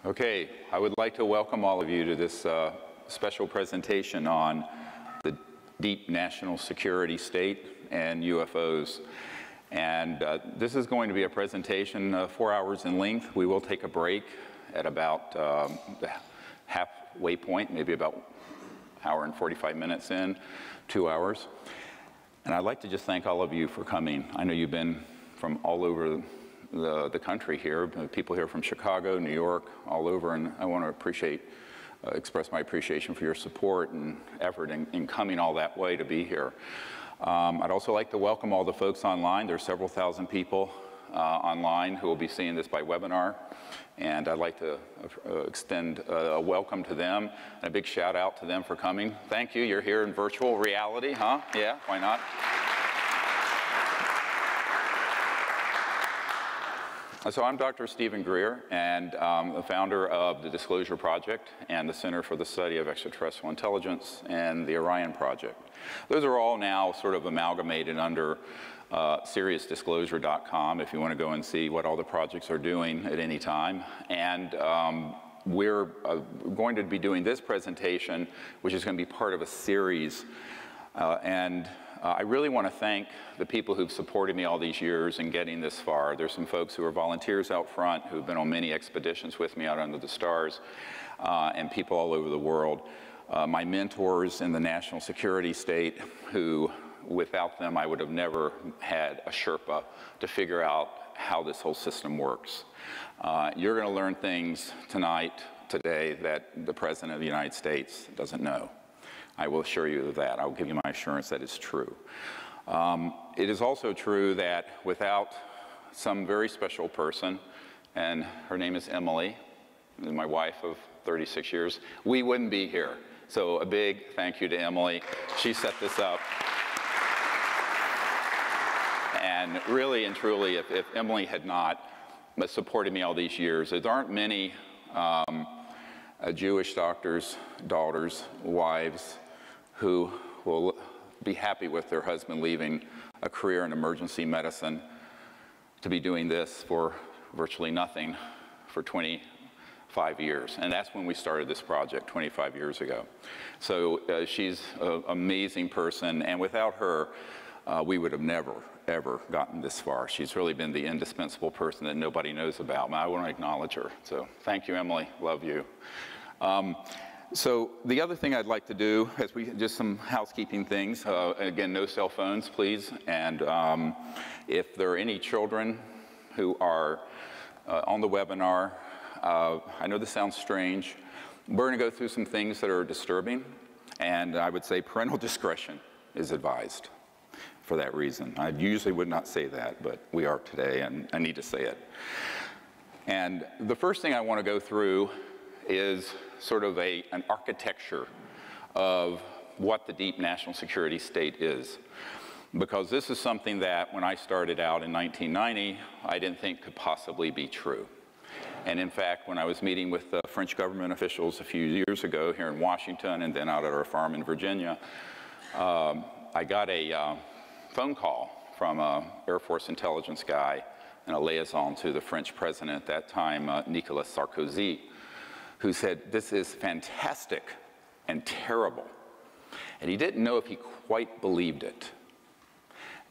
Okay, I would like to welcome all of you to this special presentation on the deep national security state and UFOs. And this is going to be a presentation 4 hours in length. We will take a break at about the halfway point, maybe about an hour and 45 minutes in, 2 hours. And I'd like to just thank all of you for coming. I know you've been from all over the country here, people here from Chicago, New York, all over, and I want to express my appreciation for your support and effort in coming all that way to be here. I'd also like to welcome all the folks online. There's several thousand people online who will be seeing this by webinar, and I'd like to extend a welcome to them and a big shout out to them for coming. Thank you. You're here in virtual reality, huh? Yeah, why not? So I'm Dr. Stephen Greer, and the founder of the Disclosure Project and the Center for the Study of Extraterrestrial Intelligence and the Orion Project. Those are all now sort of amalgamated under SiriusDisclosure.com if you want to go and see what all the projects are doing at any time. And we're going to be doing this presentation, which is going to be part of a series. I really want to thank the people who've supported me all these years in getting this far. There's some folks who are volunteers out front who've been on many expeditions with me out under the stars, and people all over the world. My mentors in the national security state who, without them, I would have never had a Sherpa to figure out how this whole system works. You're going to learn things today, that the President of the United States doesn't know. I will assure you of that. I'll give you my assurance that it's true. It is also true that without some very special person, and her name is Emily, my wife of 36 years, we wouldn't be here. So a big thank you to Emily. She set this up. And really and truly, if Emily had not supported me all these years, there aren't many Jewish doctors, daughters, wives, who will be happy with their husband leaving a career in emergency medicine to be doing this for virtually nothing for 25 years. And that's when we started this project 25 years ago. So she's an amazing person, and without her, we would have never, ever gotten this far. She's really been the indispensable person that nobody knows about, and I want to acknowledge her. So thank you, Emily. Love you. So the other thing I'd like to do is just some housekeeping things. Again, no cell phones, please. And if there are any children who are on the webinar, I know this sounds strange. We're going to go through some things that are disturbing, and I would say parental discretion is advised for that reason. I usually would not say that, but we are today, and I need to say it. And the first thing I want to go through is sort of an architecture of what the deep national security state is. Because this is something that when I started out in 1990, I didn't think could possibly be true. And in fact, when I was meeting with the French government officials a few years ago here in Washington and then out at our farm in Virginia, I got a phone call from an Air Force intelligence guy and a liaison to the French president at that time, Nicolas Sarkozy, who said, "This is fantastic and terrible." And he didn't know if he quite believed it.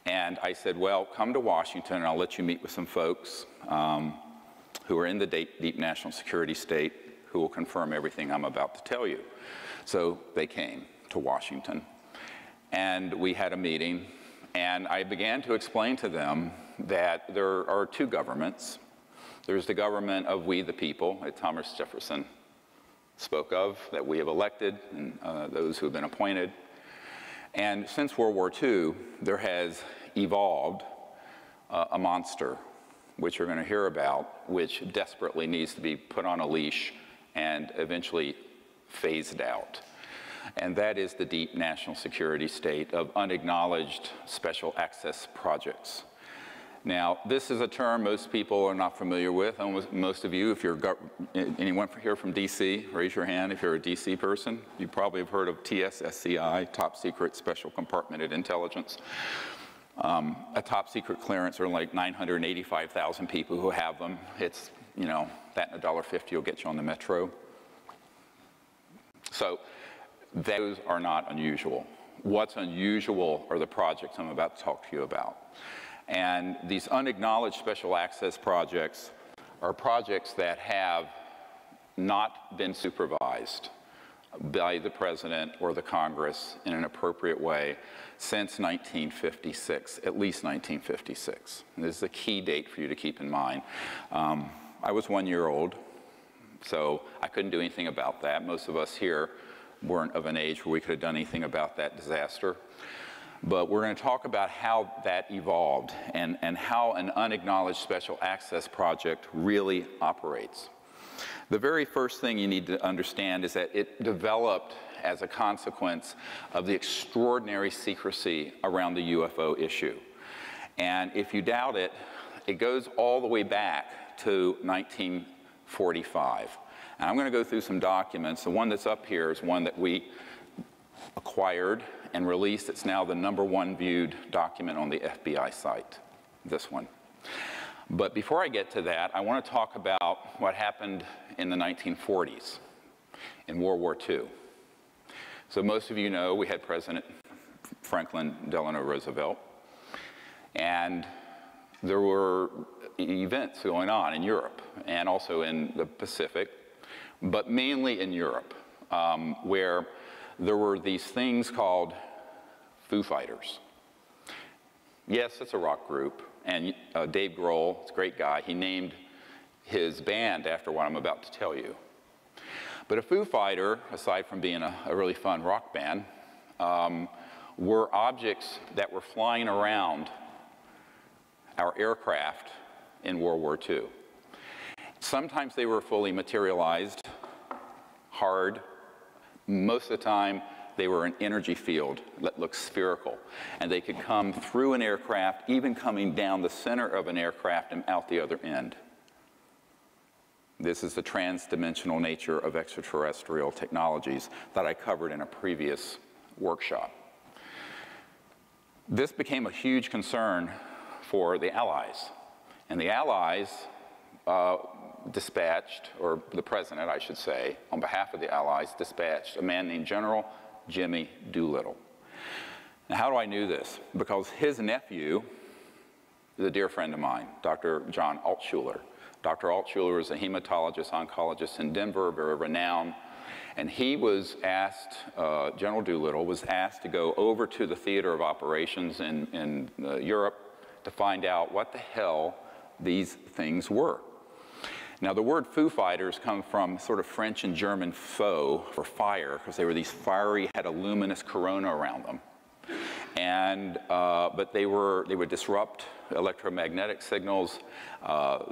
And I said, well, come to Washington and I'll let you meet with some folks who are in the deep national security state who will confirm everything I'm about to tell you. So they came to Washington and we had a meeting, and I began to explain to them that there are two governments. There's the government of we the people that Thomas Jefferson spoke of, that we have elected, and those who have been appointed. And since World War II, there has evolved a monster, which you're going to hear about, which desperately needs to be put on a leash and eventually phased out. And that is the deep national security state of unacknowledged special access projects. Now, this is a term most people are not familiar with. Most of you, if you're anyone here from DC, raise your hand if you're a DC person. You probably have heard of TSSCI, Top Secret Special Compartmented Intelligence. A top secret clearance are like 985,000 people who have them. It's you know, that and $1.50 will get you on the metro. So those are not unusual. What's unusual are the projects I'm about to talk to you about. And these unacknowledged special access projects are projects that have not been supervised by the President or the Congress in an appropriate way since 1956, at least 1956. And this is a key date for you to keep in mind. I was 1 year old, so I couldn't do anything about that. Most of us here weren't of an age where we could have done anything about that disaster. But we're going to talk about how that evolved and how an unacknowledged special access project really operates. The very first thing you need to understand is that it developed as a consequence of the extraordinary secrecy around the UFO issue. And if you doubt it, it goes all the way back to 1945. And I'm going to go through some documents. The one that's up here is one that we acquired and released. It's now the #1 viewed document on the FBI site, this one. But before I get to that, I want to talk about what happened in the 1940s, in World War II. So most of you know we had President Franklin Delano Roosevelt, and there were events going on in Europe and also in the Pacific, but mainly in Europe, where there were these things called Foo Fighters. Yes, it's a rock group, and Dave Grohl, it's a great guy, he named his band after what I'm about to tell you. But a Foo Fighter, aside from being a really fun rock band, were objects that were flying around our aircraft in World War II. Sometimes they were fully materialized, hard. Most of the time, they were an energy field that looked spherical, and they could come through an aircraft, even coming down the center of an aircraft and out the other end. This is the trans-dimensional nature of extraterrestrial technologies that I covered in a previous workshop. This became a huge concern for the Allies, and the Allies dispatched, or the President, I should say, on behalf of the Allies, dispatched a man named General Jimmy Doolittle. Now, how do I know this? Because his nephew is a dear friend of mine, Dr. John Altshuler. Dr. Altshuler is a hematologist, oncologist in Denver, very renowned, and he was asked, General Doolittle was asked to go over to the theater of operations in Europe to find out what the hell these things were. Now, the word Foo Fighters come from sort of French and German faux for fire, because they were these fiery, had a luminous corona around them. And, but they would disrupt electromagnetic signals.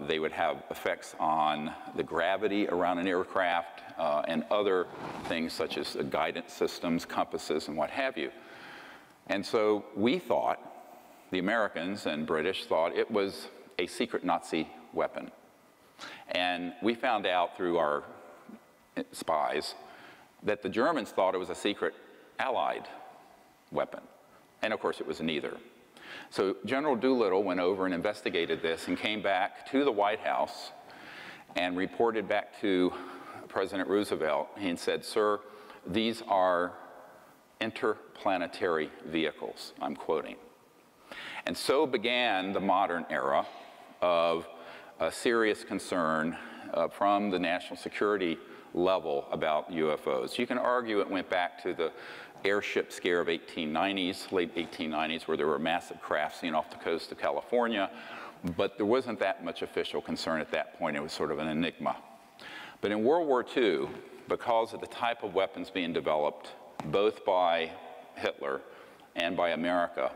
They would have effects on the gravity around an aircraft and other things such as guidance systems, compasses, and what have you. And so we thought, the Americans and British thought it was a secret Nazi weapon. And we found out through our spies that the Germans thought it was a secret Allied weapon. And of course it was neither. So General Doolittle went over and investigated this and came back to the White House and reported back to President Roosevelt and said, "Sir, these are interplanetary vehicles," I'm quoting. And so began the modern era of a serious concern from the national security level about UFOs. You can argue it went back to the airship scare of 1890s, late 1890s, where there were massive craft seen off the coast of California, but there wasn't that much official concern at that point. It was sort of an enigma. But in World War II, because of the type of weapons being developed, both by Hitler and by America,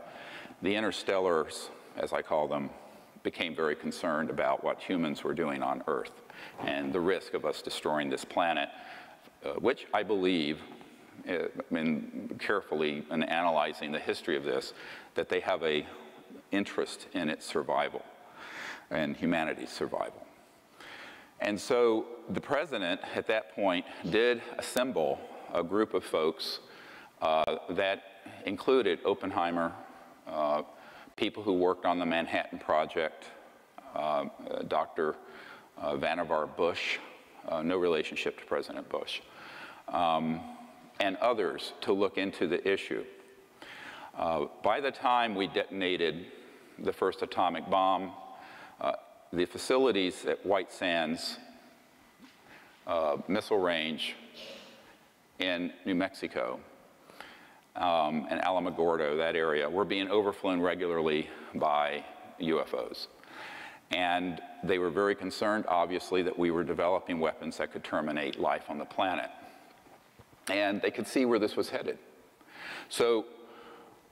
the interstellars, as I call them, became very concerned about what humans were doing on Earth and the risk of us destroying this planet, which I believe, carefully in analyzing the history of this, that they have an interest in its survival and humanity's survival. And so the president at that point did assemble a group of folks that included Oppenheimer, people who worked on the Manhattan Project, Dr. Vannevar Bush, no relationship to President Bush, and others to look into the issue. By the time we detonated the first atomic bomb, the facilities at White Sands missile range in New Mexico and Alamogordo, that area, were being overflown regularly by UFOs. And they were very concerned, obviously, that we were developing weapons that could terminate life on the planet. And they could see where this was headed. So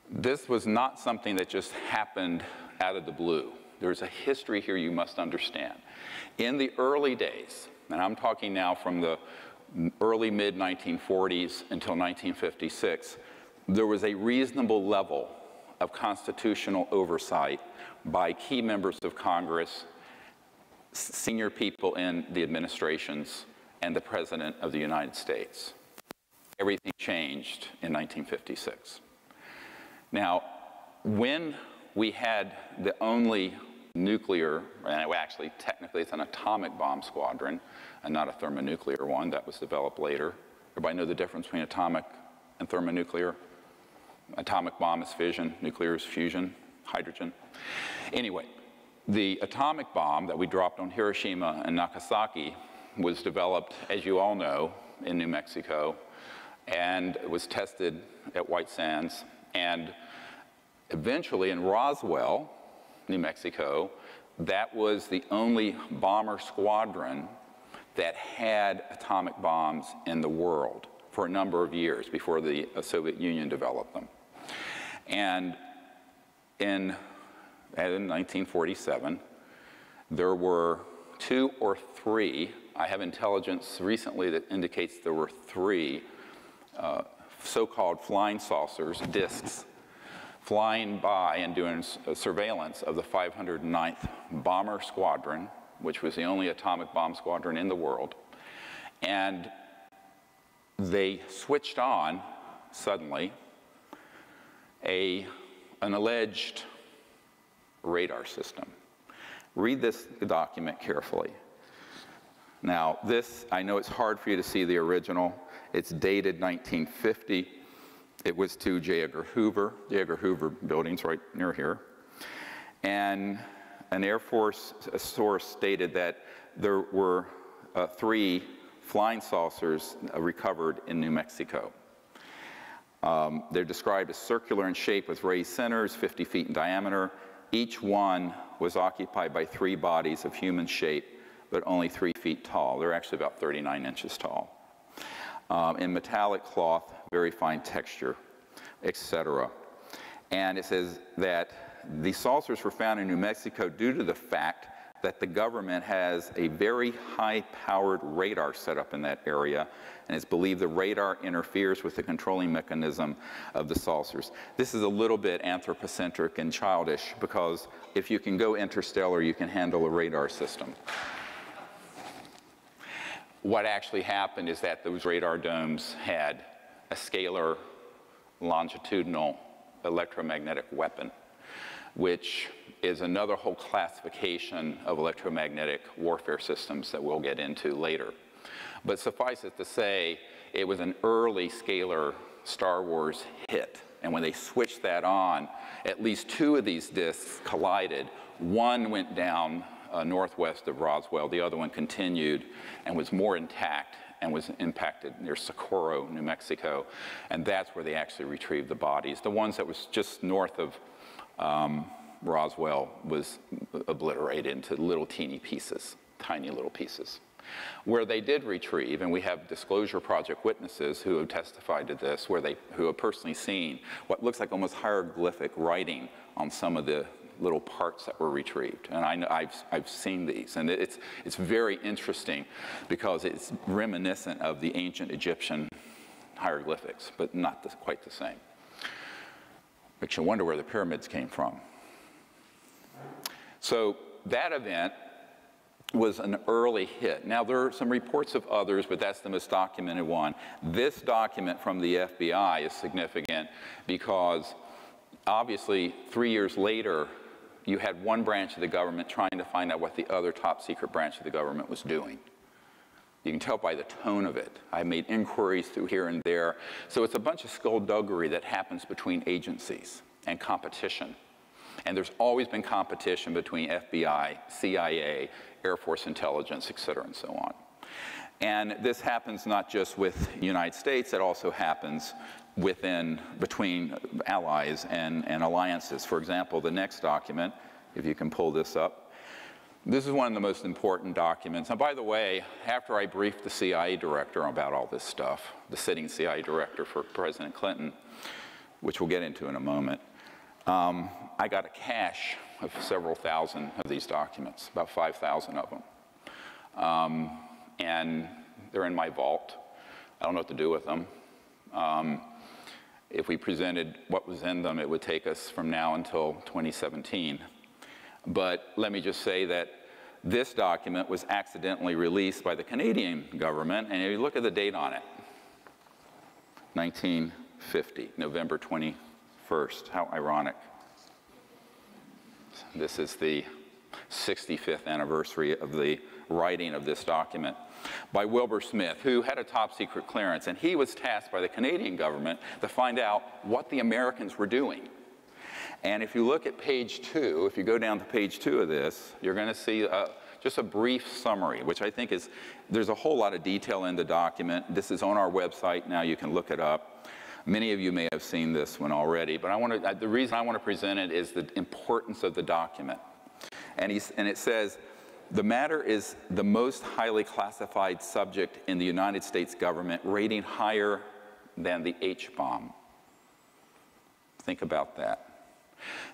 this was not something that just happened out of the blue. There's a history here you must understand. In the early days, and I'm talking now from the early mid-1940s until 1956, there was a reasonable level of constitutional oversight by key members of Congress, senior people in the administrations, and the President of the United States. Everything changed in 1956. Now, when we had the only nuclear, and actually technically it's an atomic bomb squadron and not a thermonuclear one, that was developed later. Everybody know the difference between atomic and thermonuclear? Atomic bomb is fission, nuclear is fusion, hydrogen. Anyway, the atomic bomb that we dropped on Hiroshima and Nagasaki was developed, as you all know, in New Mexico, and it was tested at White Sands, and eventually in Roswell, New Mexico, that was the only bomber squadron that had atomic bombs in the world for a number of years before the Soviet Union developed them. And in 1947, there were 2 or 3, I have intelligence recently that indicates there were 3 so-called flying saucers, discs, flying by and doing surveillance of the 509th Bomber Squadron, which was the only atomic bomb squadron in the world. And they switched on, suddenly, an alleged radar system. Read this document carefully. Now, this, I know it's hard for you to see the original. It's dated 1950. It was to J. Edgar Hoover. J. Edgar Hoover building's right near here. And an Air Force source stated that there were 3 flying saucers recovered in New Mexico. They're described as circular in shape with raised centers, 50 feet in diameter. Each one was occupied by 3 bodies of human shape, but only 3 feet tall. They're actually about 39 inches tall. In metallic cloth, very fine texture, etc. And it says that the saucers were found in New Mexico due to the fact that the government has a very high-powered radar set up in that area, and it's believed the radar interferes with the controlling mechanism of the saucers. This is a little bit anthropocentric and childish, because if you can go interstellar, you can handle a radar system. What actually happened is that those radar domes had a scalar longitudinal electromagnetic weapon, which is another whole classification of electromagnetic warfare systems that we'll get into later. But suffice it to say, it was an early scalar Star Wars hit. And when they switched that on, at least 2 of these disks collided. One went down northwest of Roswell. The other one continued and was more intact and was impacted near Socorro, New Mexico. And that's where they actually retrieved the bodies. The ones that was just north of Roswell was obliterated into little teeny pieces, tiny little pieces. Where they did retrieve, and we have Disclosure Project witnesses who have testified to this, who have personally seen what looks like almost hieroglyphic writing on some of the little parts that were retrieved. And I've seen these, and it's very interesting because it's reminiscent of the ancient Egyptian hieroglyphics, but not quite the same. Makes you wonder where the pyramids came from. So that event was an early hit. Now, there are some reports of others, but that's the most documented one. This document from the FBI is significant because obviously 3 years later, you had one branch of the government trying to find out what the other top secret branch of the government was doing. You can tell by the tone of it. I made inquiries through here and there. So it's a bunch of skullduggery that happens between agencies and competition. And there's always been competition between FBI, CIA, Air Force intelligence, et cetera, and so on. And this happens not just with the United States, it also happens between allies and alliances. For example, the next document, if you can pull this up, this is one of the most important documents. And by the way, after I briefed the CIA director about all this stuff, the sitting CIA director for President Clinton, which we'll get into in a moment, I got a cache of several thousand of these documents, about 5,000 of them. And they're in my vault. I don't know what to do with them. If we presented what was in them, it would take us from now until 2017. But let me just say that this document was accidentally released by the Canadian government, and if you look at the date on it, 1950, November 21st. How ironic. This is the 65th anniversary of the writing of this document by Wilbur Smith, who had a top secret clearance, and he was tasked by the Canadian government to find out what the Americans were doing. And if you look at page 2, if you go down to page 2 of this, you're going to see just a brief summary, which I think is, there's a whole lot of detail in the document. This is on our website now, you can look it up. Many of you may have seen this one already, but the reason I want to present it is the importance of the document. And it says, the matter is the most highly classified subject in the United States government, rating higher than the H-bomb. Think about that.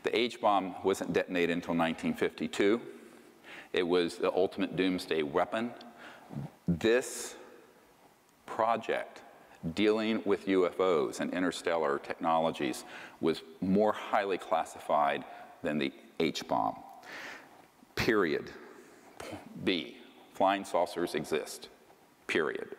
The H-bomb wasn't detonated until 1952. It was the ultimate doomsday weapon. This project, dealing with UFOs and interstellar technologies, was more highly classified than the H-bomb. Period. B, flying saucers exist. Period.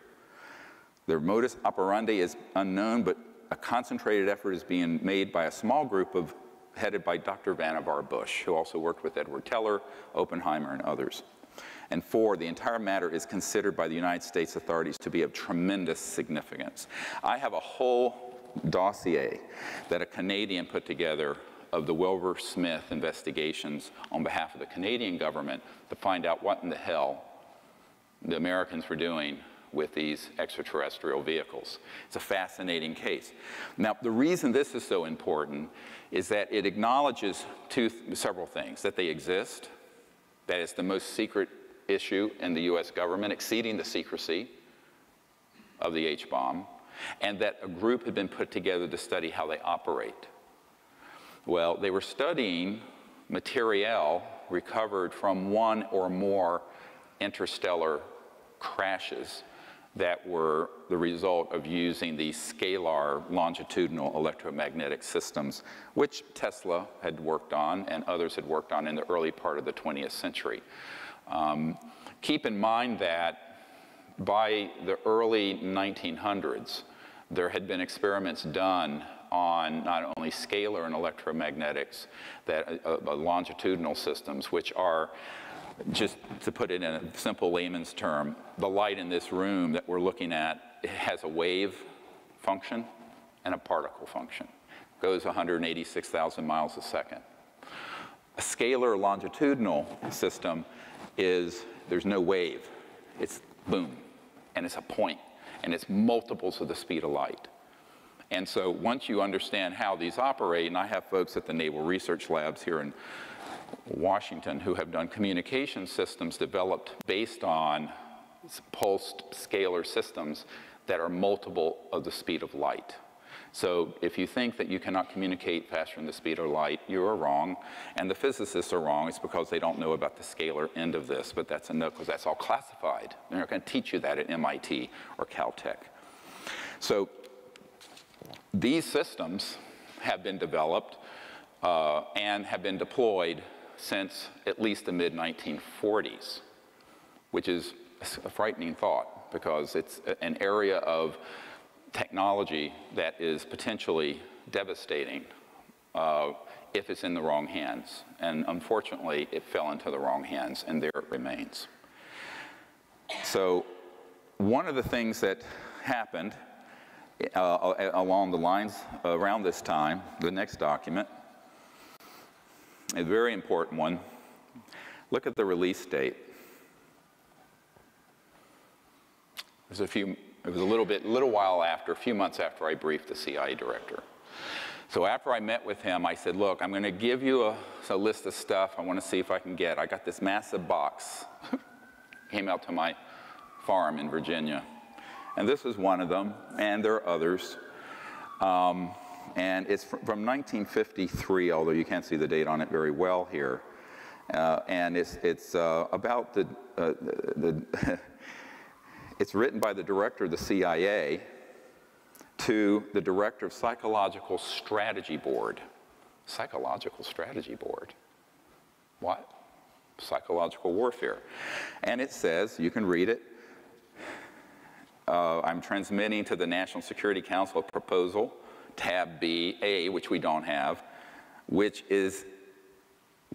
Their modus operandi is unknown, but a concentrated effort is being made by a small group headed by Dr. Vannevar Bush, who also worked with Edward Teller, Oppenheimer, and others. And 4, the entire matter is considered by the United States authorities to be of tremendous significance. I have a whole dossier that a Canadian put together of the Wilbur Smith investigations on behalf of the Canadian government to find out what in the hell the Americans were doing with these extraterrestrial vehicles. It's a fascinating case. Now, the reason this is so important is that it acknowledges several things: that they exist, that it's the most secret issue in the US government, exceeding the secrecy of the H-bomb, and that a group had been put together to study how they operate. Well, they were studying material recovered from one or more interstellar crashes that were the result of using these scalar longitudinal electromagnetic systems, which Tesla had worked on and others had worked on in the early part of the 20th century. Keep in mind that by the early 1900s, there had been experiments done on not only scalar and electromagnetics, that longitudinal systems, which are, just to put it in a simple layman's term, the light in this room that we're looking at has a wave function and a particle function. It goes 186,000 miles a second. A scalar longitudinal system is, there's no wave. It's boom, and it's a point, and it's multiples of the speed of light. And so once you understand how these operate, and I have folks at the Naval Research Labs here in Washington who have done communication systems developed based on pulsed scalar systems that are multiple of the speed of light. So if you think that you cannot communicate faster than the speed of light, you are wrong, and the physicists are wrong. It's because they don't know about the scalar end of this, but that's a no, because that's all classified. They're not going to teach you that at MIT or Caltech. So these systems have been developed and have been deployed since at least the mid-1940s, which is a frightening thought because it's an area of technology that is potentially devastating if it's in the wrong hands. And unfortunately, it fell into the wrong hands, and there it remains. So one of the things that happened along the lines around this time, the next document, a very important one. Look at the release date. It was a few months after I briefed the CIA director. So after I met with him, I said, look, I'm going to give you a list of stuff I want to see if I can get. I got this massive box. Came out to my farm in Virginia. And this is one of them, and there are others. And it's from 1953, although you can't see the date on it very well here. And it's about it's written by the director of the CIA to the director of Psychological Strategy Board. Psychological Strategy Board. What? Psychological warfare. And it says, you can read it, I'm transmitting to the National Security Council a proposal, tab B-A, which we don't have, which is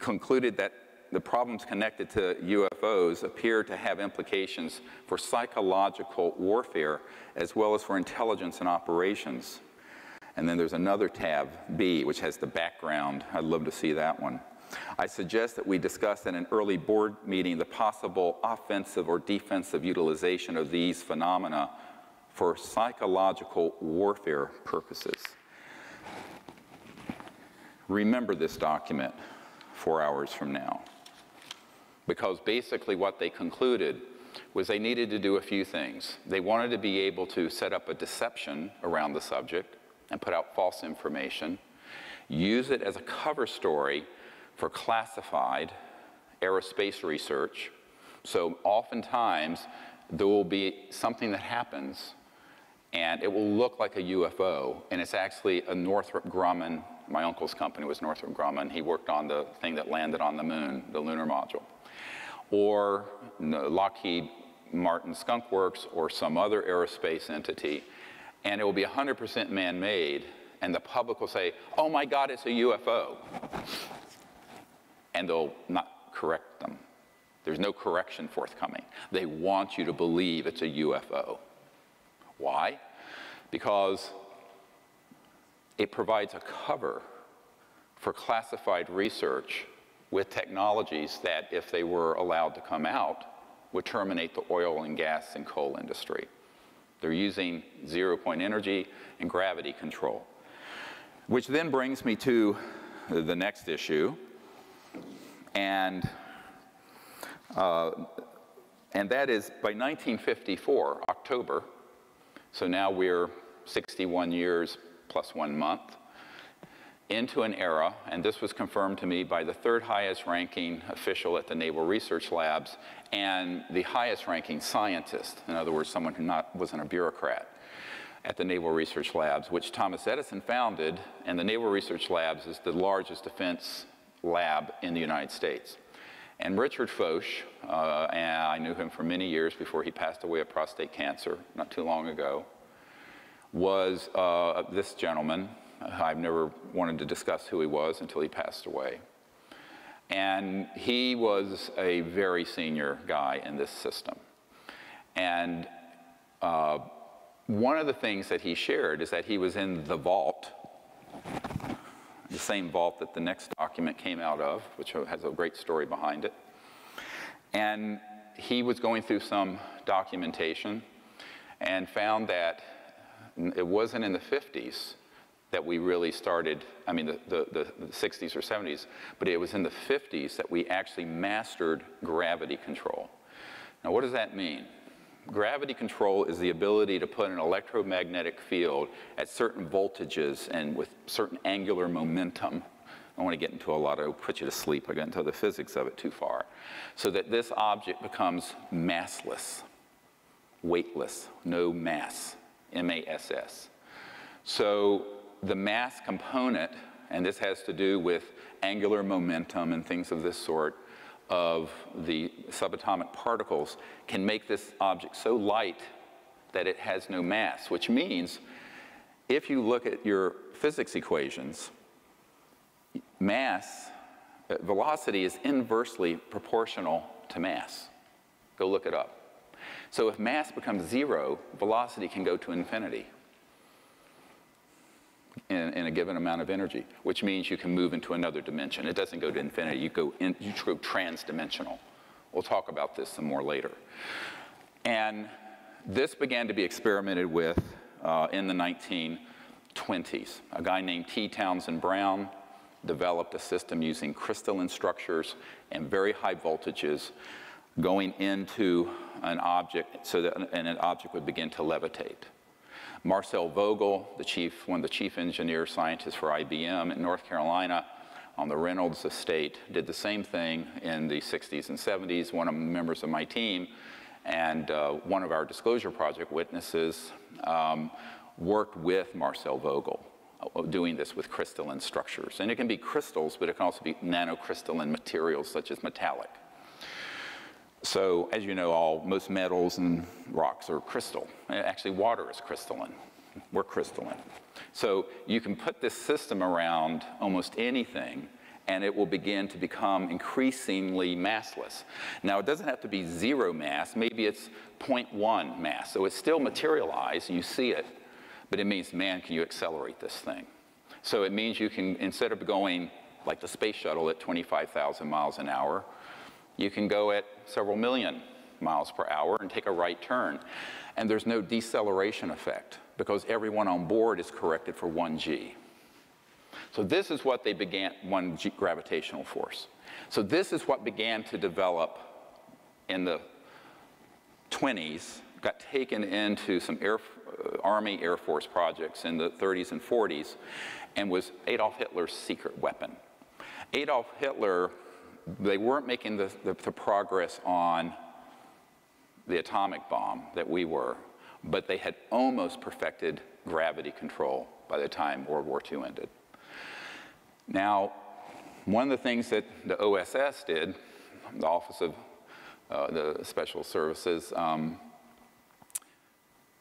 concluded that the problems connected to UFOs appear to have implications for psychological warfare as well as for intelligence and operations. And then there's another tab, B, which has the background. I'd love to see that one. I suggest that we discuss in an early board meeting the possible offensive or defensive utilization of these phenomena for psychological warfare purposes. Remember this document 4 hours from now, because basically what they concluded was they needed to do a few things. They wanted to be able to set up a deception around the subject and put out false information, use it as a cover story for classified aerospace research. So oftentimes there will be something that happens and it will look like a UFO, and it's actually a Northrop Grumman. My uncle's company was Northrop Grumman. He worked on the thing that landed on the moon, the lunar module. Or Lockheed Martin Skunk Works or some other aerospace entity, and it will be 100% man-made, and the public will say, oh my God, it's a UFO. And they'll not correct them. There's no correction forthcoming. They want you to believe it's a UFO. Why? Because it provides a cover for classified research with technologies that, if they were allowed to come out, would terminate the oil and gas and coal industry. They're using zero-point energy and gravity control. Which then brings me to the next issue, and that is by 1954, October, so now we're 61 years plus 1 month, into an era, and this was confirmed to me by the third highest ranking official at the Naval Research Labs and the highest ranking scientist, in other words, someone who wasn't a bureaucrat, at the Naval Research Labs, which Thomas Edison founded, and the Naval Research Labs is the largest defense lab in the United States. And Richard Foch, and I knew him for many years before he passed away of prostate cancer not too long ago, was this gentleman. I've never wanted to discuss who he was until he passed away. And he was a very senior guy in this system. And one of the things that he shared is that he was in the vault, the same vault that the next document came out of, which has a great story behind it. And he was going through some documentation and found that it wasn't in the 50s that we really started, I mean the 60s or 70s, but it was in the 50s that we actually mastered gravity control. Now what does that mean? Gravity control is the ability to put an electromagnetic field at certain voltages and with certain angular momentum. I don't want to get into a lot of, put you to sleep, I got into the physics of it too far. So that this object becomes massless, weightless, no mass, M-A-S-S. So the mass component, and this has to do with angular momentum and things of this sort, of the subatomic particles, can make this object so light that it has no mass, which means if you look at your physics equations, velocity is inversely proportional to mass. Go look it up. So if mass becomes 0, velocity can go to infinity in a given amount of energy, which means you can move into another dimension. It doesn't go to infinity, you go trans-dimensional. We'll talk about this some more later. And this began to be experimented with in the 1920s. A guy named T. Townsend Brown developed a system using crystalline structures and very high voltages going into an object so that an object would begin to levitate. Marcel Vogel, one of the chief engineer scientists for IBM in North Carolina on the Reynolds estate, did the same thing in the 60s and 70s. One of the members of my team and one of our disclosure project witnesses worked with Marcel Vogel, doing this with crystalline structures. And it can be crystals, but it can also be nanocrystalline materials such as metallic. So, as you know, most metals and rocks are crystal. Actually, water is crystalline. We're crystalline. So you can put this system around almost anything, and it will begin to become increasingly massless. Now, it doesn't have to be 0 mass. Maybe it's 0.1 mass. So it's still materialized, and you see it. But it means, man, can you accelerate this thing? So it means you can, instead of going like the space shuttle at 25,000 miles an hour, you can go at several million miles per hour and take a right turn. And there's no deceleration effect because everyone on board is corrected for 1g. So this is what they began, 1g gravitational force. So this is what began to develop in the 20s, got taken into some Army Air Force projects in the 30s and 40s, and was Adolf Hitler's secret weapon. Adolf Hitler, they weren't making the progress on the atomic bomb that we were, but they had almost perfected gravity control by the time World War II ended. Now, one of the things that the OSS did, the Office of the Special Services,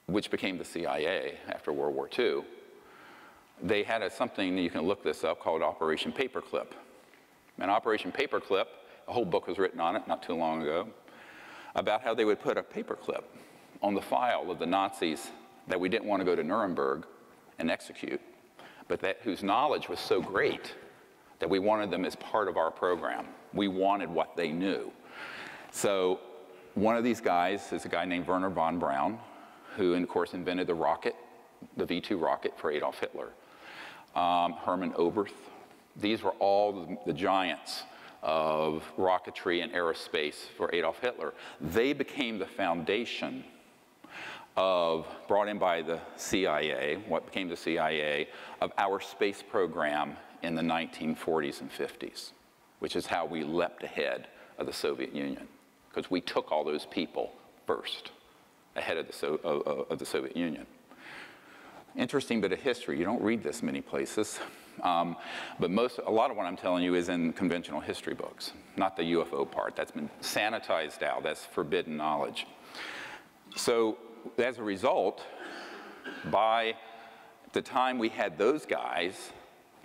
which became the CIA after World War II, they had something, you can look this up, called Operation Paperclip. And Operation Paperclip, a whole book was written on it not too long ago, about how they would put a paperclip on the file of the Nazis that we didn't want to go to Nuremberg and execute, but whose knowledge was so great that we wanted them as part of our program. We wanted what they knew. So one of these guys is a guy named Wernher von Braun, who, of course, invented the rocket, the V-2 rocket for Adolf Hitler. Hermann Oberth. These were all the giants of rocketry and aerospace for Adolf Hitler. They became the foundation brought in by the CIA, what became the CIA, of our space program in the 1940s and 50s, which is how we leapt ahead of the Soviet Union, because we took all those people first, ahead of the Soviet Union. Interesting bit of history. You don't read this many places. But a lot of what I'm telling you is in conventional history books, not the UFO part. That's been sanitized out. That's forbidden knowledge. So as a result, by the time we had those guys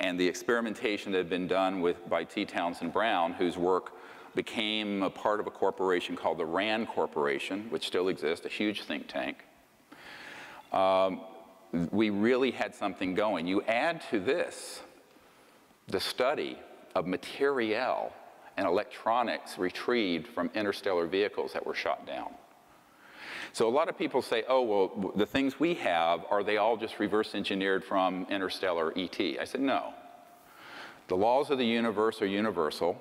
and the experimentation that had been done by T. Townsend Brown, whose work became a part of a corporation called the RAND Corporation, which still exists, a huge think tank, we really had something going. You add to this the study of material and electronics retrieved from interstellar vehicles that were shot down. So a lot of people say, oh, well, the things we have, are they all just reverse engineered from interstellar ET? I said, no. The laws of the universe are universal,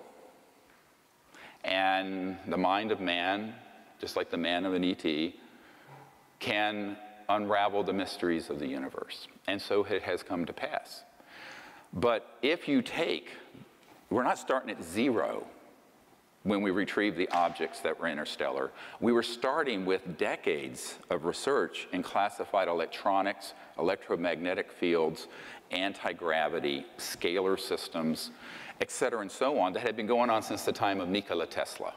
and the mind of man, just like the man of an ET, can unravel the mysteries of the universe. And so it has come to pass. But if you we're not starting at 0 when we retrieve the objects that were interstellar. We were starting with decades of research in classified electronics, electromagnetic fields, anti-gravity, scalar systems, et cetera, and so on, that had been going on since the time of Nikola Tesla,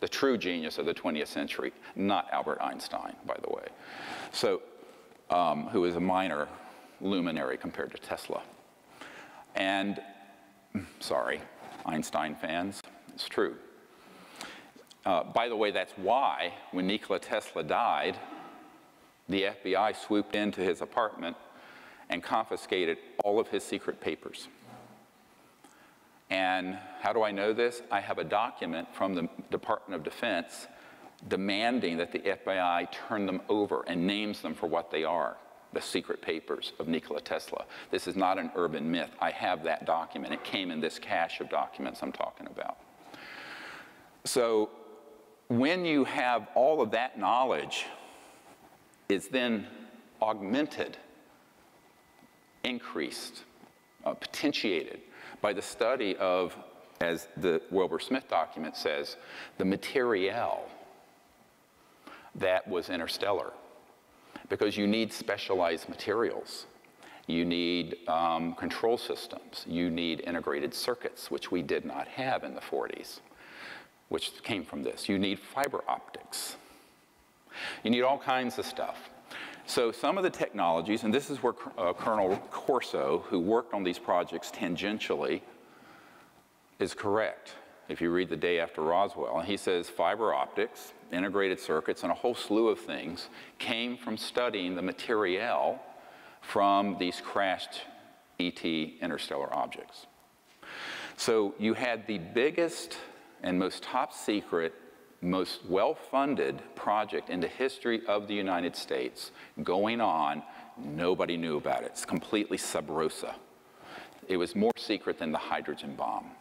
the true genius of the 20th century, not Albert Einstein, by the way. So, who is a minor luminary compared to Tesla. And Sorry, Einstein fans, it's true. By the way, that's why when Nikola Tesla died, the FBI swooped into his apartment and confiscated all of his secret papers. And how do I know this? I have a document from the Department of Defense demanding that the FBI turn them over and names them for what they are, the secret papers of Nikola Tesla. This is not an urban myth. I have that document. It came in this cache of documents I'm talking about. So when you have all of that knowledge, it's then augmented, increased, potentiated by the study of, as the Wilbur Smith document says, the material that was interstellar. Because you need specialized materials. You need control systems. You need integrated circuits, which we did not have in the 40s, which came from this. You need fiber optics. You need all kinds of stuff. So some of the technologies, and this is where Colonel Corso, who worked on these projects tangentially, is correct. If you read The Day After Roswell, he says fiber optics, integrated circuits, and a whole slew of things came from studying the material from these crashed ET interstellar objects. So you had the biggest and most top secret, most well-funded project in the history of the United States going on. Nobody knew about it. It's completely sub rosa. It was more secret than the hydrogen bomb.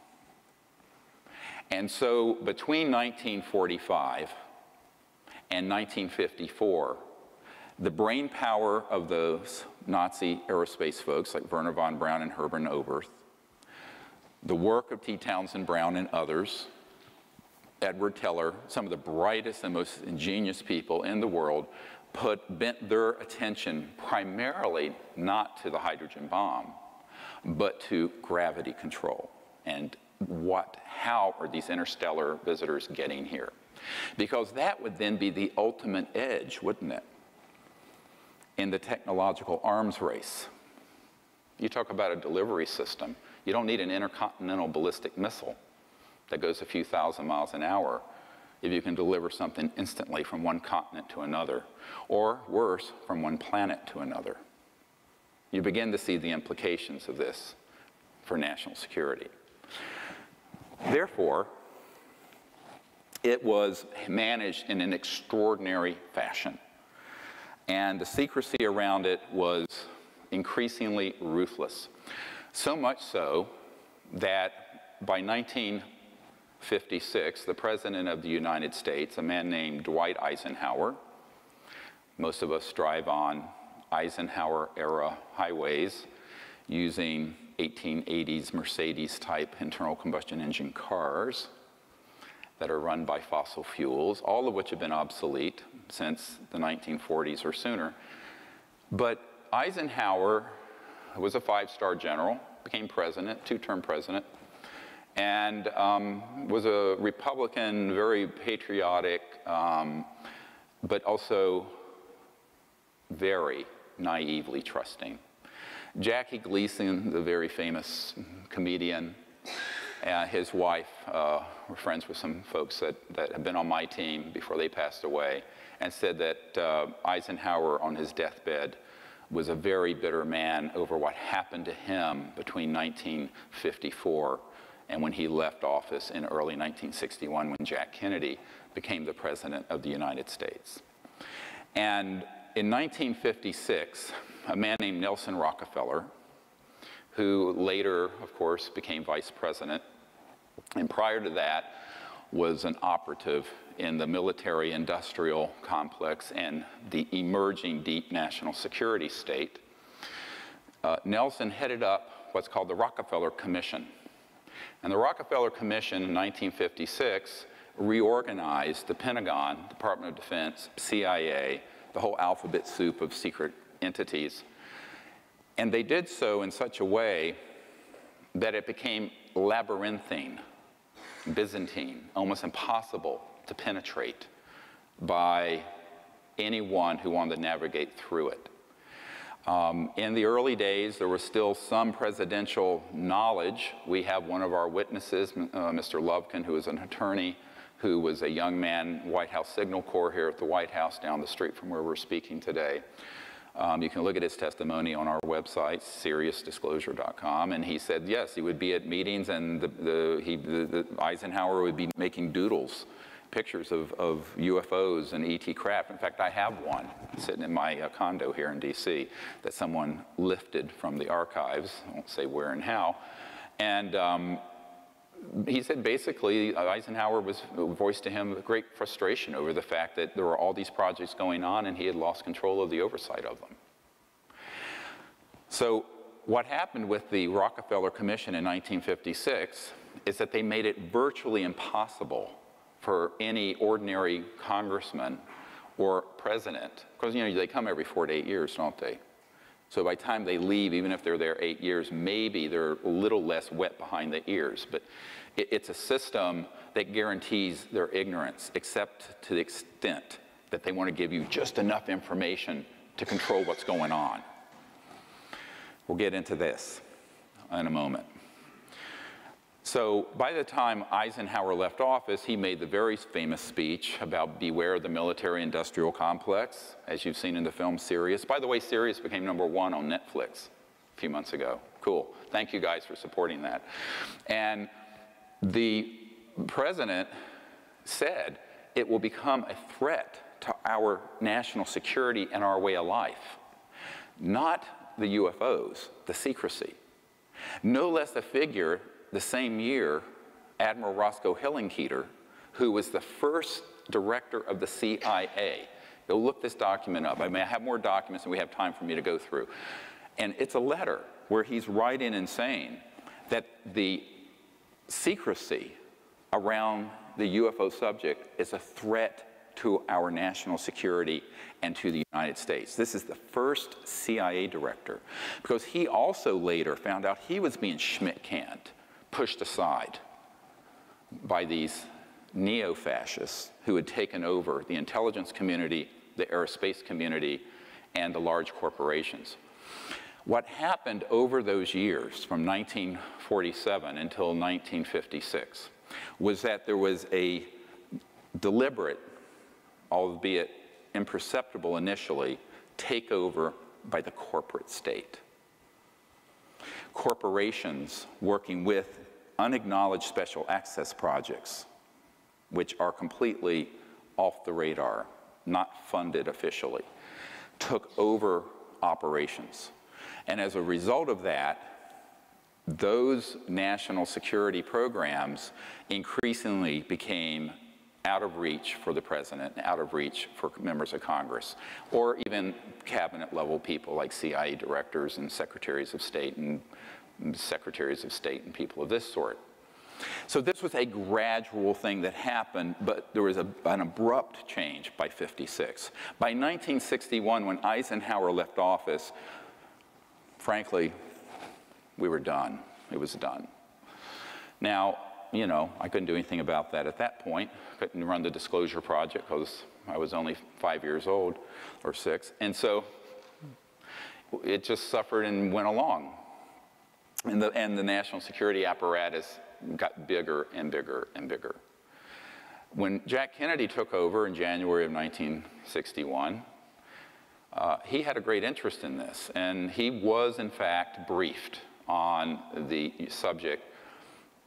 And so between 1945 and 1954, the brain power of those Nazi aerospace folks like Wernher von Braun and Hermann Oberth, the work of T. Townsend Brown and others, Edward Teller, some of the brightest and most ingenious people in the world, bent their attention primarily not to the hydrogen bomb, but to gravity control and how are these interstellar visitors getting here? Because that would then be the ultimate edge, wouldn't it, in the technological arms race. You talk about a delivery system. You don't need an intercontinental ballistic missile that goes a few thousand miles an hour if you can deliver something instantly from one continent to another, or worse, from one planet to another. You begin to see the implications of this for national security. Therefore, it was managed in an extraordinary fashion. And the secrecy around it was increasingly ruthless. So much so that by 1956, the President of the United States, a man named Dwight Eisenhower, most of us drive on Eisenhower-era highways using 1880s Mercedes-type internal combustion engine cars that are run by fossil fuels, all of which have been obsolete since the 1940s or sooner. But Eisenhower was a five-star general, became president, two-term president, and was a Republican, very patriotic, but also very naively trusting. Jackie Gleason, the very famous comedian, his wife were friends with some folks that had been on my team before they passed away, and said that Eisenhower on his deathbed was a very bitter man over what happened to him between 1954 and when he left office in early 1961 when Jack Kennedy became the President of the United States. And in 1956, a man named Nelson Rockefeller, who later, of course, became vice president, and prior to that was an operative in the military-industrial complex and the emerging deep national security state. Nelson headed up what's called the Rockefeller Commission. And the Rockefeller Commission in 1956 reorganized the Pentagon, Department of Defense, CIA, the whole alphabet soup of secret entities. And they did so in such a way that it became labyrinthine, Byzantine, almost impossible to penetrate by anyone who wanted to navigate through it. In the early days, there was still some presidential knowledge. We have one of our witnesses, Mr. Lovkin, who is an attorney, who was a young man, White House Signal Corps here at the White House down the street from where we're speaking today. You can look at his testimony on our website, SiriusDisclosure.com, and he said, yes, he would be at meetings, and Eisenhower would be making doodles, pictures of UFOs and ET craft. In fact, I have one sitting in my condo here in DC that someone lifted from the archives. I won't say where and how. And he said basically Eisenhower voiced to him great frustration over the fact that there were all these projects going on and he had lost control of the oversight of them. So what happened with the Rockefeller Commission in 1956 is that they made it virtually impossible for any ordinary congressman or president, because they come every 4 to 8 years, don't they? So by the time they leave, even if they're there 8 years, maybe they're a little less wet behind the ears. But it's a system that guarantees their ignorance, except to the extent that they want to give you just enough information to control what's going on. We'll get into this in a moment. So by the time Eisenhower left office, he made the very famous speech about beware the military-industrial complex, as you've seen in the film Sirius. By the way, Sirius became #1 on Netflix a few months ago. Cool. Thank you guys for supporting that. And the president said it will become a threat to our national security and our way of life. Not the UFOs, the secrecy. No less a figure the same year, Admiral Roscoe Hillenkoetter, who was the first director of the CIA. Go look this document up. I mean, I have more documents than we have time for me to go through. And it's a letter where he's writing and saying that the secrecy around the UFO subject is a threat to our national security and to the United States. This is the first CIA director, because he also later found out he was being Schmidt-canned, pushed aside by these neo-fascists who had taken over the intelligence community, the aerospace community, and the large corporations. What happened over those years, from 1947 until 1956, was that there was a deliberate, albeit imperceptible initially, takeover by the corporate state. Corporations working with unacknowledged special access projects, which are completely off the radar, not funded officially, took over operations. And as a result of that, those national security programs increasingly became out of reach for the president, out of reach for members of Congress, or even cabinet level people like CIA directors and secretaries of state and people of this sort. So this was a gradual thing that happened, but there was an abrupt change by '56. By 1961, when Eisenhower left office, frankly, we were done. It was done. Now, I couldn't do anything about that at that point. Couldn't run the Disclosure Project because I was only 5 years old, or 6. And so it just suffered and went along. And the national security apparatus got bigger and bigger and bigger. When Jack Kennedy took over in January of 1961, he had a great interest in this, and he was, in fact, briefed on the subject.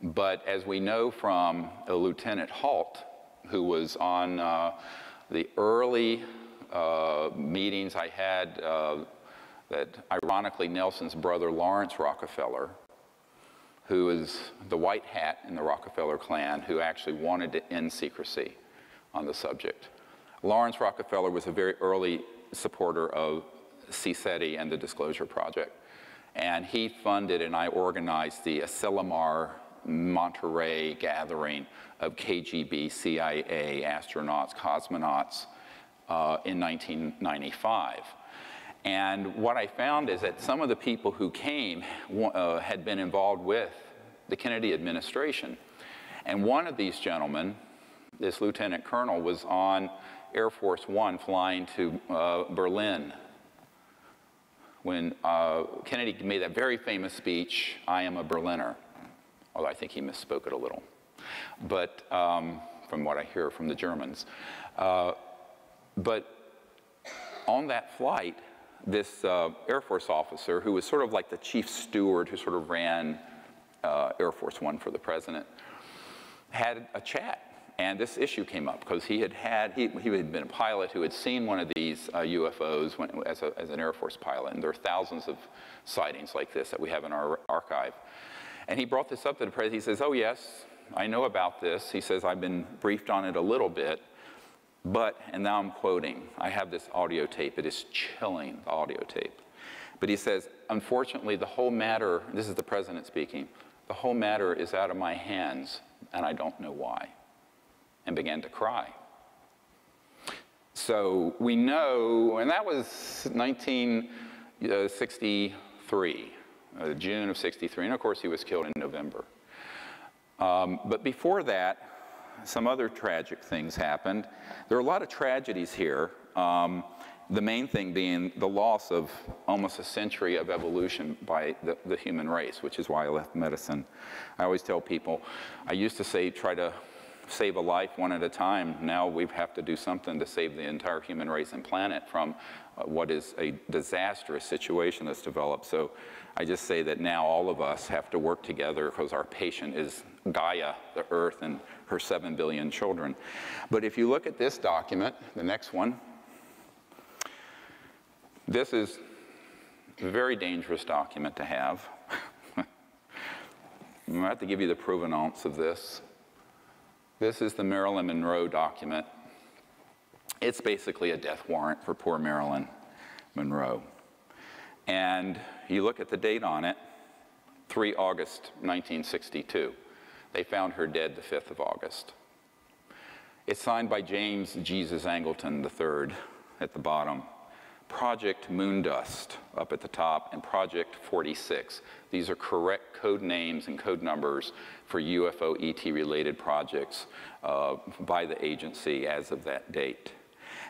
But as we know from Lieutenant Halt, who was on the early meetings I had that ironically Nelson's brother Lawrence Rockefeller, who is the white hat in the Rockefeller clan, who actually wanted to end secrecy on the subject. Lawrence Rockefeller was a very early supporter of CSETI and the Disclosure Project. And he funded and I organized the Asilomar Monterey gathering of KGB, CIA, astronauts, cosmonauts in 1995. And what I found is that some of the people who came had been involved with the Kennedy administration. And one of these gentlemen, this lieutenant colonel, was on Air Force One flying to Berlin when Kennedy made that very famous speech, "I am a Berliner," although I think he misspoke it a little, but from what I hear from the Germans. But on that flight, this Air Force officer, who was sort of like the chief steward who sort of ran Air Force One for the president, had a chat. And this issue came up because he had been a pilot who had seen one of these UFOs as an Air Force pilot. And there are thousands of sightings like this that we have in our archive. And he brought this up to the president. He says, "Oh, yes, I know about this." He says, "I've been briefed on it a little bit. But," and now I'm quoting, I have this audio tape. It is chilling, the audio tape. But he says, "Unfortunately, the whole matter," this is the president speaking, "the whole matter is out of my hands, and I don't know why," and began to cry. So we know, and that was 1963, June of 63, and of course he was killed in November. But before that, some other tragic things happened. There are a lot of tragedies here. The main thing being the loss of almost a century of evolution by the human race, which is why I left medicine. I always tell people, I used to say try to save a life one at a time. Now we have to do something to save the entire human race and planet from what is a disastrous situation that's developed. So I just say that now all of us have to work together because our patient is Gaia, the Earth, and her 7 billion children. But if you look at this document, the next one, this is a very dangerous document to have. I'm going to have to give you the provenance of this. This is the Marilyn Monroe document. It's basically a death warrant for poor Marilyn Monroe. And you look at the date on it, 3 August 1962. They found her dead the 5th of August. It's signed by James Jesus Angleton III at the bottom. Project Moondust up at the top, and Project 46. These are correct code names and code numbers for UFO ET related projects by the agency as of that date.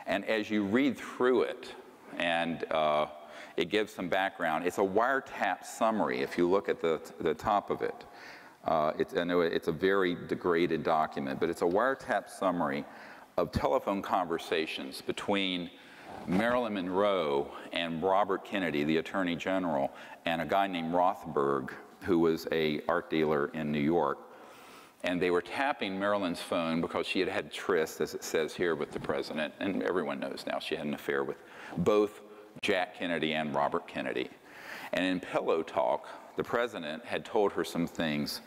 And as you read through it, and it gives some background, it's a wiretap summary if you look at the top of it. I know it's a very degraded document, but it's a wiretap summary of telephone conversations between Marilyn Monroe and Robert Kennedy, the Attorney General, and a guy named Rothberg, who was an art dealer in New York. And they were tapping Marilyn's phone because she had had tryst, as it says here, with the president. And everyone knows now she had an affair with both Jack Kennedy and Robert Kennedy. And in pillow talk, the president had told her some things.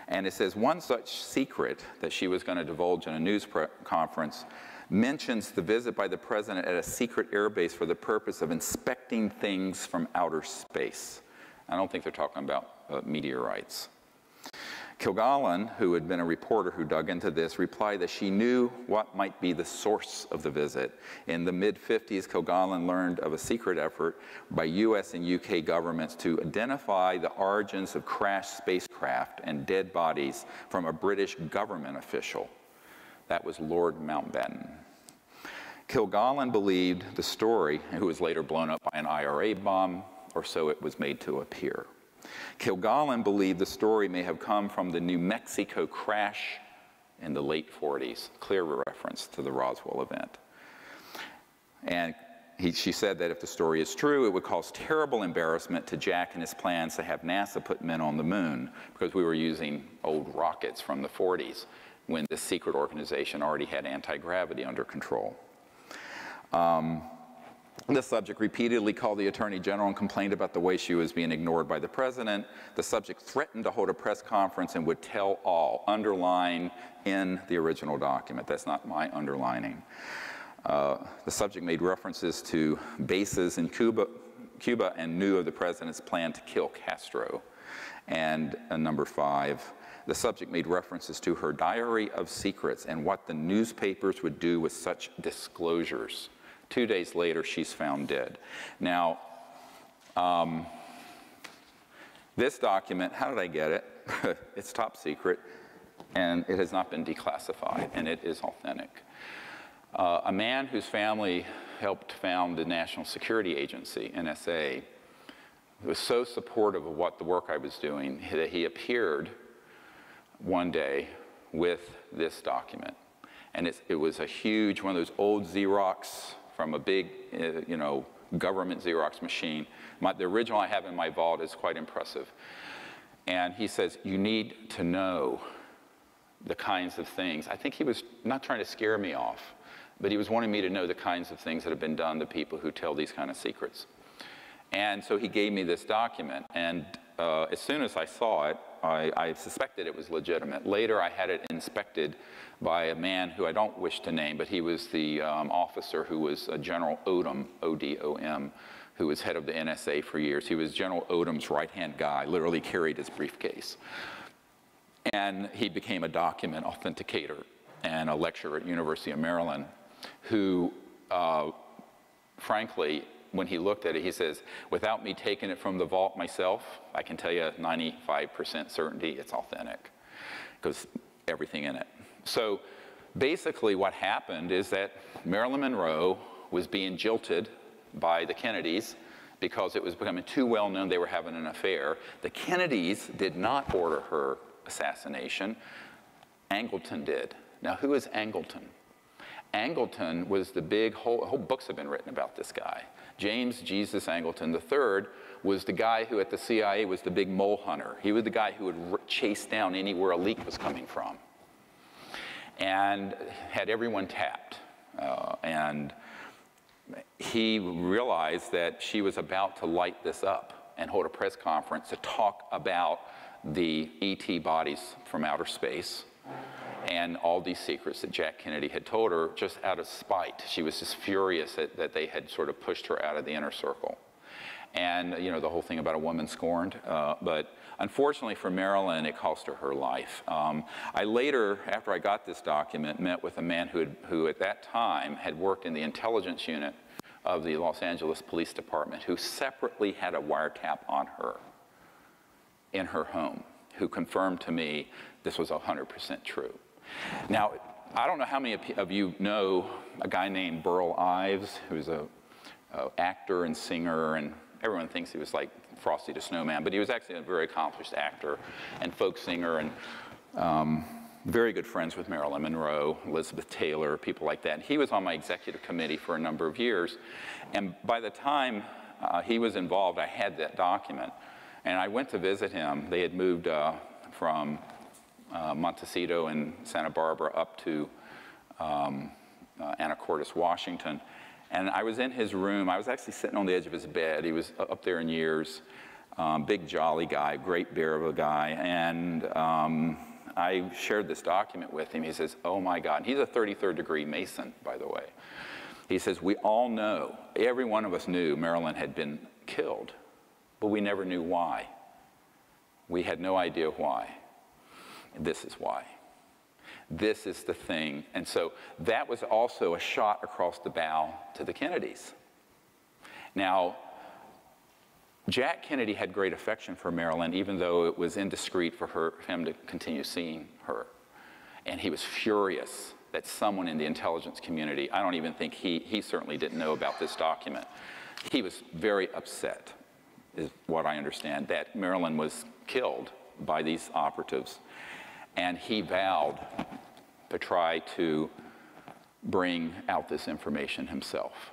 And it says one such secret that she was going to divulge in a news conference mentions the visit by the president at a secret airbase for the purpose of inspecting things from outer space. I don't think they're talking about meteorites. Kilgallen, who had been a reporter who dug into this, replied that she knew what might be the source of the visit. In the mid-50s, Kilgallen learned of a secret effort by US and UK governments to identify the origins of crashed spacecraft and dead bodies from a British government official. That was Lord Mountbatten. Kilgallen believed the story, who was later blown up by an IRA bomb, or so it was made to appear. Kilgallen believed the story may have come from the New Mexico crash in the late 40s, clear reference to the Roswell event. And she said that if the story is true, it would cause terrible embarrassment to Jack and his plans to have NASA put men on the moon, because we were using old rockets from the 40s when this secret organization already had anti-gravity under control. The subject repeatedly called the Attorney General and complained about the way she was being ignored by the president. The subject threatened to hold a press conference and would tell all, underline in the original document. That's not my underlining. The subject made references to bases in Cuba and knew of the president's plan to kill Castro. And number 5, the subject made references to her diary of secrets and what the newspapers would do with such disclosures. 2 days later, she's found dead. Now, this document, how did I get it? It's top secret, and it has not been declassified, and it is authentic. A man whose family helped found the National Security Agency, NSA, was so supportive of what the work I was doing that he appeared one day with this document. And it was a huge, one of those old Xerox from a big, government Xerox machine. The original I have in my vault is quite impressive. And he says, you need to know the kinds of things. I think he was not trying to scare me off, but he was wanting me to know the kinds of things that have been done to people who tell these kind of secrets. And so he gave me this document, and as soon as I saw it, I suspected it was legitimate. Later, I had it inspected by a man who I don't wish to name, but he was the officer who was General Odom, O-D-O-M, who was head of the NSA for years. He was General Odom's right-hand guy, literally carried his briefcase. And he became a document authenticator and a lecturer at University of Maryland who, frankly, when he looked at it, he says, without me taking it from the vault myself, I can tell you 95% certainty it's authentic, because everything in it. So basically what happened is that Marilyn Monroe was being jilted by the Kennedys because it was becoming too well known they were having an affair. The Kennedys did not order her assassination. Angleton did. Now, who is Angleton? Angleton was the big, whole books have been written about this guy. James Jesus Angleton III was the guy who at the CIA was the big mole hunter. He was the guy who would chase down anywhere a leak was coming from and had everyone tapped. And he realized that she was about to light this up and hold a press conference to talk about the ET bodies from outer space and all these secrets that Jack Kennedy had told her just out of spite. She was just furious that they had sort of pushed her out of the inner circle. And, the whole thing about a woman scorned. But unfortunately for Marilyn, it cost her her life. I later, after I got this document, met with a man who at that time had worked in the intelligence unit of the Los Angeles Police Department, who separately had a wiretap on her in her home, who confirmed to me this was 100% true. Now, I don't know how many of you know a guy named Burl Ives, who's an actor and singer, and everyone thinks he was like Frosty the Snowman, but he was actually a very accomplished actor and folk singer, and very good friends with Marilyn Monroe, Elizabeth Taylor, people like that. And he was on my executive committee for a number of years, and by the time he was involved, I had that document, and I went to visit him. They had moved from Montecito and Santa Barbara up to Anacortes, Washington. And I was in his room. I was actually sitting on the edge of his bed. He was up there in years, big jolly guy, great bear of a guy. And I shared this document with him. He says, oh my God. And he's a 33rd degree Mason, by the way. He says, we all know, every one of us knew Marilyn had been killed, but we never knew why. We had no idea why. This is why. This is the thing. And so that was also a shot across the bow to the Kennedys. Now, Jack Kennedy had great affection for Marilyn, even though it was indiscreet for him to continue seeing her. And he was furious that someone in the intelligence community, I don't even think he certainly didn't know about this document. He was very upset, is what I understand, that Marilyn was killed by these operatives. And he vowed to try to bring out this information himself.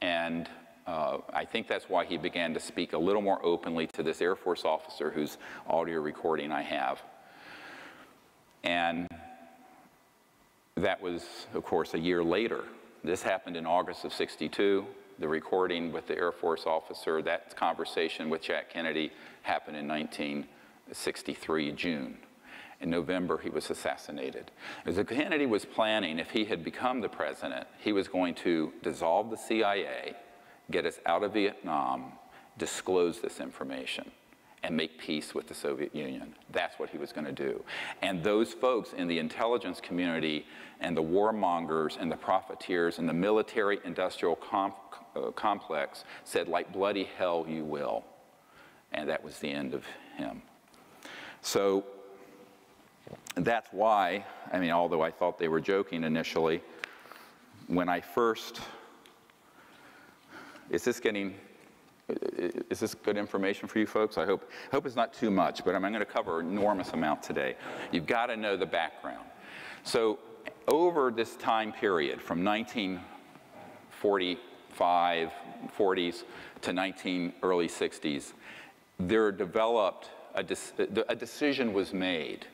And I think that's why he began to speak a little more openly to this Air Force officer whose audio recording I have. And that was, of course, a year later. This happened in August of '62. The recording with the Air Force officer, that conversation with Jack Kennedy happened in 1963, June. In November, he was assassinated. As Kennedy was planning, if he had become the president, he was going to dissolve the CIA, get us out of Vietnam, disclose this information, and make peace with the Soviet Union. That's what he was going to do. And those folks in the intelligence community and the warmongers and the profiteers and the military-industrial complex said, like bloody hell you will. And that was the end of him. So that's why, I mean, although I thought they were joking initially, when I first, is this getting Is this good information for you folks? I hope it's not too much, but I'm going to cover an enormous amount today. You've got to know the background. So over this time period, from 1945, 40s to early 60s, there developed, a decision was made.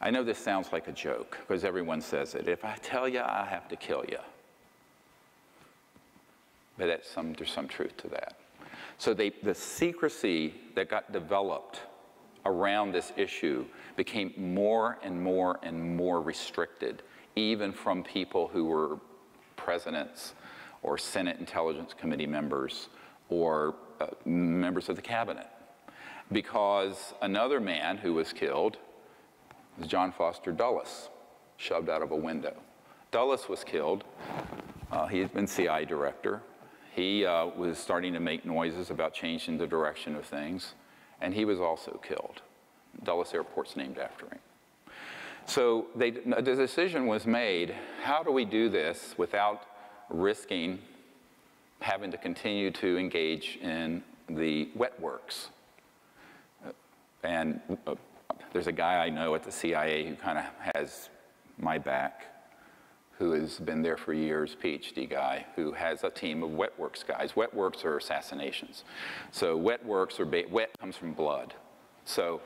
I know this sounds like a joke, because everyone says it. If I tell you, I have to kill you. But there's some truth to that. So the secrecy that got developed around this issue became more and more and more restricted, even from people who were presidents or Senate Intelligence Committee members or members of the cabinet. Because another man who was killed was John Foster Dulles, shoved out of a window. Dulles was killed. He had been CIA director. He was starting to make noises about changing the direction of things, and he was also killed. Dulles Airport's named after him. So the decision was made, how do we do this without risking having to continue to engage in the wet works? And there's a guy I know at the CIA who kind of has my back, who has been there for years, PhD guy, who has a team of wet works guys. Wet works are assassinations. So wet works are, wet comes from blood. So,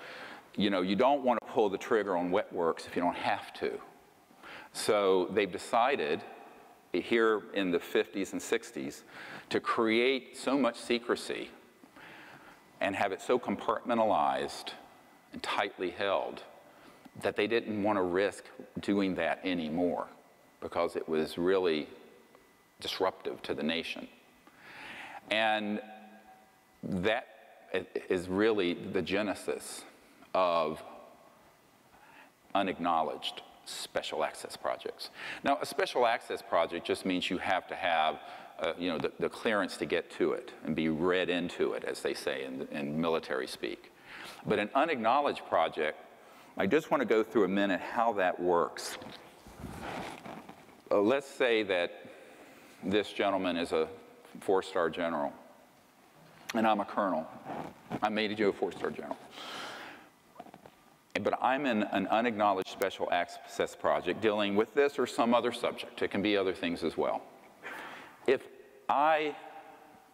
you know, you don't want to pull the trigger on wet works if you don't have to. So they've decided here in the 50s and 60s to create so much secrecy and have it so compartmentalized and tightly held that they didn't want to risk doing that anymore, because it was really disruptive to the nation. And that is really the genesis of unacknowledged special access projects. Now, a special access project just means you have to have you know, the clearance to get to it and be read into it, as they say in military speak. But an unacknowledged project, I just want to go through a minute how that works. Let's say that this gentleman is a 4-star general, and I'm a colonel. I made you a 4-star general. But I'm in an unacknowledged special access project dealing with this or some other subject. It can be other things as well. If I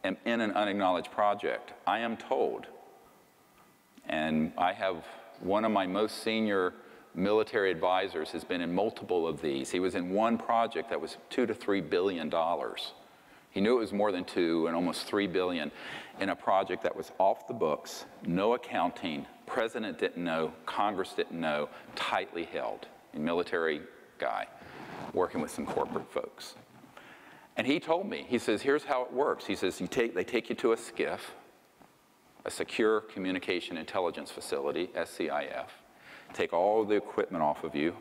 am in an unacknowledged project, I am told, and I have one of my most senior military advisors has been in multiple of these. He was in one project that was $2 to $3 billion. He knew it was more than 2 and almost 3 billion in a project that was off the books, no accounting, president didn't know, Congress didn't know, tightly held. A military guy working with some corporate folks. And he told me, he says, here's how it works. He says, they take you to a SCIF, a Secure Communication Intelligence Facility, SCIF, take all the equipment off of you,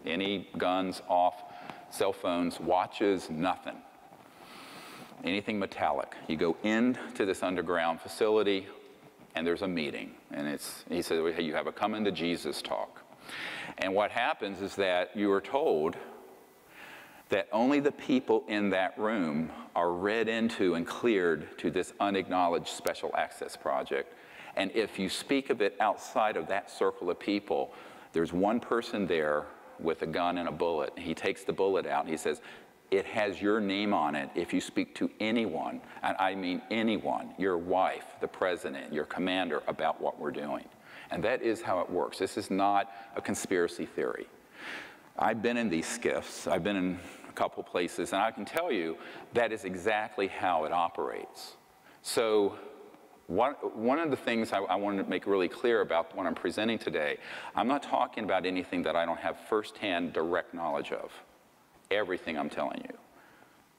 any guns off, cell phones, watches, nothing. Anything metallic. You go into this underground facility, and there's a meeting. And he said, hey, you have a come into Jesus talk. And what happens is that you are told that only the people in that room are read into and cleared to this unacknowledged special access project. And if you speak of it outside of that circle of people, there's one person there with a gun and a bullet. He takes the bullet out and he says, it has your name on it if you speak to anyone, and I mean anyone, your wife, the president, your commander, about what we're doing. And that is how it works. This is not a conspiracy theory. I've been in these SCIFs. I've been in a couple places, and I can tell you that is exactly how it operates. So one of the things I wanted to make really clear about what I'm presenting today, I'm not talking about anything that I don't have firsthand direct knowledge of. Everything I'm telling you,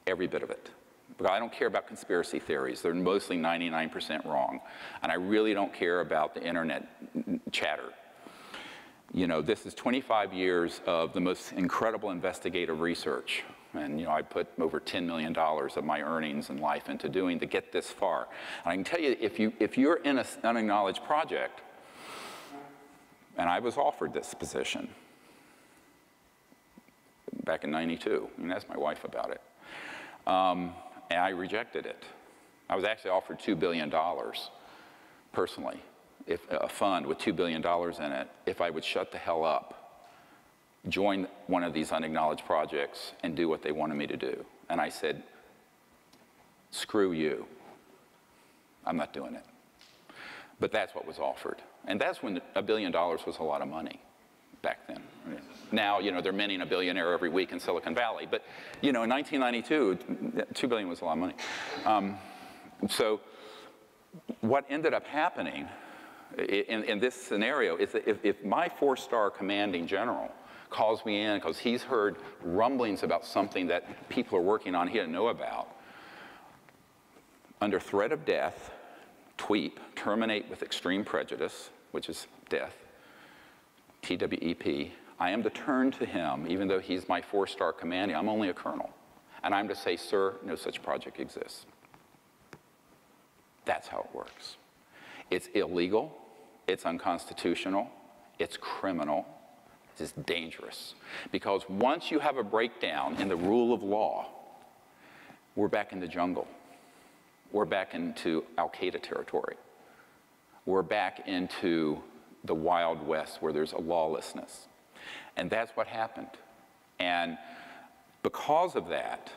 every bit of it. But I don't care about conspiracy theories. They're mostly 99% wrong. And I really don't care about the internet chatter. You know, this is 25 years of the most incredible investigative research. And, you know, I put over $10 million of my earnings and life into doing to get this far. And I can tell you, if you're in an unacknowledged project, and I was offered this position back in '92, and asked my wife about it, and I rejected it I was actually offered $2 billion personally, if a fund with $2 billion in it, if I would shut the hell up, join one of these unacknowledged projects, and do what they wanted me to do. And I said, screw you. I'm not doing it. But that's what was offered. And that's when $1 billion was a lot of money back then. Now, you know, they're minting a billionaire every week in Silicon Valley. But, you know, in 1992, $2 billion was a lot of money. So what ended up happening in this scenario is that if my 4-star commanding general calls me in because he's heard rumblings about something that people are working on he didn't know about, under threat of death, TWEEP, terminate with extreme prejudice, which is death, TWEP, I am to turn to him, even though he's my 4-star commanding, I'm only a colonel, and I'm to say, sir, no such project exists. That's how it works. It's illegal, it's unconstitutional, it's criminal, it's dangerous. Because once you have a breakdown in the rule of law, we're back in the jungle. We're back into Al-Qaeda territory. We're back into the Wild West where there's a lawlessness. And that's what happened. And because of that,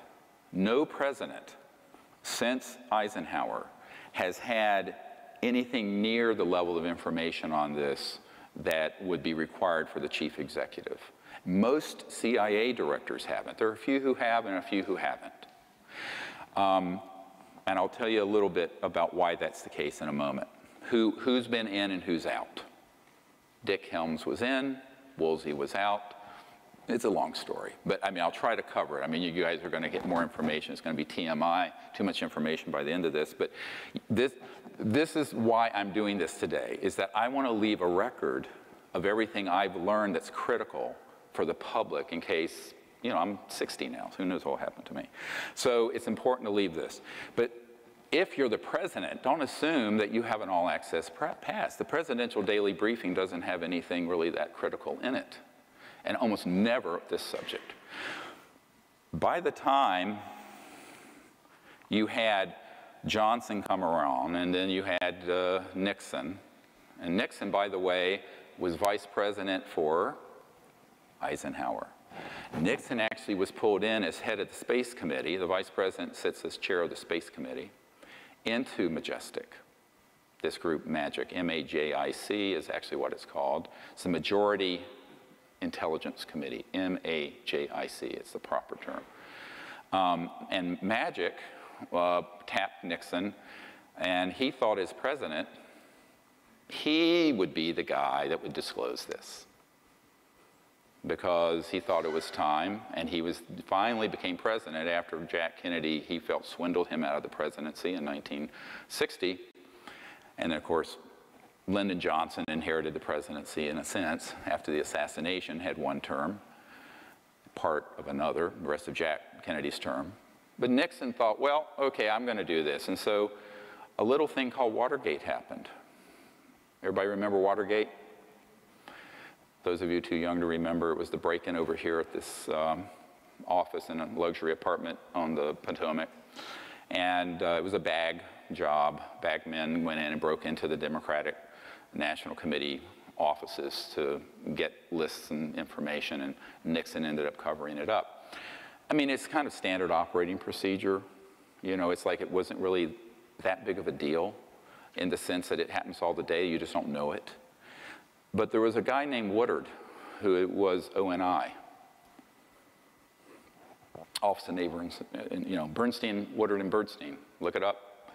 no president since Eisenhower has had anything near the level of information on this that would be required for the chief executive. Most CIA directors haven't. There are a few who have and a few who haven't. And I'll tell you a little bit about why that's the case in a moment. Who's been in and who's out? Dick Helms was in, Woolsey was out. It's a long story, but I mean, I'll try to cover it. I mean, you guys are going to get more information. It's going to be TMI, too much information by the end of this. But this is why I'm doing this today, is that I want to leave a record of everything I've learned that's critical for the public in case, you know, I'm 60 now, so who knows what will happen to me. So it's important to leave this. But if you're the president, don't assume that you have an all-access pass. The presidential daily briefing doesn't have anything really that critical in it, and almost never this subject. By the time you had Johnson come around, and then you had Nixon, and Nixon, by the way, was vice president for Eisenhower. Nixon actually was pulled in as head of the Space Committee. The vice president sits as chair of the Space Committee, into Majestic. This group, MAJIC, M-A-J-I-C, is actually what it's called. It's the Majority Intelligence Committee, M-A-J-I-C, it's the proper term. And MAJIC tapped Nixon, and he thought as president, he would be the guy that would disclose this, because he thought it was time, and he finally became president after Jack Kennedy, he felt, swindled him out of the presidency in 1960. And then, of course, Lyndon Johnson inherited the presidency in a sense after the assassination, had one term, part of another, the rest of Jack Kennedy's term. But Nixon thought, well, okay, I'm going to do this. And so a little thing called Watergate happened. Everybody remember Watergate? Those of you too young to remember, it was the break-in over here at this office in a luxury apartment on the Potomac. And it was a bag job. Bag men went in and broke into the Democratic National Committee offices to get lists and information, and Nixon ended up covering it up. I mean, it's kind of standard operating procedure. You know, it's like it wasn't really that big of a deal in the sense that it happens all the day, you just don't know it. But there was a guy named Woodard who was ONI, Office of Naval, you know, Bernstein, Woodard and Bernstein, look it up.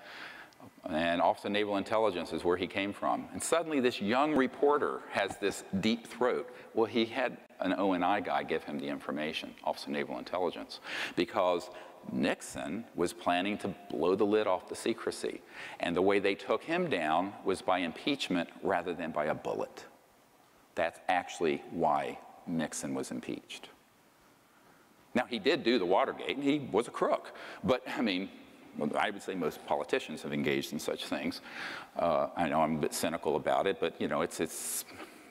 And Office of Naval Intelligence is where he came from. And suddenly this young reporter has this deep throat. Well, he had an ONI guy give him the information, Office of Naval Intelligence, because Nixon was planning to blow the lid off the secrecy. And the way they took him down was by impeachment rather than by a bullet. That's actually why Nixon was impeached. Now, he did do the Watergate, and he was a crook. But, I mean, I would say most politicians have engaged in such things. I know I'm a bit cynical about it, but, you know, it's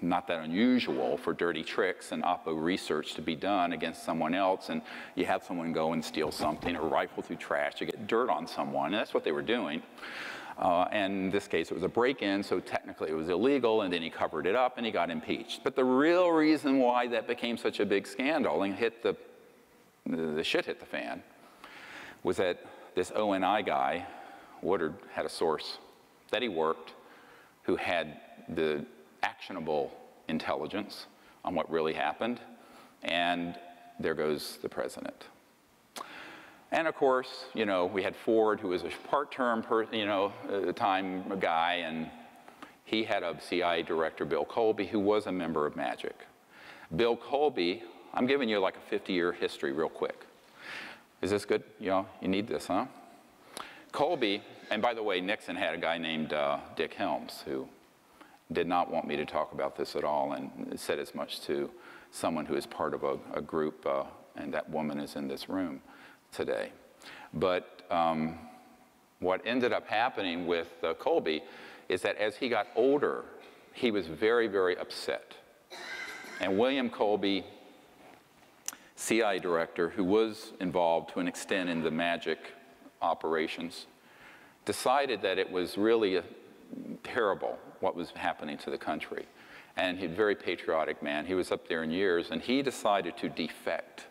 not that unusual for dirty tricks and oppo research to be done against someone else, and you have someone go and steal something or rifle through trash to get dirt on someone, and that's what they were doing. And in this case, it was a break-in, so technically it was illegal, and then he covered it up and he got impeached. But the real reason why that became such a big scandal and the shit hit the fan was that this ONI guy, Woodard, had a source that he worked who had the actionable intelligence on what really happened, and there goes the president. And of course, you know, we had Ford, who was a part-term, time guy, and he had a CIA director, Bill Colby, who was a member of MAGIC. Bill Colby, I'm giving you like a 50-year history real quick. Is this good? You know, you need this, huh? Colby, and by the way, Nixon had a guy named Dick Helms, who did not want me to talk about this at all, and said as much to someone who is part of a group, and that woman is in this room today. But what ended up happening with Colby is that as he got older, he was very, very upset. And William Colby, CIA director, who was involved to an extent in the MAGIC operations, decided that it was really terrible what was happening to the country. And he's a very patriotic man. He was up there in years, and he decided to defect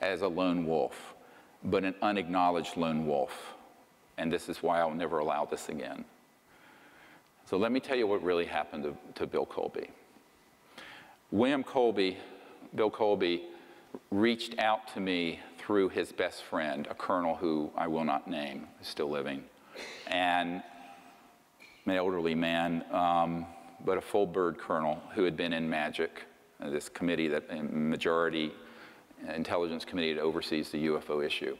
as a lone wolf, but an unacknowledged lone wolf. And this is why I'll never allow this again. So let me tell you what really happened to Bill Colby. Bill Colby reached out to me through his best friend, a colonel who I will not name, is still living, and an elderly man, but a full bird colonel who had been in MAGIC, this committee, that majority intelligence committee that oversees the UFO issue.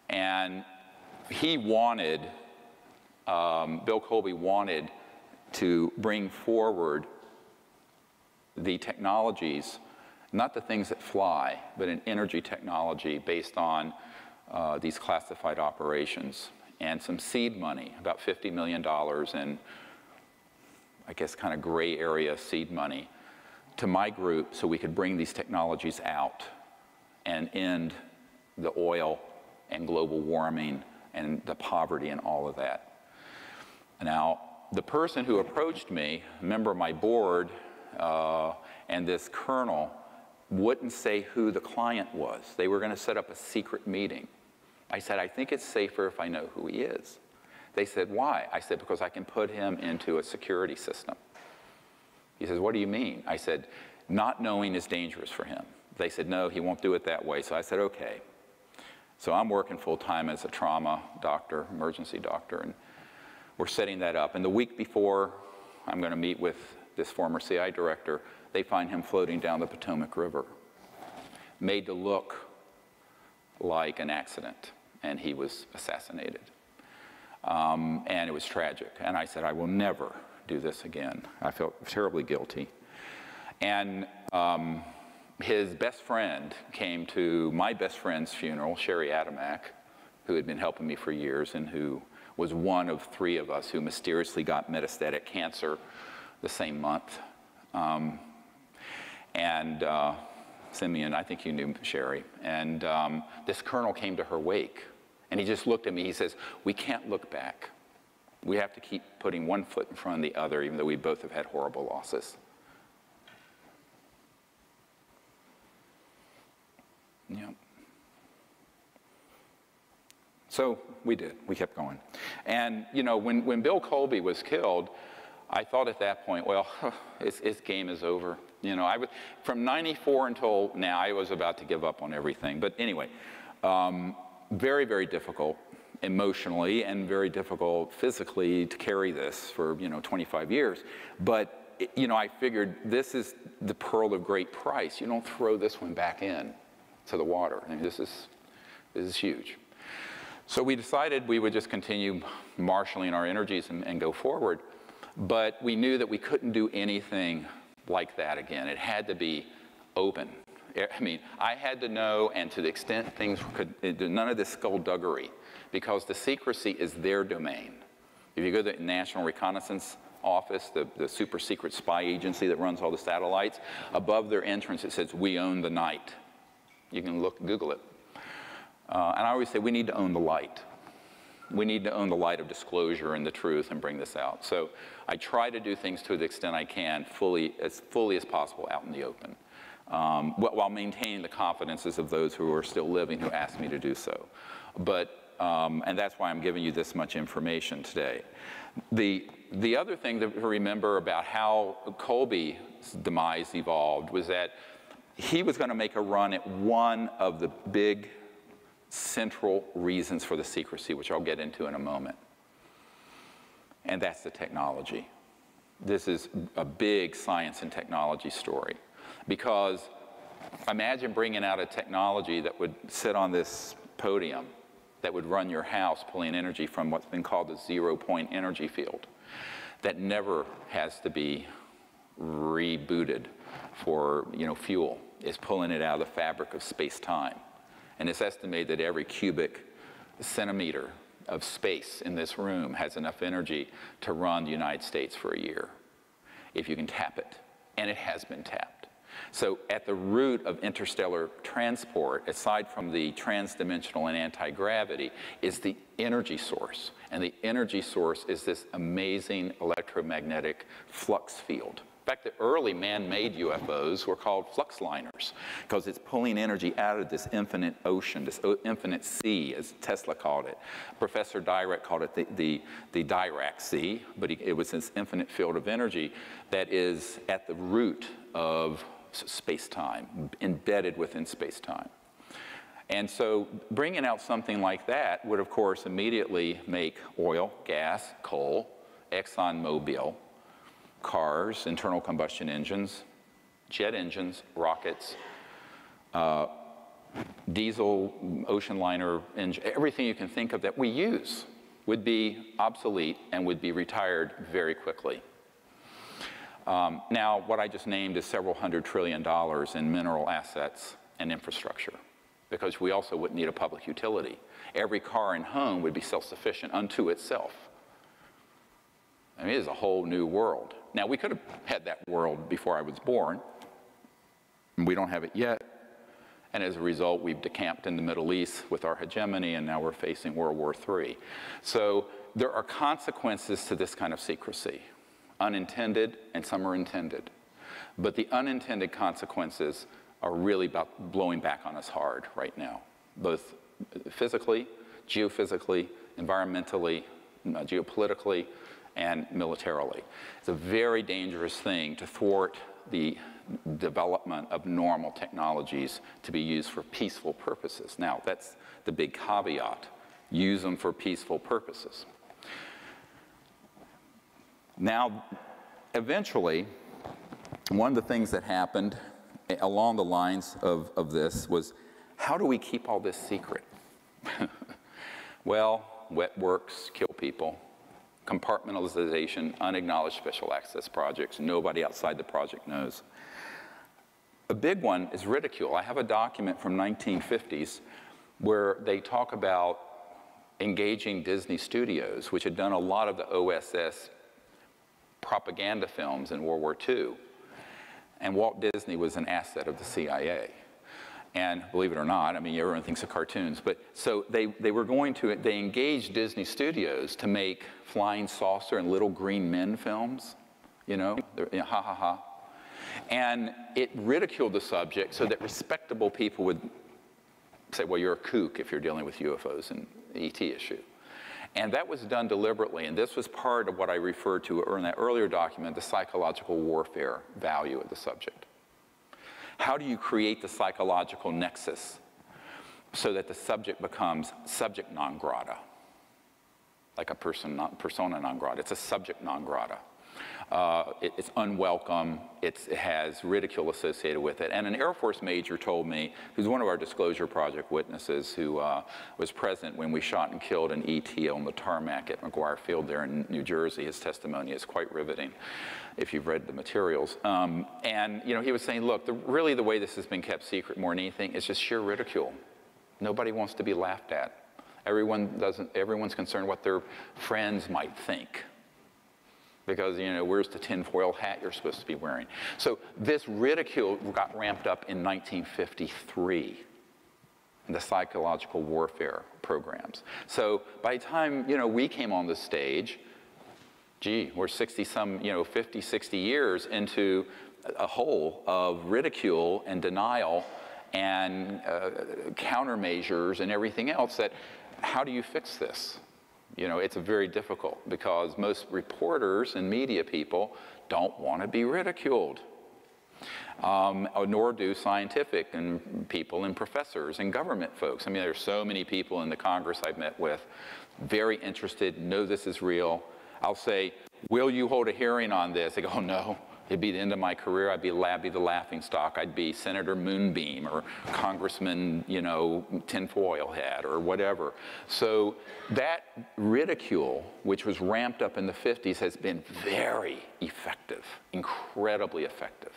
And he wanted, Bill Colby wanted to bring forward the technologies, not the things that fly, but an energy technology based on these classified operations, and some seed money, about $50 million in, I guess, kind of gray area seed money, to my group so we could bring these technologies out and end the oil and global warming and the poverty and all of that. Now, the person who approached me, a member of my board, and this colonel, wouldn't say who the client was. They were going to set up a secret meeting. I said, I think it's safer if I know who he is. They said, why? I said, because I can put him into a security system. He says, what do you mean? I said, not knowing is dangerous for him. They said, no, he won't do it that way. So I said, okay. So I'm working full-time as a trauma doctor, emergency doctor, and we're setting that up. And the week before I'm going to meet with this former CIA director, they find him floating down the Potomac River, made to look like an accident, and he was assassinated. And it was tragic. And I said, I will never do this again. I felt terribly guilty. And his best friend came to my best friend's funeral, Sherry Adamak, who had been helping me for years and who was one of 3 of us who mysteriously got metastatic cancer the same month. Simeon, I think you knew Sherry, and this colonel came to her wake, and he just looked at me. He says, we can't look back. We have to keep putting one foot in front of the other, even though we both have had horrible losses. Yeah. So we did. We kept going. And, you know, when Bill Colby was killed, I thought at that point, well, his game is over. You know, from '94 until now, I was about to give up on everything. But anyway, very, very difficult emotionally and very difficult physically to carry this for, 25 years. But, I figured this is the pearl of great price. You don't throw this one back in to the water. I mean, this is huge. So we decided we would just continue marshaling our energies and go forward. But we knew that we couldn't do anything like that again. It had to be open. I mean, I had to know, and to the extent things could, none of this skullduggery, because the secrecy is their domain. If you go to the National Reconnaissance office, the super secret spy agency that runs all the satellites. Above their entrance, it says, "We own the night." You can Google it. And I always say, we need to own the light. We need to own the light of disclosure and the truth and bring this out. So I try to do things to the extent I can, as fully as possible out in the open, while maintaining the confidences of those who are still living who ask me to do so. And that's why I'm giving you this much information today. The other thing to remember about how Colby's demise evolved was that he was going to make a run at one of the big central reasons for the secrecy, which I'll get into in a moment. And that's the technology. This is a big science and technology story. Because imagine bringing out a technology that would sit on this podium, that would run your house, pulling energy from what's been called the zero-point energy field, that never has to be rebooted for fuel. It's pulling it out of the fabric of space-time. And it's estimated that every cubic centimeter of space in this room has enough energy to run the United States for a year, if you can tap it. And it has been tapped. So at the root of interstellar transport, aside from the transdimensional and anti-gravity, is the energy source. And the energy source is this amazing electromagnetic flux field. In fact, the early man-made UFOs were called flux liners because it's pulling energy out of this infinite ocean, this infinite sea, as Tesla called it. Professor Dirac called it the Dirac Sea, but it was this infinite field of energy that is at the root of space-time, embedded within space-time. And so bringing out something like that would, of course, immediately make oil, gas, coal, ExxonMobil, cars, internal combustion engines, jet engines, rockets, diesel, ocean liner engine, everything you can think of that we use would be obsolete and would be retired very quickly. Now, what I just named is several $100 trillion in mineral assets and infrastructure, because we also wouldn't need a public utility. Every car and home would be self-sufficient unto itself. I mean, it is a whole new world. Now, we could have had that world before I was born, and we don't have it yet. And as a result, we've decamped in the Middle East with our hegemony, and now we're facing World War III. So there are consequences to this kind of secrecy, unintended, and some are intended. But the unintended consequences are really about blowing back on us hard right now, both physically, geophysically, environmentally, geopolitically, and militarily. It's a very dangerous thing to thwart the development of normal technologies to be used for peaceful purposes. Now, that's the big caveat. Use them for peaceful purposes. Now, eventually, one of the things that happened along the lines of this was, how do we keep all this secret? Well, wet works kill people. Compartmentalization, unacknowledged special access projects. Nobody outside the project knows. A big one is ridicule. I have a document from 1950s where they talk about engaging Disney Studios, which had done a lot of the OSS propaganda films in World War II. And Walt Disney was an asset of the CIA. And believe it or not, I mean, everyone thinks of cartoons, but so they engaged Disney Studios to make Flying Saucer and Little Green Men films, ha ha ha. And it ridiculed the subject so that respectable people would say, well, you're a kook if you're dealing with UFOs and the ET issue. And that was done deliberately, and this was part of what I referred to in that earlier document, the psychological warfare value of the subject. How do you create the psychological nexus so that the subject becomes subject non grata? Like a persona non grata. It's a subject non grata. It's unwelcome. It has ridicule associated with it. And an Air Force major told me, who's one of our Disclosure Project witnesses, who was present when we shot and killed an ET on the tarmac at McGuire Field there in New Jersey. His testimony is quite riveting, if you've read the materials. And he was saying, look, really the way this has been kept secret more than anything is just sheer ridicule. Nobody wants to be laughed at. Everyone's concerned what their friends might think. because, you know, where's the tinfoil hat you're supposed to be wearing? So this ridicule got ramped up in 1953 in the psychological warfare programs. So by the time, you know, we came on the stage, gee, we're 60-some, you know, 50, 60 years into a hole of ridicule and denial and countermeasures and everything else that, how do you fix this? You know, it's very difficult because most reporters and media people don't want to be ridiculed. Nor do scientific and people and professors and government folks. I mean, there's so many people in the Congress I've met with, very interested, know this is real. I'll say, will you hold a hearing on this? They go, oh, no. It'd be the end of my career. I'd be the laughing stock. I'd be Senator Moonbeam or Congressman, you know, Tinfoil Hat or whatever. So that ridicule, which was ramped up in the 50s, has been very effective, incredibly effective.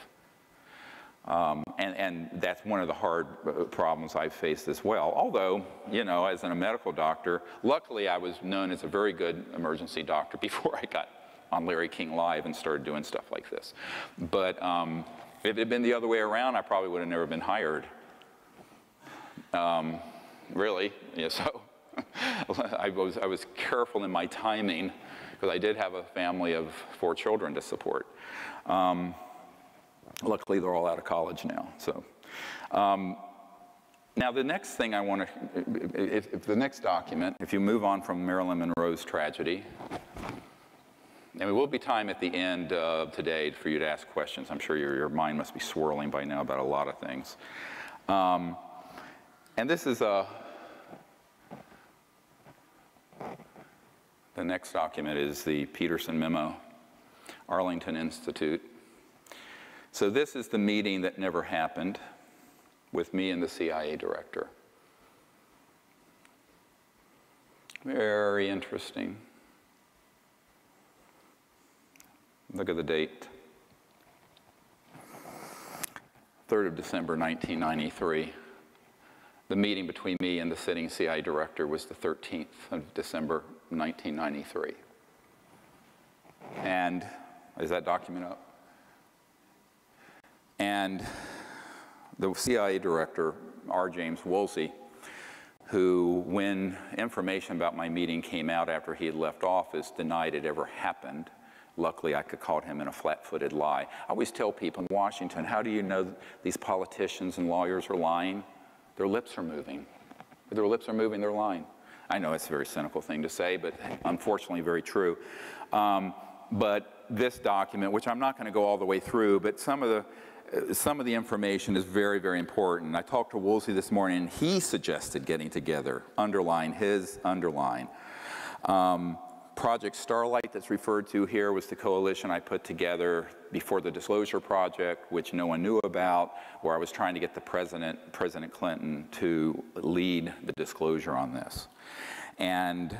And that's one of the hard problems I've faced as well. Although, you know, as a medical doctor, luckily I was known as a very good emergency doctor before I got on Larry King Live and started doing stuff like this. But if it had been the other way around, I probably would have never been hired. Really, yeah, so I was careful in my timing because I did have a family of 4 children to support. Luckily, they're all out of college now. So, now the next thing I want to, if the next document, if you move on from Marilyn Monroe's tragedy, and there will be time at the end of today for you to ask questions. I'm sure your mind must be swirling by now about a lot of things. And this is the next document is the Peterson Memo, Arlington Institute. So this is the meeting that never happened with me and the CIA director. Very interesting. Look at the date. 3rd of December, 1993. The meeting between me and the sitting CIA director was the 13th of December, 1993. And is that document up? And the CIA director, R. James Woolsey, who, when information about my meeting came out after he had left office, denied it ever happened. Luckily, I could caught him in a flat-footed lie. I always tell people in Washington, how do you know these politicians and lawyers are lying? Their lips are moving. If their lips are moving, they're lying. I know it's a very cynical thing to say, but unfortunately very true. But this document, which I'm not going to go all the way through, but some of the information is very, very important. I talked to Woolsey this morning, and he suggested getting together, underline, his underline. Project Starlight that's referred to here was the coalition I put together before the Disclosure Project, which no one knew about, where I was trying to get the President Clinton to lead the disclosure on this. And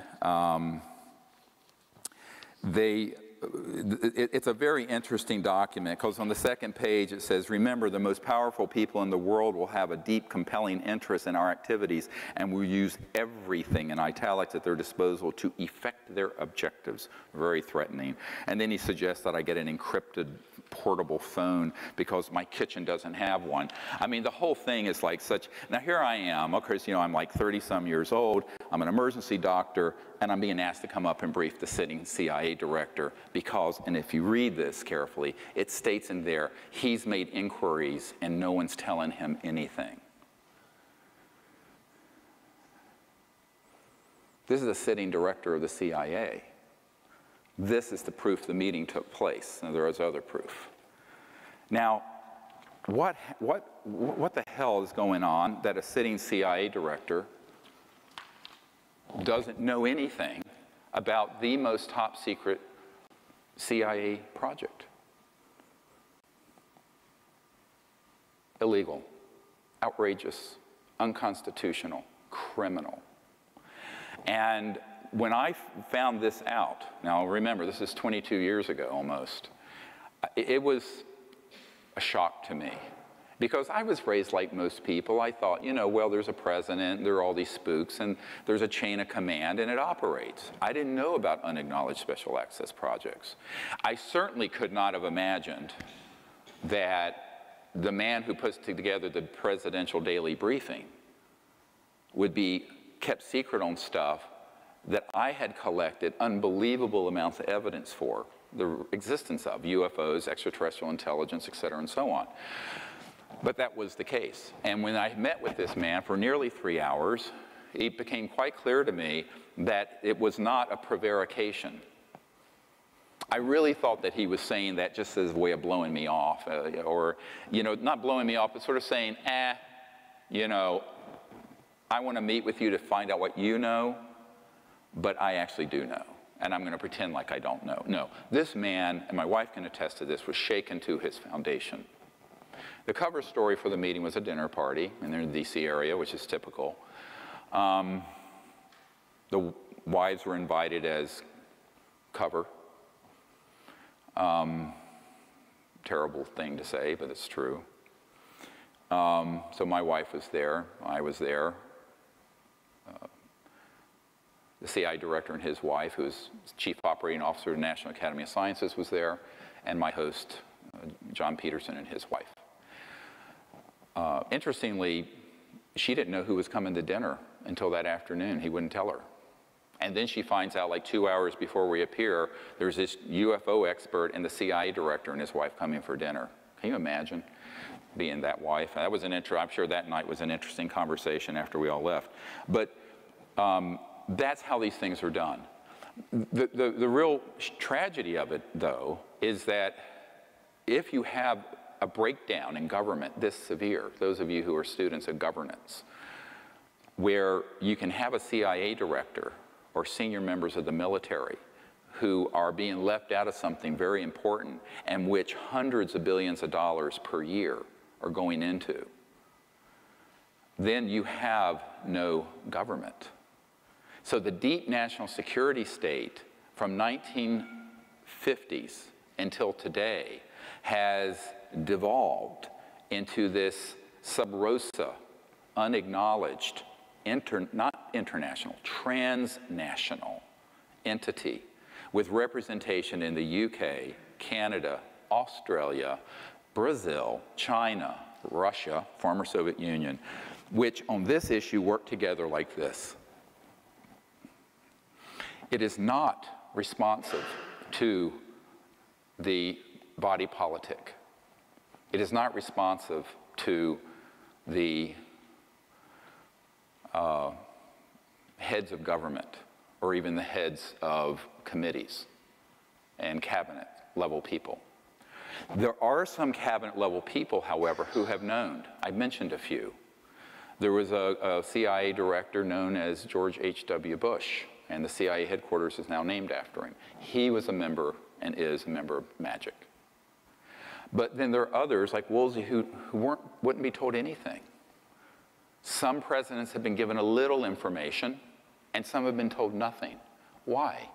it's a very interesting document because on the second page it says, remember, the most powerful people in the world will have a deep, compelling interest in our activities and will use everything in italics at their disposal to effect their objectives. Very threatening. And then he suggests that I get an encrypted portable phone because my kitchen doesn't have one. I mean, the whole thing is like such. Now here I am, of course, you know, I'm like 30-some years old. I'm an emergency doctor, and I'm being asked to come up and brief the sitting CIA director because, and if you read this carefully, it states in there, he's made inquiries and no one's telling him anything. This is the sitting director of the CIA. This is the proof the meeting took place. Now, there is other proof. Now, what the hell is going on that a sitting CIA director doesn't know anything about the most top secret CIA project? Illegal, outrageous, unconstitutional, criminal. And when I found this out, now remember, this is 22 years ago almost, it was a shock to me. Because I was raised like most people. I thought, you know, well, there's a president, there are all these spooks, and there's a chain of command, and it operates. I didn't know about unacknowledged special access projects. I certainly could not have imagined that the man who puts together the presidential daily briefing would be kept secret on stuff that I had collected unbelievable amounts of evidence for the existence of UFOs, extraterrestrial intelligence, et cetera, and so on. But that was the case. And when I met with this man for nearly 3 hours, it became quite clear to me that it was not a prevarication. I really thought that he was saying that just as a way of blowing me off, or, you know, not blowing me off, but sort of saying, you know, I want to meet with you to find out what you know, but I actually do know, and I'm going to pretend like I don't know. No, this man, and my wife can attest to this, was shaken to his foundation. The cover story for the meeting was a dinner party in the D.C. area, which is typical. The wives were invited as cover. Terrible thing to say, but it's true. So my wife was there. I was there. The CI director and his wife, who is Chief Operating Officer of the National Academy of Sciences, was there, and my host, John Peterson, and his wife. Interestingly, she didn't know who was coming to dinner until that afternoon. He wouldn't tell her. And then she finds out like 2 hours before we appear, there's this UFO expert and the CIA director and his wife coming for dinner. Can you imagine being that wife? That was I'm sure that night was an interesting conversation after we all left. But that's how these things are done. The real tragedy of it, though, is that if you have a breakdown in government this severe, those of you who are students of governance, where you can have a CIA director or senior members of the military who are being left out of something very important and which hundreds of billions of dollars per year are going into, then you have no government. So the deep national security state from 1950s until today has devolved into this sub rosa, unacknowledged, not international, transnational entity with representation in the UK, Canada, Australia, Brazil, China, Russia, former Soviet Union, which on this issue work together like this. It is not responsive to the body politic. It is not responsive to the heads of government or even the heads of committees and cabinet level people. There are some cabinet level people, however, who have known. I mentioned a few. There was a CIA director known as George H.W. Bush, and the CIA headquarters is now named after him. He was a member and is a member of MAGIC. But then there are others like Woolsey who wouldn't be told anything. Some presidents have been given a little information, and some have been told nothing. Why?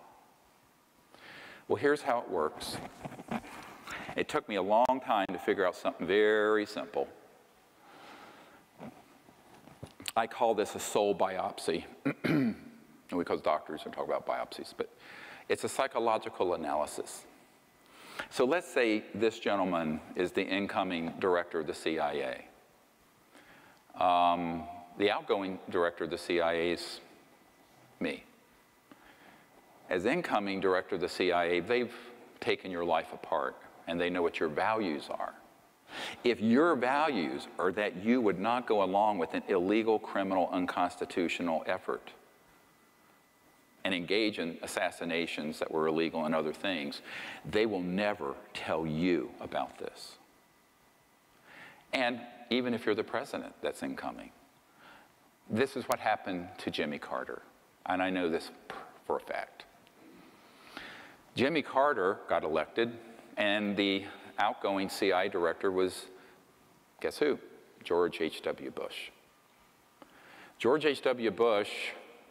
Well, here's how it works. It took me a long time to figure out something very simple. I call this a soul biopsy. Because doctors are talking about biopsies, but it's a psychological analysis. So let's say this gentleman is the incoming director of the CIA. The outgoing director of the CIA is me. As incoming director of the CIA, they've taken your life apart, and they know what your values are. If your values are that you would not go along with an illegal, criminal, unconstitutional effort and engage in assassinations that were illegal and other things, they will never tell you about this. And even if you're the president that's incoming, this is what happened to Jimmy Carter, and I know this for a fact. Jimmy Carter got elected, and the outgoing CI director was, guess who? George H.W. Bush. George H.W. Bush,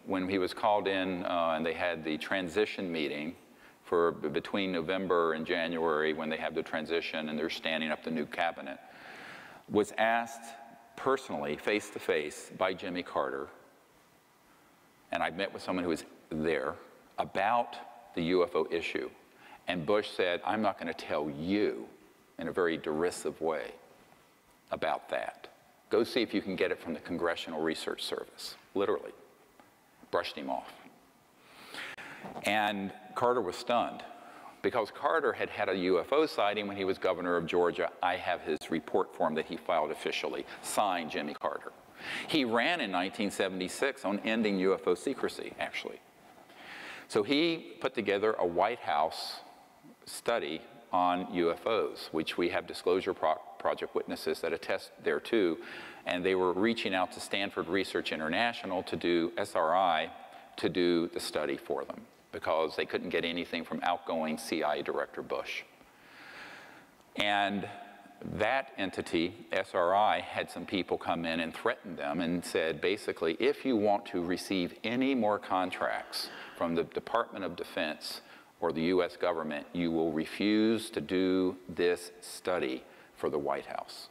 when he was called in and they had the transition meeting for between November and January when they have the transition and they're standing up the new cabinet, was asked personally, face-to-face, by Jimmy Carter, and I met with someone who was there, about the UFO issue. And Bush said, I'm not going to tell you, in a very derisive way, about that. Go see if you can get it from the Congressional Research Service. Literally. Brushed him off. And Carter was stunned, because Carter had had a UFO sighting when he was governor of Georgia. I have his report form that he filed officially, signed Jimmy Carter. He ran in 1976 on ending UFO secrecy, actually. So he put together a White House study on UFOs, which we have Disclosure Project witnesses that attest thereto, and they were reaching out to Stanford Research International to do SRI, to do the study for them, because they couldn't get anything from outgoing CIA Director Bush. And that entity, SRI, had some people come in and threaten them and said, basically, if you want to receive any more contracts from the Department of Defense or the US government, you will refuse to do this study for the White House.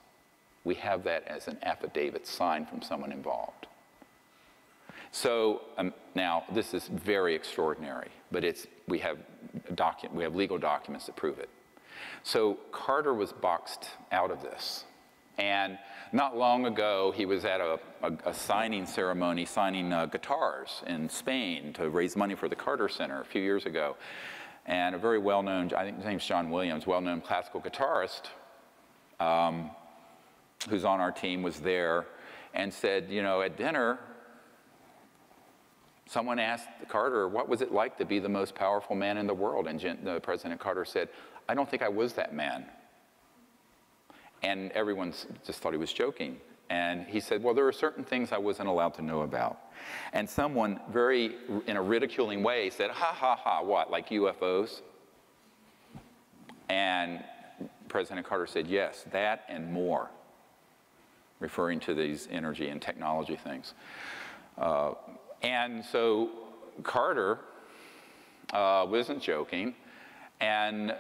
We have that as an affidavit signed from someone involved. So now, this is very extraordinary, but we have legal documents that prove it. So Carter was boxed out of this. And not long ago, he was at a signing ceremony, signing guitars in Spain to raise money for the Carter Center a few years ago. And a very well-known, I think his name's John Williams, well-known classical guitarist who's on our team, was there and said, you know, at dinner, someone asked Carter, what was it like to be the most powerful man in the world? And President Carter said, I don't think I was that man. And everyone just thought he was joking. And he said, well, there are certain things I wasn't allowed to know about. And someone in a ridiculing way said, ha, ha, ha, what, like UFOs? And President Carter said, yes, that and more, referring to these energy and technology things. And so Carter wasn't joking, and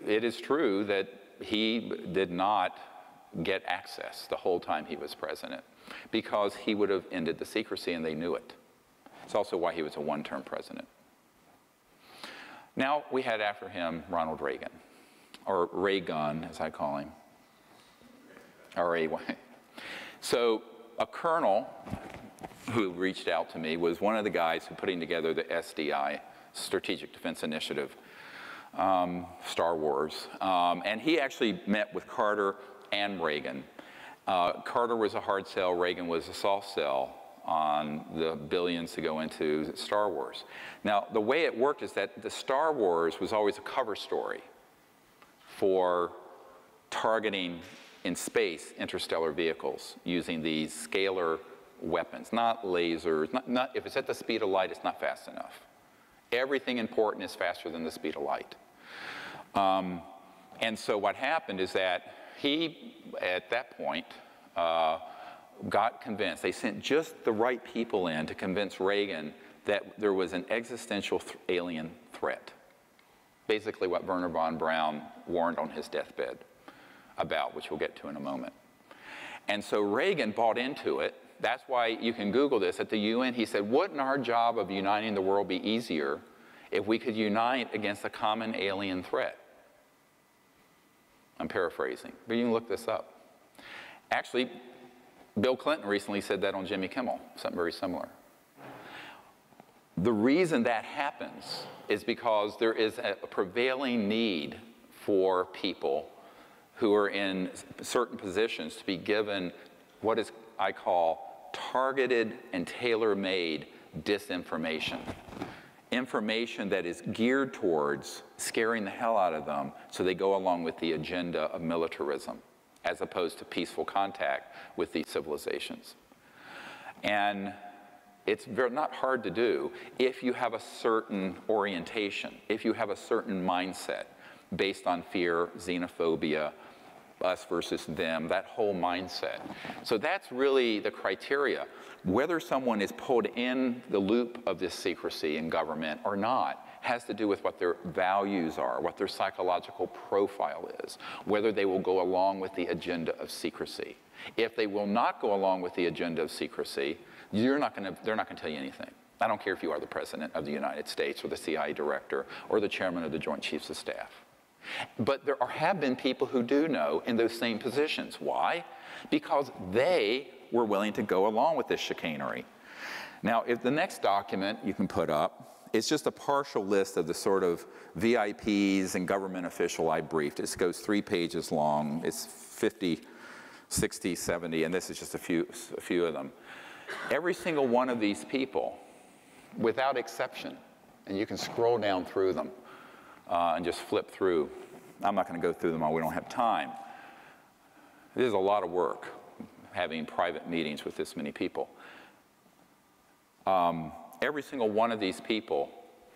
it is true that he did not get access the whole time he was president, because he would have ended the secrecy, and they knew it. It's also why he was a one-term president. Now we had after him Ronald Reagan, or Ray-Gun, as I call him, R-A-Y. So a colonel who reached out to me was one of the guys who putting together the SDI, Strategic Defense Initiative, Star Wars. And he actually met with Carter and Reagan. Carter was a hard sell, Reagan was a soft sell on the billions to go into Star Wars. Now, the way it worked is that the Star Wars was always a cover story for targeting in space interstellar vehicles using these scalar weapons, not lasers. If it's at the speed of light, it's not fast enough. Everything important is faster than the speed of light. And so what happened is that he, at that point, got convinced. They sent just the right people in to convince Reagan that there was an existential alien threat. Basically what Wernher von Braun warned on his deathbed about, which we'll get to in a moment. And so Reagan bought into it. That's why you can Google this. At the UN, he said, wouldn't our job of uniting the world be easier if we could unite against a common alien threat? I'm paraphrasing, but you can look this up. Actually, Bill Clinton recently said that on Jimmy Kimmel, something very similar. The reason that happens is because there is a prevailing need for people who are in certain positions to be given what is, I call, targeted and tailor-made disinformation. Information that is geared towards scaring the hell out of them so they go along with the agenda of militarism as opposed to peaceful contact with these civilizations. And it's not hard to do if you have a certain orientation, if you have a certain mindset based on fear, xenophobia, us versus them, that whole mindset. So that's really the criteria. Whether someone is pulled in the loop of this secrecy in government or not has to do with what their values are, what their psychological profile is, whether they will go along with the agenda of secrecy. If they will not go along with the agenda of secrecy, they're not going to tell you anything. I don't care if you are the President of the United States or the CIA Director or the Chairman of the Joint Chiefs of Staff. But there have been people who do know in those same positions. Why? Because they were willing to go along with this chicanery. Now, if the next document you can put up, it's just a partial list of the sort of VIPs and government official I briefed. It goes 3 pages long. It's 50, 60, 70, and this is just a few of them. Every single one of these people, without exception, and you can scroll down through them and just flip through. I'm not going to go through them all. We don't have time. It is a lot of work having private meetings with this many people. Every single one of these people,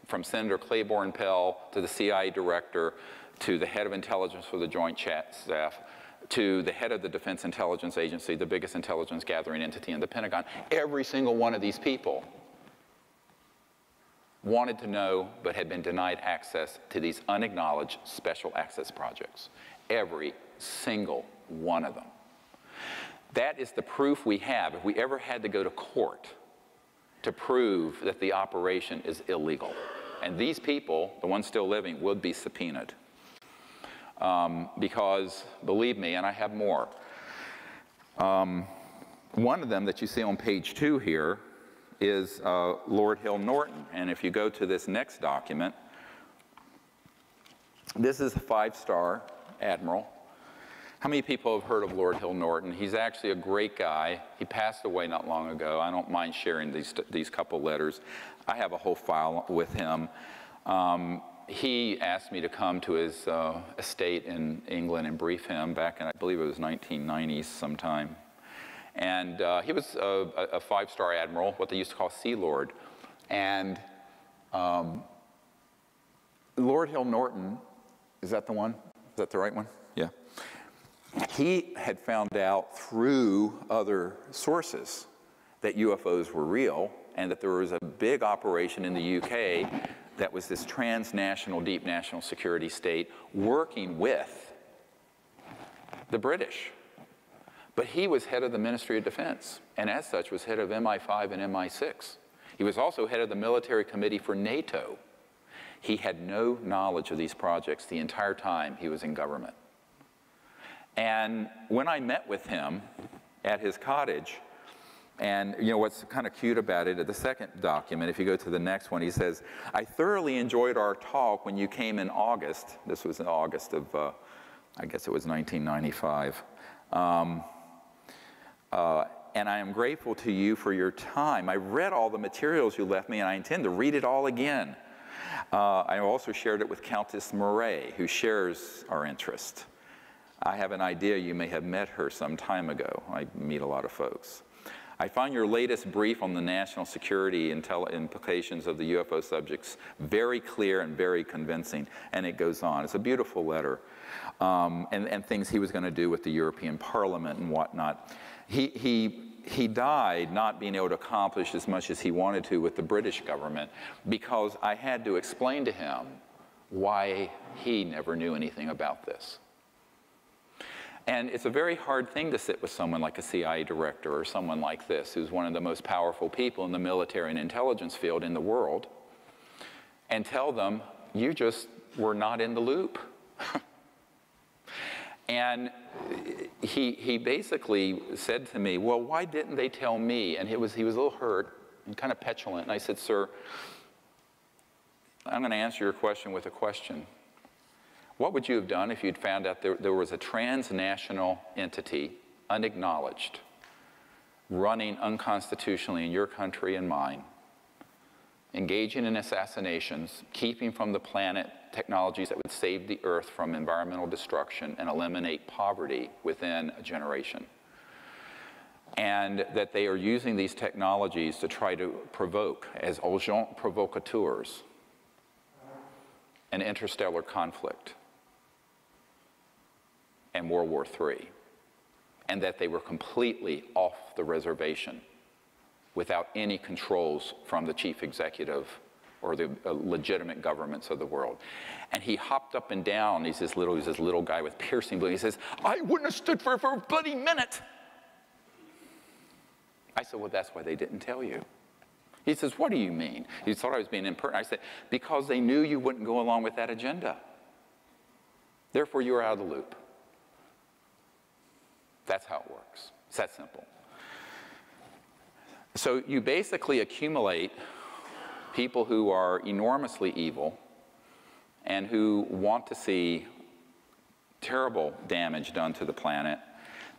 from Senator Claiborne Pell to the CIA Director to the head of intelligence for the Joint Staff to the head of the Defense Intelligence Agency, the biggest intelligence gathering entity in the Pentagon, every single one of these people wanted to know but had been denied access to these unacknowledged special access projects. Every single one of them. That is the proof we have. If we ever had to go to court to prove that the operation is illegal, and these people, the ones still living, would be subpoenaed. Because, believe me, and I have more, one of them that you see on page 2 here is Lord Hill Norton. And if you go to this next document, this is a 5-star admiral. How many people have heard of Lord Hill Norton? He's actually a great guy. He passed away not long ago. I don't mind sharing these couple letters. I have a whole file with him. He asked me to come to his estate in England and brief him back in, I believe it was 1990s sometime. And he was a 5-star admiral, what they used to call Sea Lord. And Lord Hill Norton, is that the one? Is that the right one? Yeah. He had found out through other sources that UFOs were real and that there was a big operation in the UK that was this transnational, deep national security state working with the British. But he was head of the Ministry of Defense, and as such was head of MI5 and MI6. He was also head of the military committee for NATO. He had no knowledge of these projects the entire time he was in government. And when I met with him at his cottage, and you know what's kind of cute about it, at the second document, if you go to the next one, he says, I thoroughly enjoyed our talk when you came in August. This was in August of, I guess it was 1995. And I am grateful to you for your time. I read all the materials you left me, and I intend to read it all again. I also shared it with Countess Murray, who shares our interest. I have an idea you may have met her some time ago. I meet a lot of folks. I find your latest brief on the national security implications of the UFO subjects very clear and very convincing, and it goes on. It's a beautiful letter, and things he was going to do with the European Parliament and whatnot. He died not being able to accomplish as much as he wanted to with the British government because I had to explain to him why he never knew anything about this. And it's a very hard thing to sit with someone like a CIA director or someone like this, who's one of the most powerful people in the military and intelligence field in the world, and tell them, you just were not in the loop. And he basically said to me, well, why didn't they tell me? And he was a little hurt and kind of petulant. And I said, sir, I'm going to answer your question with a question. What would you have done if you'd found out there was a transnational entity, unacknowledged, running unconstitutionally in your country and mine, engaging in assassinations, keeping from the planet technologies that would save the earth from environmental destruction and eliminate poverty within a generation? And that they are using these technologies to try to provoke, as agents provocateurs, an interstellar conflict and World War III, and that they were completely off the reservation without any controls from the chief executive or the legitimate governments of the world. And he hopped up and down. He's this little guy with piercing blue. He says, I wouldn't have stood for a bloody minute. I said, well, that's why they didn't tell you. He says, what do you mean? He thought I was being impertinent. I said, because they knew you wouldn't go along with that agenda. Therefore, you were out of the loop. That's how it works. It's that simple. So you basically accumulate people who are enormously evil and who want to see terrible damage done to the planet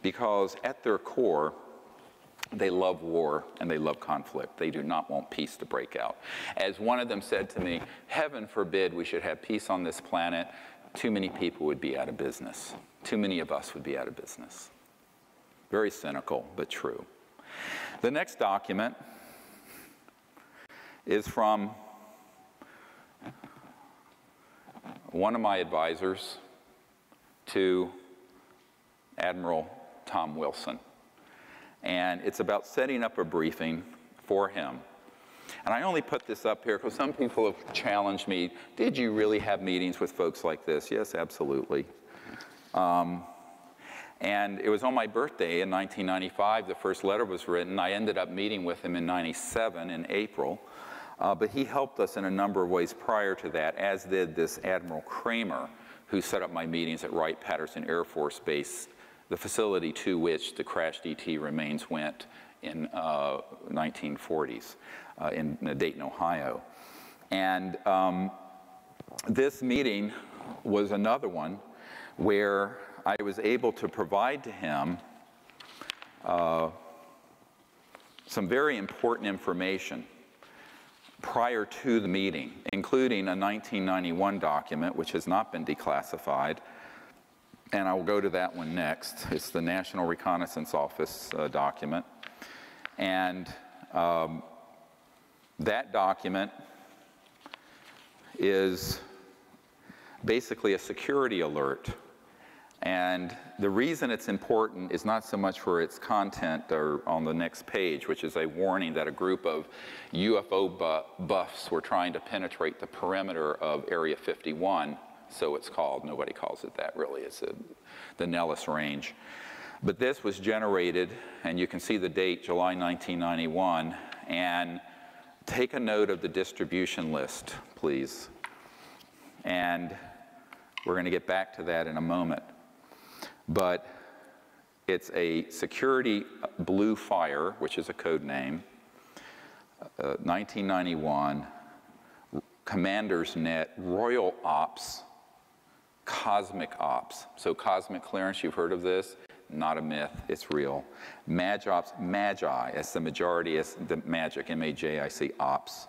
because at their core, they love war and they love conflict. They do not want peace to break out. As one of them said to me, heaven forbid we should have peace on this planet. Too many people would be out of business. Too many of us would be out of business. Very cynical, but true. The next document is from one of my advisors to Admiral Tom Wilson. And it's about setting up a briefing for him. And I only put this up here because some people have challenged me, did you really have meetings with folks like this? Yes, absolutely. And it was on my birthday in 1995, the first letter was written. I ended up meeting with him in 97 in April. But he helped us in a number of ways prior to that, as did this Admiral Kramer, who set up my meetings at Wright-Patterson Air Force Base, the facility to which the crashed ET remains went in 1940s in Dayton, Ohio. And this meeting was another one where I was able to provide to him some very important information prior to the meeting, including a 1991 document, which has not been declassified, and I'll go to that one next. It's the National Reconnaissance Office document. And that document is basically a security alert. And the reason it's important is not so much for its content or on the next page, which is a warning that a group of UFO buffs were trying to penetrate the perimeter of Area 51, so it's called. Nobody calls it that, really. It's the Nellis Range. But this was generated, and you can see the date, July 1991, and take a note of the distribution list, please. And we're going to get back to that in a moment. But it's a security blue fire, which is a code name, 1991, Commander's Net, Royal Ops, Cosmic Ops. So cosmic clearance, you've heard of this? Not a myth, it's real. Magi Ops, Magi, as the majority, as the magic, M-A-J-I-C, Ops.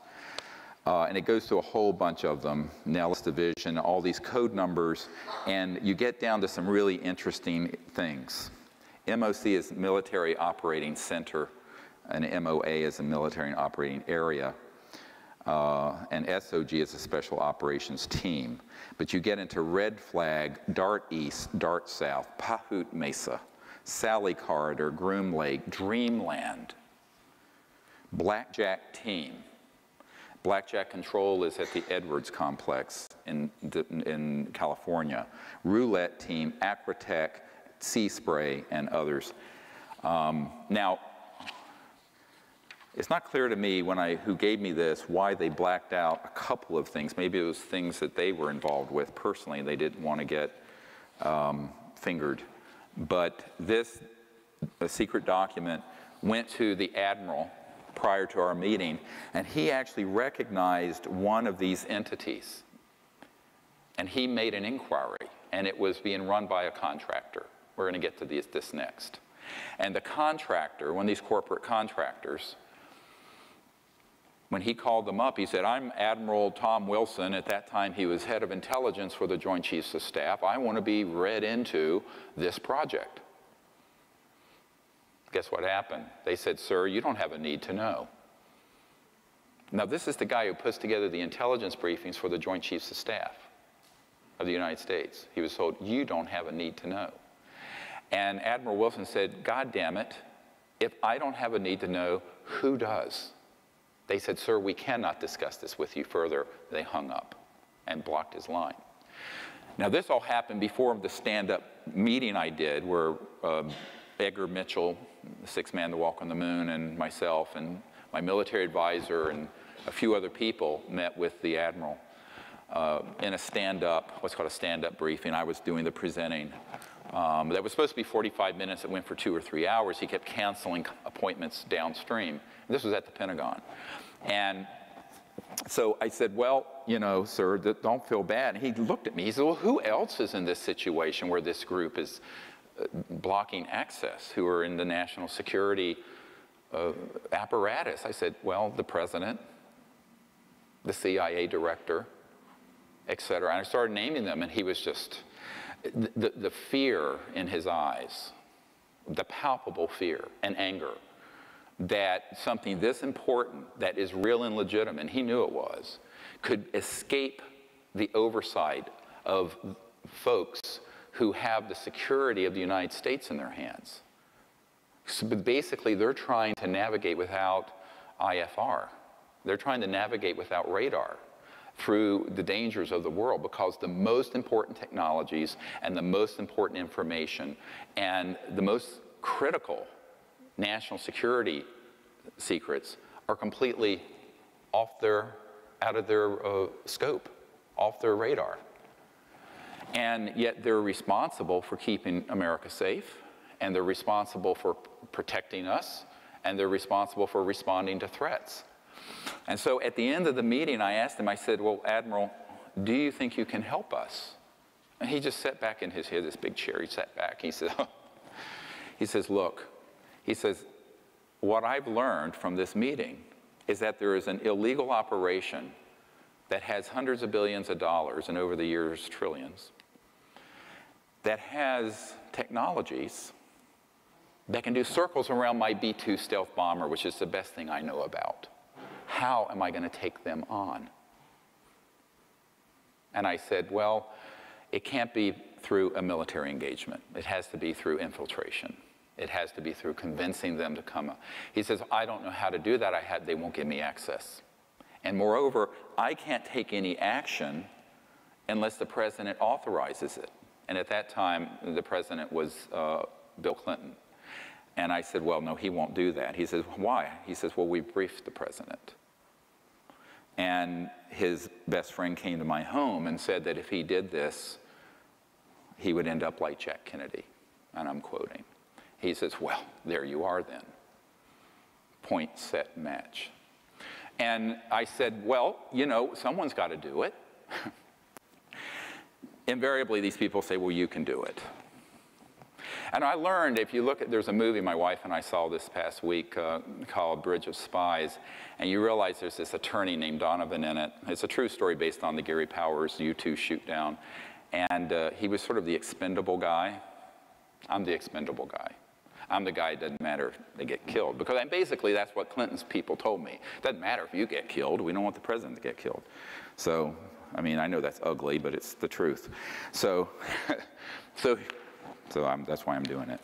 And it goes through a whole bunch of them, Nellis Division, all these code numbers, and you get down to some really interesting things. MOC is Military Operating Center, and MOA is a Military Operating Area, and SOG is a Special Operations Team. But you get into Red Flag, Dart East, Dart South, Pahut Mesa, Sally Corridor, Groom Lake, Dreamland, Blackjack Team. Blackjack Control is at the Edwards Complex in California. Roulette Team, Acrotech, Sea Spray, and others. Now, it's not clear to me who gave me this why they blacked out a couple of things. Maybe it was things that they were involved with personally and they didn't want to get fingered. But this secret document went to the Admiral prior to our meeting, and he actually recognized one of these entities. And he made an inquiry, and it was being run by a contractor. We're going to get to this next. And the contractor, one of these corporate contractors, when he called them up, he said, I'm Admiral Tom Wilson. At that time, he was head of intelligence for the Joint Chiefs of Staff. I want to be read into this project. Guess what happened? They said, sir, you don't have a need to know. Now, this is the guy who puts together the intelligence briefings for the Joint Chiefs of Staff of the United States. He was told, you don't have a need to know. And Admiral Wilson said, God damn it, if I don't have a need to know, who does? They said, "Sir, we cannot discuss this with you further." They hung up and blocked his line. Now, this all happened before the stand-up meeting I did, where Edgar Mitchell, the sixth man to walk on the moon, and myself and my military advisor and a few other people met with the admiral in a stand-up, what's called a stand-up briefing. I was doing the presenting. That was supposed to be 45 minutes. It went for 2 or 3 hours. He kept canceling appointments downstream. This was at the Pentagon. And so I said, "Well, you know, sir, don't feel bad." And he looked at me. He said, "Well, who else is in this situation where this group is blocking access, who are in the national security apparatus?" I said, "Well, the president, the CIA director, et cetera." And I started naming them, and he was just, the fear in his eyes, the palpable fear and anger that something this important, that is real and legitimate, and he knew it was, could escape the oversight of folks who have the security of the United States in their hands. So basically, they're trying to navigate without IFR. They're trying to navigate without radar through the dangers of the world, because the most important technologies and the most important information and the most critical national security secrets are completely out of their scope, off their radar. And yet they're responsible for keeping America safe, and they're responsible for protecting us, and they're responsible for responding to threats. And so at the end of the meeting, I asked him, I said, "Well, Admiral, do you think you can help us?" And he just sat back in his head, this big chair. He sat back. He said, he says, "Look," he says, "what I've learned from this meeting is that there is an illegal operation that has hundreds of billions of dollars, and over the years, trillions, that has technologies that can do circles around my B-2 stealth bomber, which is the best thing I know about. How am I going to take them on?" And I said, "Well, it can't be through a military engagement. It has to be through infiltration. It has to be through convincing them to come up." He says, "I don't know how to do that. They won't give me access. And moreover, I can't take any action unless the president authorizes it." And at that time, the president was Bill Clinton. And I said, "Well, no, he won't do that." He says, "Why?" He says, "Well, we briefed the president. And his best friend came to my home and said that if he did this, he would end up like Jack Kennedy." And I'm quoting. He says, "Well, there you are then. Point, set, match." And I said, "Well, you know, someone's got to do it." Invariably, these people say, "Well, you can do it." And I learned, if you look at, there's a movie my wife and I saw this past week called Bridge of Spies, and you realize there's this attorney named Donovan in it. It's a true story based on the Gary Powers U-2 shoot down. And he was sort of the expendable guy. I'm the expendable guy. I'm the guy, it doesn't matter if they get killed. Because basically that's what Clinton's people told me. It doesn't matter if you get killed. We don't want the president to get killed. So, I mean, I know that's ugly, but it's the truth. So, that's why I'm doing it.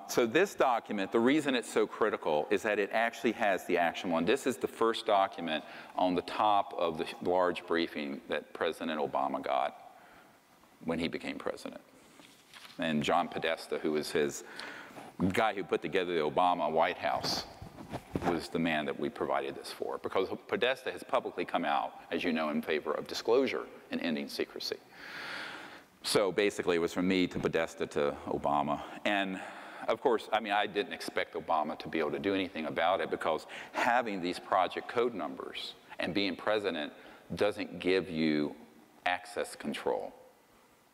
So this document, the reason it's so critical is that it actually has the action one. This is the first document on the top of the large briefing that President Obama got when he became president. And John Podesta, who was his guy who put together the Obama White House, was the man that we provided this for. Because Podesta has publicly come out, as you know, in favor of disclosure and ending secrecy. So basically, it was from me to Podesta to Obama. And of course, I mean, I didn't expect Obama to be able to do anything about it, because having these project code numbers and being president doesn't give you access control.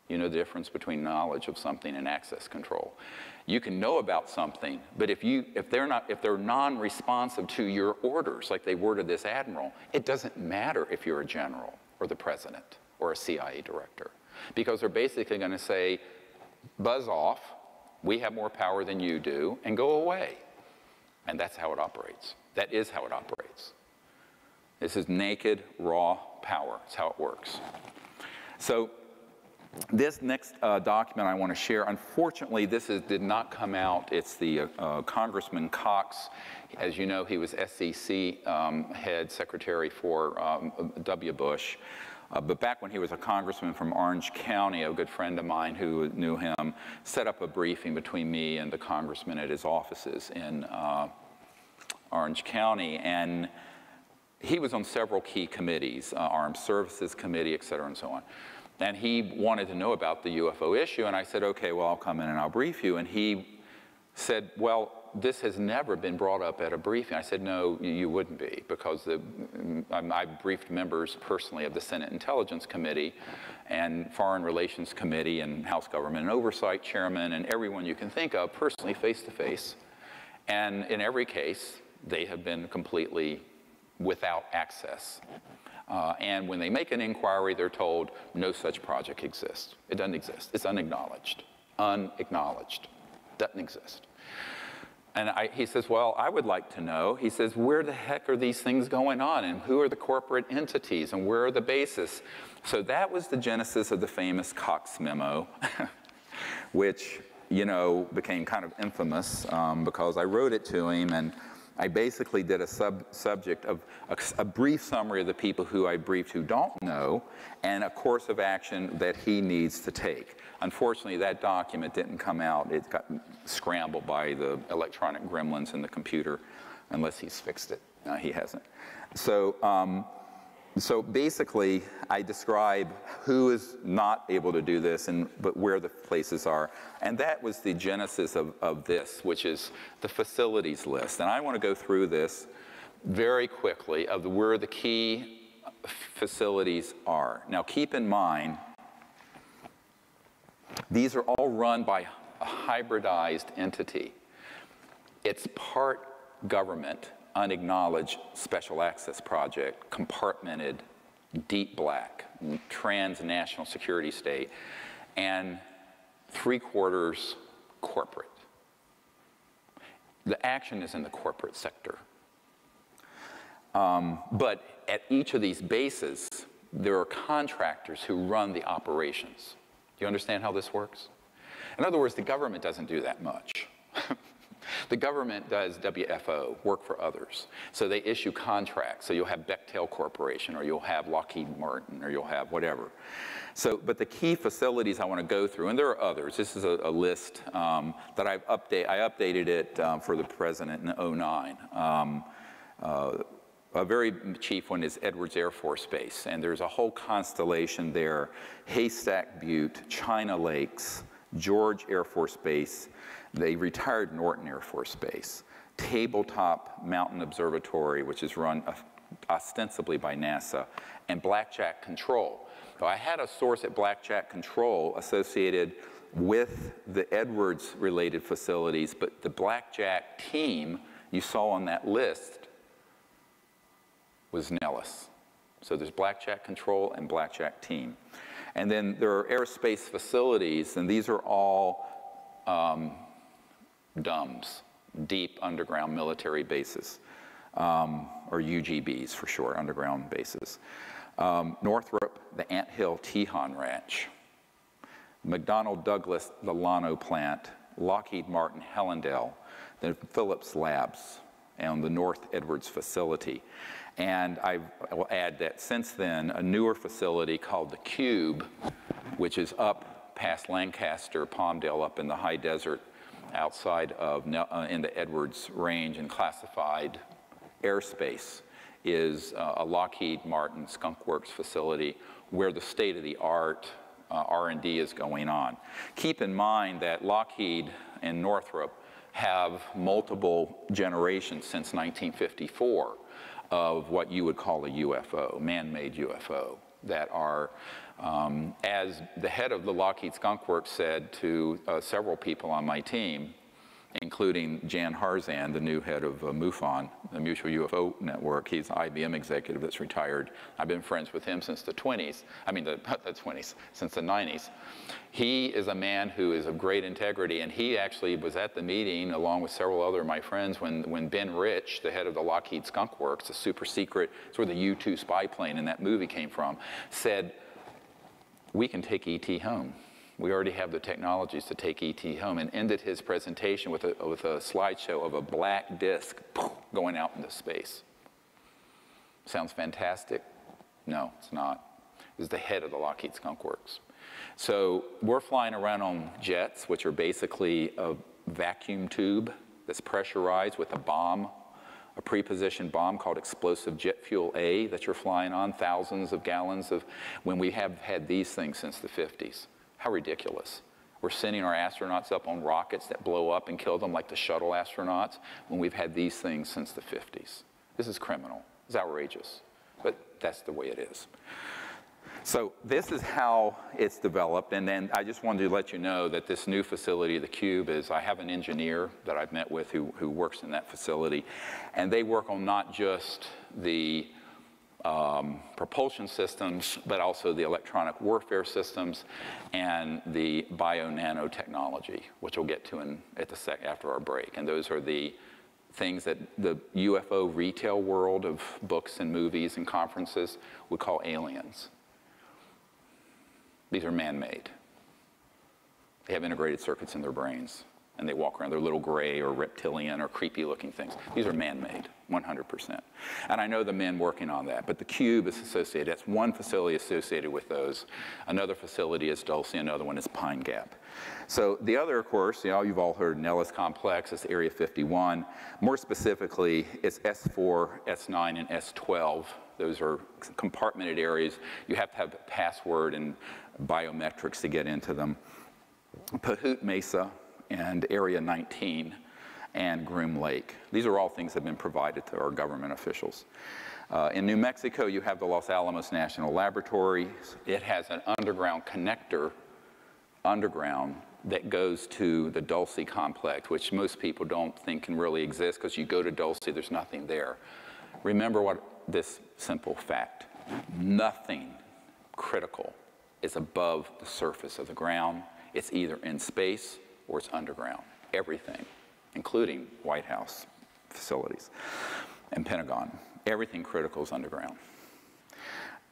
You know the difference between knowledge of something and access control. You can know about something, but if they're non-responsive to your orders, like they were to this admiral, it doesn't matter if you're a general or the president or a CIA director. Because they're basically going to say, "Buzz off, we have more power than you do, and go away." And that's how it operates. That is how it operates. This is naked, raw power. That's how it works. So This next document I want to share, unfortunately, did not come out. It's the Congressman Cox. As you know, he was SEC head secretary for W. Bush. But back when he was a congressman from Orange County, a good friend of mine who knew him set up a briefing between me and the congressman at his offices in Orange County. And he was on several key committees, Armed Services Committee, et cetera, and so on. And he wanted to know about the UFO issue, and I said, okay, well, I'll come in and I'll brief you. And he said, well, this has never been brought up at a briefing. I said, no, you wouldn't be, because I briefed members personally of the Senate Intelligence Committee and Foreign Relations Committee and House Government and Oversight Chairman and everyone you can think of personally, face to face. And in every case, they have been completely without access. And when they make an inquiry, they're told no such project exists. It doesn't exist. It's unacknowledged. Unacknowledged. Doesn't exist. And he says, well, I would like to know. He says, where the heck are these things going on? And who are the corporate entities? And where are the bases? So that was the genesis of the famous Cox Memo, which, you know, became kind of infamous because I wrote it to him, and I basically did a subject of a brief summary of the people who I briefed who don't know, and a course of action that he needs to take. Unfortunately, that document didn't come out. It got scrambled by the electronic gremlins in the computer, unless he's fixed it. He hasn't. So basically, I describe who is not able to do this, but where the places are. And that was the genesis of this, which is the facilities list. And I want to go through this very quickly of where the key facilities are. Now, keep in mind, these are all run by a hybridized entity. It's part government, unacknowledged special access project, compartmented, deep black, transnational security state, and 3/4 corporate. The action is in the corporate sector. But at each of these bases, there are contractors who run the operations. Do you understand how this works? In other words, the government doesn't do that much. The government does WFO, work for others. So they issue contracts. So you'll have Bechtel Corporation, or you'll have Lockheed Martin, or you'll have whatever. So, but the key facilities I want to go through, and there are others. This is a list that I updated it for the president in 2009. A very chief one is Edwards Air Force Base, and there's a whole constellation there. Haystack Butte, China Lakes, George Air Force Base, the retired Norton Air Force Base, Tabletop Mountain Observatory, which is run ostensibly by NASA, and Blackjack Control. So I had a source at Blackjack Control associated with the Edwards-related facilities, but the Blackjack team you saw on that list was Nellis. So there's Blackjack Control and Blackjack team. And then there are aerospace facilities, and these are all DUMBs, Deep Underground Military Bases, or UGBs for short, underground bases. Northrop, the Anthill Tejon Ranch, McDonnell Douglas, the Llano plant, Lockheed Martin, Hellendale, then Phillips Labs, and the North Edwards facility. And I will add that since then, a newer facility called the Cube, which is up past Lancaster, Palmdale, up in the high desert outside of, in the Edwards Range and classified airspace, is a Lockheed Martin Skunk Works facility where the state-of-the-art R&D is going on. Keep in mind that Lockheed and Northrop have multiple generations since 1954 of what you would call a UFO, man-made UFO, that are, as the head of the Lockheed Skunk Works said to several people on my team, including Jan Harzan, the new head of MUFON, the Mutual UFO Network. He's an IBM executive that's retired. I've been friends with him since the 20s, since the 90s. He is a man who is of great integrity, and he actually was at the meeting along with several other of my friends when Ben Rich, the head of the Lockheed Skunk Works, a super secret, it's where the U-2 spy plane in that movie came from, said, we can take ET home. We already have the technologies to take ET home, and ended his presentation with a slideshow of a black disc going out into space. Sounds fantastic? No, it's not. It's the head of the Lockheed Skunk Works. So we're flying around on jets, which are basically a vacuum tube that's pressurized with a bomb, a pre-positioned bomb called explosive jet fuel A that you're flying on, thousands of gallons of, when we have had these things since the 50s. How ridiculous. We're sending our astronauts up on rockets that blow up and kill them like the shuttle astronauts when we've had these things since the 50s. This is criminal. It's outrageous. But that's the way it is. So this is how it's developed, and then I just wanted to let you know that this new facility, the Cube, is, I have an engineer that I've met with who works in that facility, and they work on not just the propulsion systems, but also the electronic warfare systems and the bio-nanotechnology, which we'll get to after our break. And those are the things that the UFO retail world of books and movies and conferences would call aliens. These are man-made. They have integrated circuits in their brains, and they walk around. They're little gray or reptilian or creepy-looking things. These are man-made, 100%. And I know the men working on that, but the Cube is associated. That's one facility associated with those. Another facility is Dulce, another one is Pine Gap. So the other, of course, you've all heard Nellis Complex, it's Area 51. More specifically, it's S4, S9, and S12. Those are compartmented areas. You have to have a password and biometrics to get into them. Pahut Mesa and Area 19 and Groom Lake. These are all things that have been provided to our government officials. In New Mexico, you have the Los Alamos National Laboratory. It has an underground connector, that goes to the Dulce complex, which most people don't think can really exist, because you go to Dulce, there's nothing there. Remember this simple fact: nothing critical is above the surface of the ground. It's either in space or it's underground. Everything, including White House facilities and Pentagon. Everything critical is underground.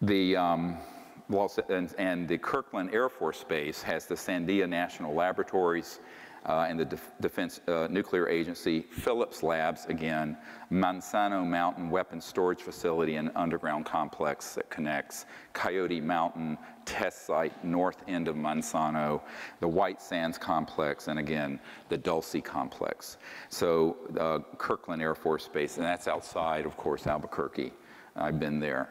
The Kirkland Air Force Base has the Sandia National Laboratories and the Defense Nuclear Agency, Phillips Labs again, Manzano Mountain Weapons Storage Facility and underground complex that connects, Coyote Mountain Test Site, north end of Manzano, the White Sands Complex, and again, the Dulce Complex. So Kirkland Air Force Base, and that's outside, of course, Albuquerque. I've been there.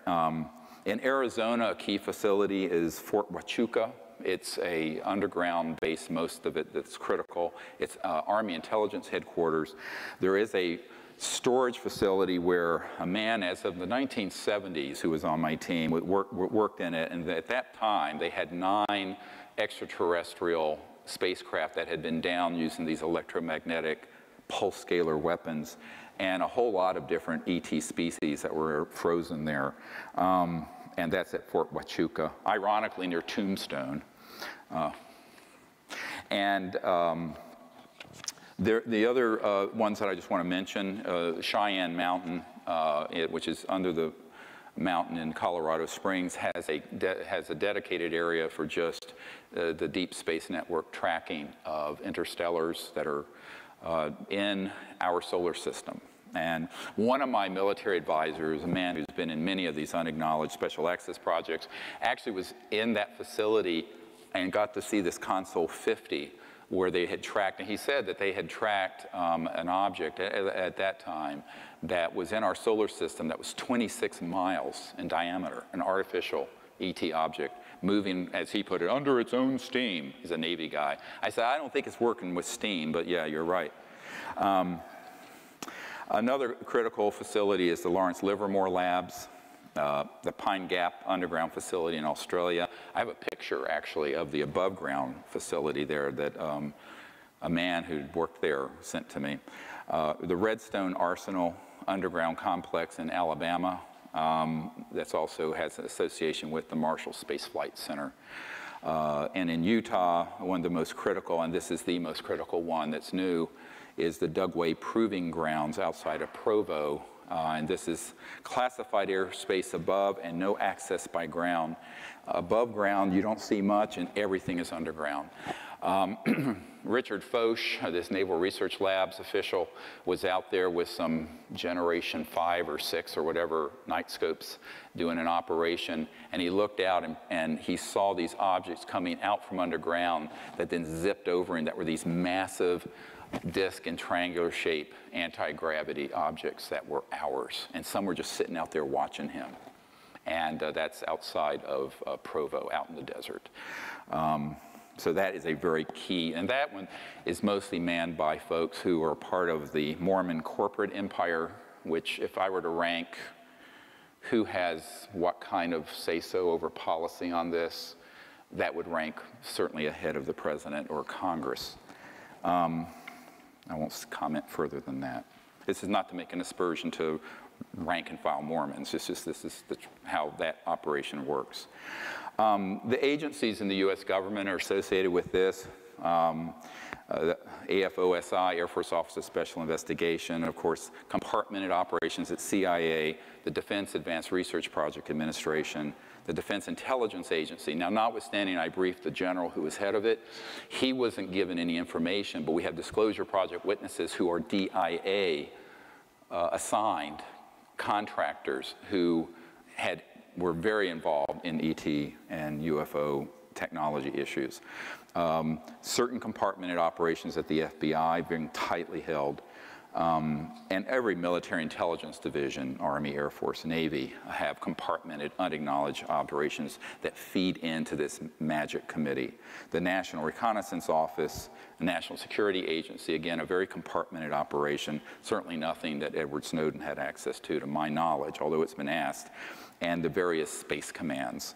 In Arizona, a key facility is Fort Huachuca. It's a underground base, most of it, that's critical. It's Army Intelligence Headquarters. There is a storage facility where a man, as of the 1970s, who was on my team, worked in it, and at that time, they had 9 extraterrestrial spacecraft that had been down using these electromagnetic pulse scalar weapons, and a whole lot of different ET species that were frozen there. And that's at Fort Huachuca, ironically near Tombstone. The other ones that I just want to mention, Cheyenne Mountain, which is under the mountain in Colorado Springs, has a dedicated area for just the Deep Space Network tracking of interstellars that are in our solar system. And one of my military advisors, a man who's been in many of these unacknowledged special access projects, actually was in that facility and got to see this Console 50 where they had tracked, and he said that they had tracked an object at that time that was in our solar system that was 26 miles in diameter, an artificial ET object, moving, as he put it, under its own steam. He's a Navy guy. I said, I don't think it's working with steam, but yeah, you're right. Another critical facility is the Lawrence Livermore Labs, the Pine Gap underground facility in Australia. I have a picture, actually, of the above ground facility there that a man who'd worked there sent to me. The Redstone Arsenal underground complex in Alabama, that also has an association with the Marshall Space Flight Center. And in Utah, one of the most critical, and this is the most critical one that's new, is the Dugway Proving Grounds outside of Provo, and this is classified airspace above and no access by ground. Above ground, you don't see much, and everything is underground. Richard Foch, this Naval Research Labs official, was out there with some Generation 5 or 6 or whatever night scopes doing an operation, and he looked out and he saw these objects coming out from underground that then zipped over, and that were these massive disc and triangular shape anti-gravity objects that were ours, and some were just sitting out there watching him. And that's outside of Provo, out in the desert. So that is a very key, and that one is mostly manned by folks who are part of the Mormon corporate empire, which, if I were to rank who has what kind of say-so over policy on this, that would rank certainly ahead of the president or Congress. I won't comment further than that. This is not to make an aspersion to rank and file Mormons. It's just this is how that operation works. The agencies in the U.S. government are associated with this. The AFOSI, Air Force Office of Special Investigation, of course, compartmented operations at CIA, the Defense Advanced Research Project Administration, the Defense Intelligence Agency. Now, notwithstanding, I briefed the general who was head of it. He wasn't given any information, but we have Disclosure Project witnesses who are DIA assigned contractors who were very involved in ET and UFO technology issues. Certain compartmented operations at the FBI being tightly held, and every military intelligence division, Army, Air Force, Navy, have compartmented, unacknowledged operations that feed into this MAGIC committee. The National Reconnaissance Office, the National Security Agency, again, a very compartmented operation, certainly nothing that Edward Snowden had access to my knowledge, although it's been asked, and the various space commands.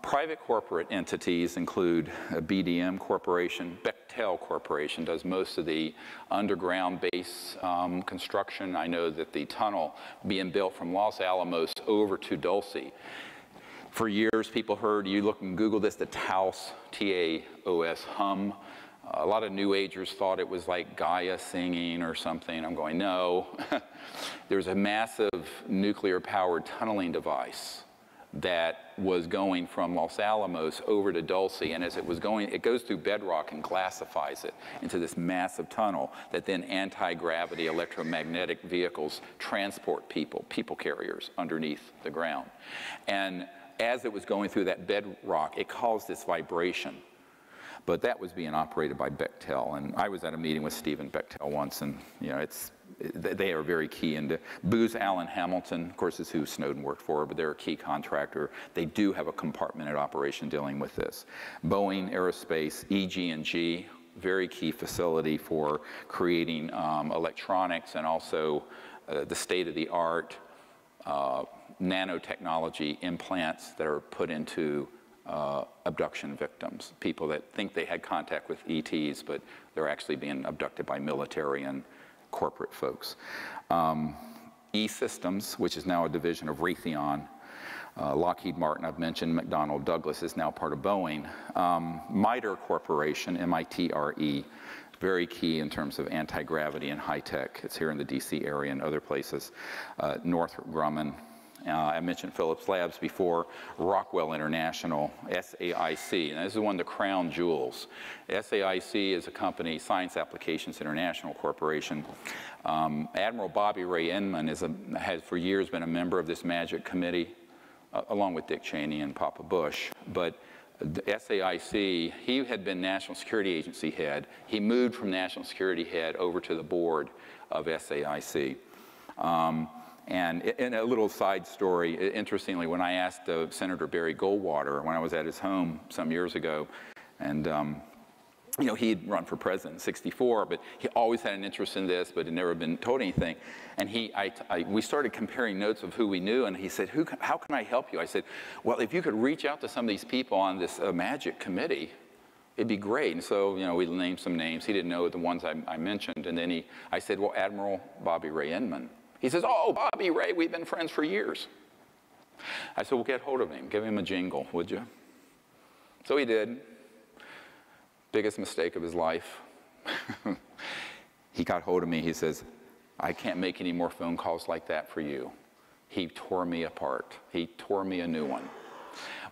Private corporate entities include BDM Corporation. Bechtel Corporation does most of the underground base construction. I know that the tunnel being built from Los Alamos over to Dulce. For years, people heard, you look and Google this, the Taos, T-A-O-S, hum. A lot of New Agers thought it was like Gaia singing or something. I'm going, no. There's a massive nuclear-powered tunneling device that was going from Los Alamos over to Dulce, and as it was going, it goes through bedrock and glassifies it into this massive tunnel that then anti-gravity electromagnetic vehicles transport people carriers underneath the ground. And as it was going through that bedrock, it caused this vibration. But that was being operated by Bechtel, and I was at a meeting with Stephen Bechtel once, and you know, they are very key. And Booz Allen Hamilton, of course, is who Snowden worked for, but they're a key contractor. They do have a compartmented operation dealing with this. Boeing Aerospace, EG&G, very key facility for creating electronics and also the state-of-the-art nanotechnology implants that are put into abduction victims, people that think they had contact with ETs, but they're actually being abducted by military and corporate folks. E-Systems, which is now a division of Raytheon. Lockheed Martin, I've mentioned. McDonnell Douglas is now part of Boeing. MITRE Corporation, M-I-T-R-E, very key in terms of anti-gravity and high-tech. It's here in the DC area and other places. Northrop Grumman. I mentioned Phillips Labs before, Rockwell International, SAIC, and this is one of the crown jewels. SAIC is a company, Science Applications International Corporation. Admiral Bobby Ray Inman has for years been a member of this MAGIC committee, along with Dick Cheney and Papa Bush. But the SAIC, he had been National Security Agency head. He moved from National Security head over to the board of SAIC. And in a little side story, interestingly, when I asked Senator Barry Goldwater, when I was at his home some years ago, and you know, he'd run for president in '64, but he always had an interest in this, but had never been told anything. And we started comparing notes of who we knew, and he said, how can I help you? I said, well, if you could reach out to some of these people on this MAGIC committee, it'd be great. And so, you know, we named some names. He didn't know the ones I mentioned, and then I said, well, Admiral Bobby Ray Inman. He says, oh, Bobby Ray, we've been friends for years. I said, well, get hold of him. Give him a jingle, would you? So he did. Biggest mistake of his life. He got hold of me. He says, I can't make any more phone calls like that for you. He tore me apart. He tore me a new one.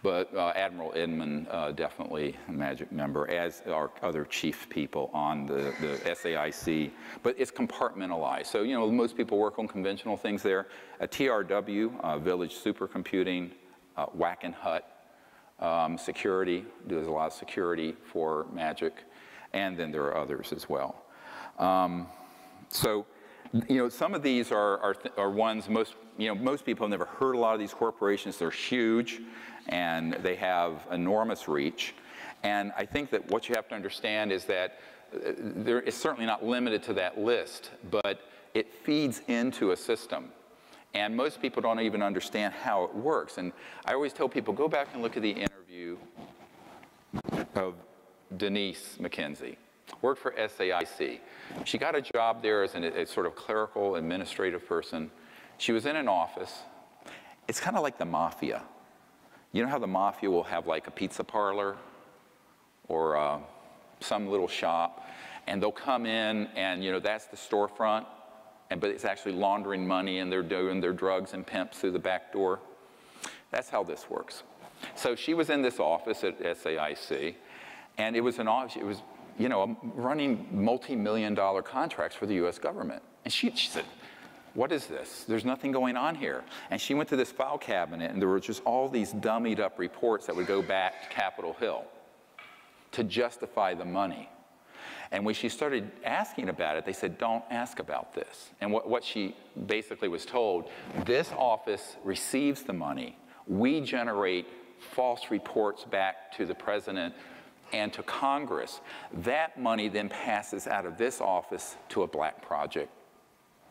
But Admiral Edmund, definitely a Magic member, as are other chief people on the SAIC. But it's compartmentalized. So, you know, most people work on conventional things there. TRW, Village Supercomputing, Wackenhut, security, does a lot of security for Magic. And then there are others as well. So, you know, some of these are ones most people have never heard a lot of these corporations. They're huge, and they have enormous reach. And I think that what you have to understand is that it's certainly not limited to that list, but it feeds into a system. And most people don't even understand how it works. And I always tell people, go back and look at the interview of Denise McKenzie. Worked for SAIC. She got a job there as a sort of clerical administrative person. She was in an office. It's kind of like the mafia. You know how the mafia will have like a pizza parlor or some little shop, and they'll come in and, you know, that's the storefront, but it's actually laundering money, and they're doing their drugs and pimps through the back door. That's how this works. So she was in this office at SAIC, and it was an office, it was, you know, running multi-million-dollar contracts for the U.S. government. And she said, what is this? There's nothing going on here. And she went to this file cabinet, and there were just all these dummied up reports that would go back to Capitol Hill to justify the money. And when she started asking about it, they said, don't ask about this. And what she basically was told, this office receives the money. We generate false reports back to the president and to Congress. That money then passes out of this office to a black project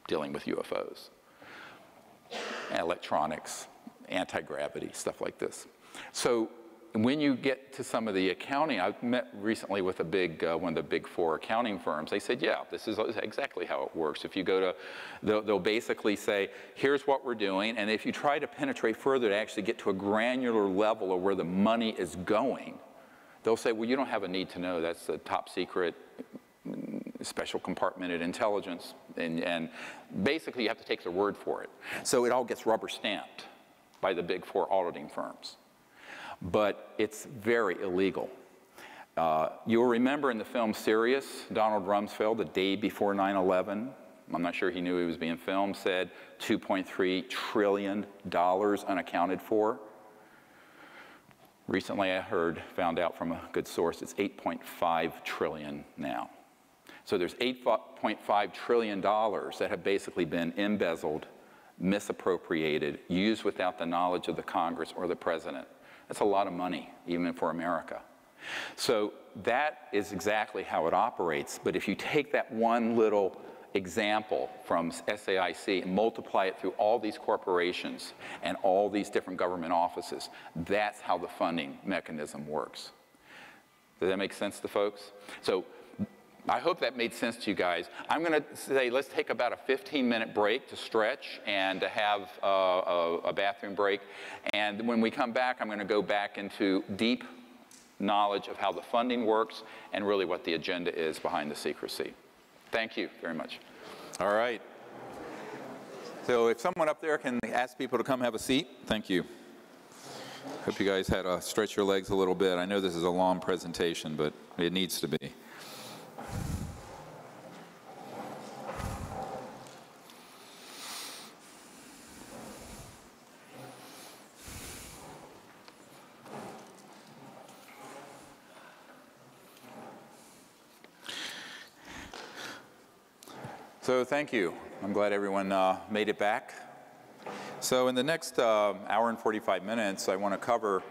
dealing with UFOs, electronics, anti-gravity, stuff like this. So when you get to some of the accounting, I met recently with one of the big 4 accounting firms. They said, yeah, this is exactly how it works. If you go to, they'll basically say, here's what we're doing, and if you try to penetrate further to actually get to a granular level of where the money is going, they'll say, well, you don't have a need to know. That's a top secret, special compartmented intelligence. And basically, you have to take their word for it. So it all gets rubber stamped by the big 4 auditing firms. But it's very illegal. You'll remember in the film Sirius, Donald Rumsfeld, the day before 9/11, I'm not sure he knew he was being filmed, said $2.3 trillion unaccounted for. Recently, I found out from a good source, it's $8.5 trillion now. So there's $8.5 trillion that have basically been embezzled, misappropriated, used without the knowledge of the Congress or the president. That's a lot of money, even for America. So that is exactly how it operates. But if you take that one little example from SAIC and multiply it through all these corporations and all these different government offices, that's how the funding mechanism works. Does that make sense to folks? So I hope that made sense to you guys. I'm going to say let's take about a 15-minute break to stretch and to have a bathroom break. And when we come back, I'm going to go back into deep knowledge of how the funding works and really what the agenda is behind the secrecy. Thank you very much. All right. So if someone up there can ask people to come have a seat, thank you. Hope you guys had to stretch your legs a little bit. I know this is a long presentation, but it needs to be. So thank you. I'm glad everyone made it back. So in the next hour and 45 minutes, I want to cover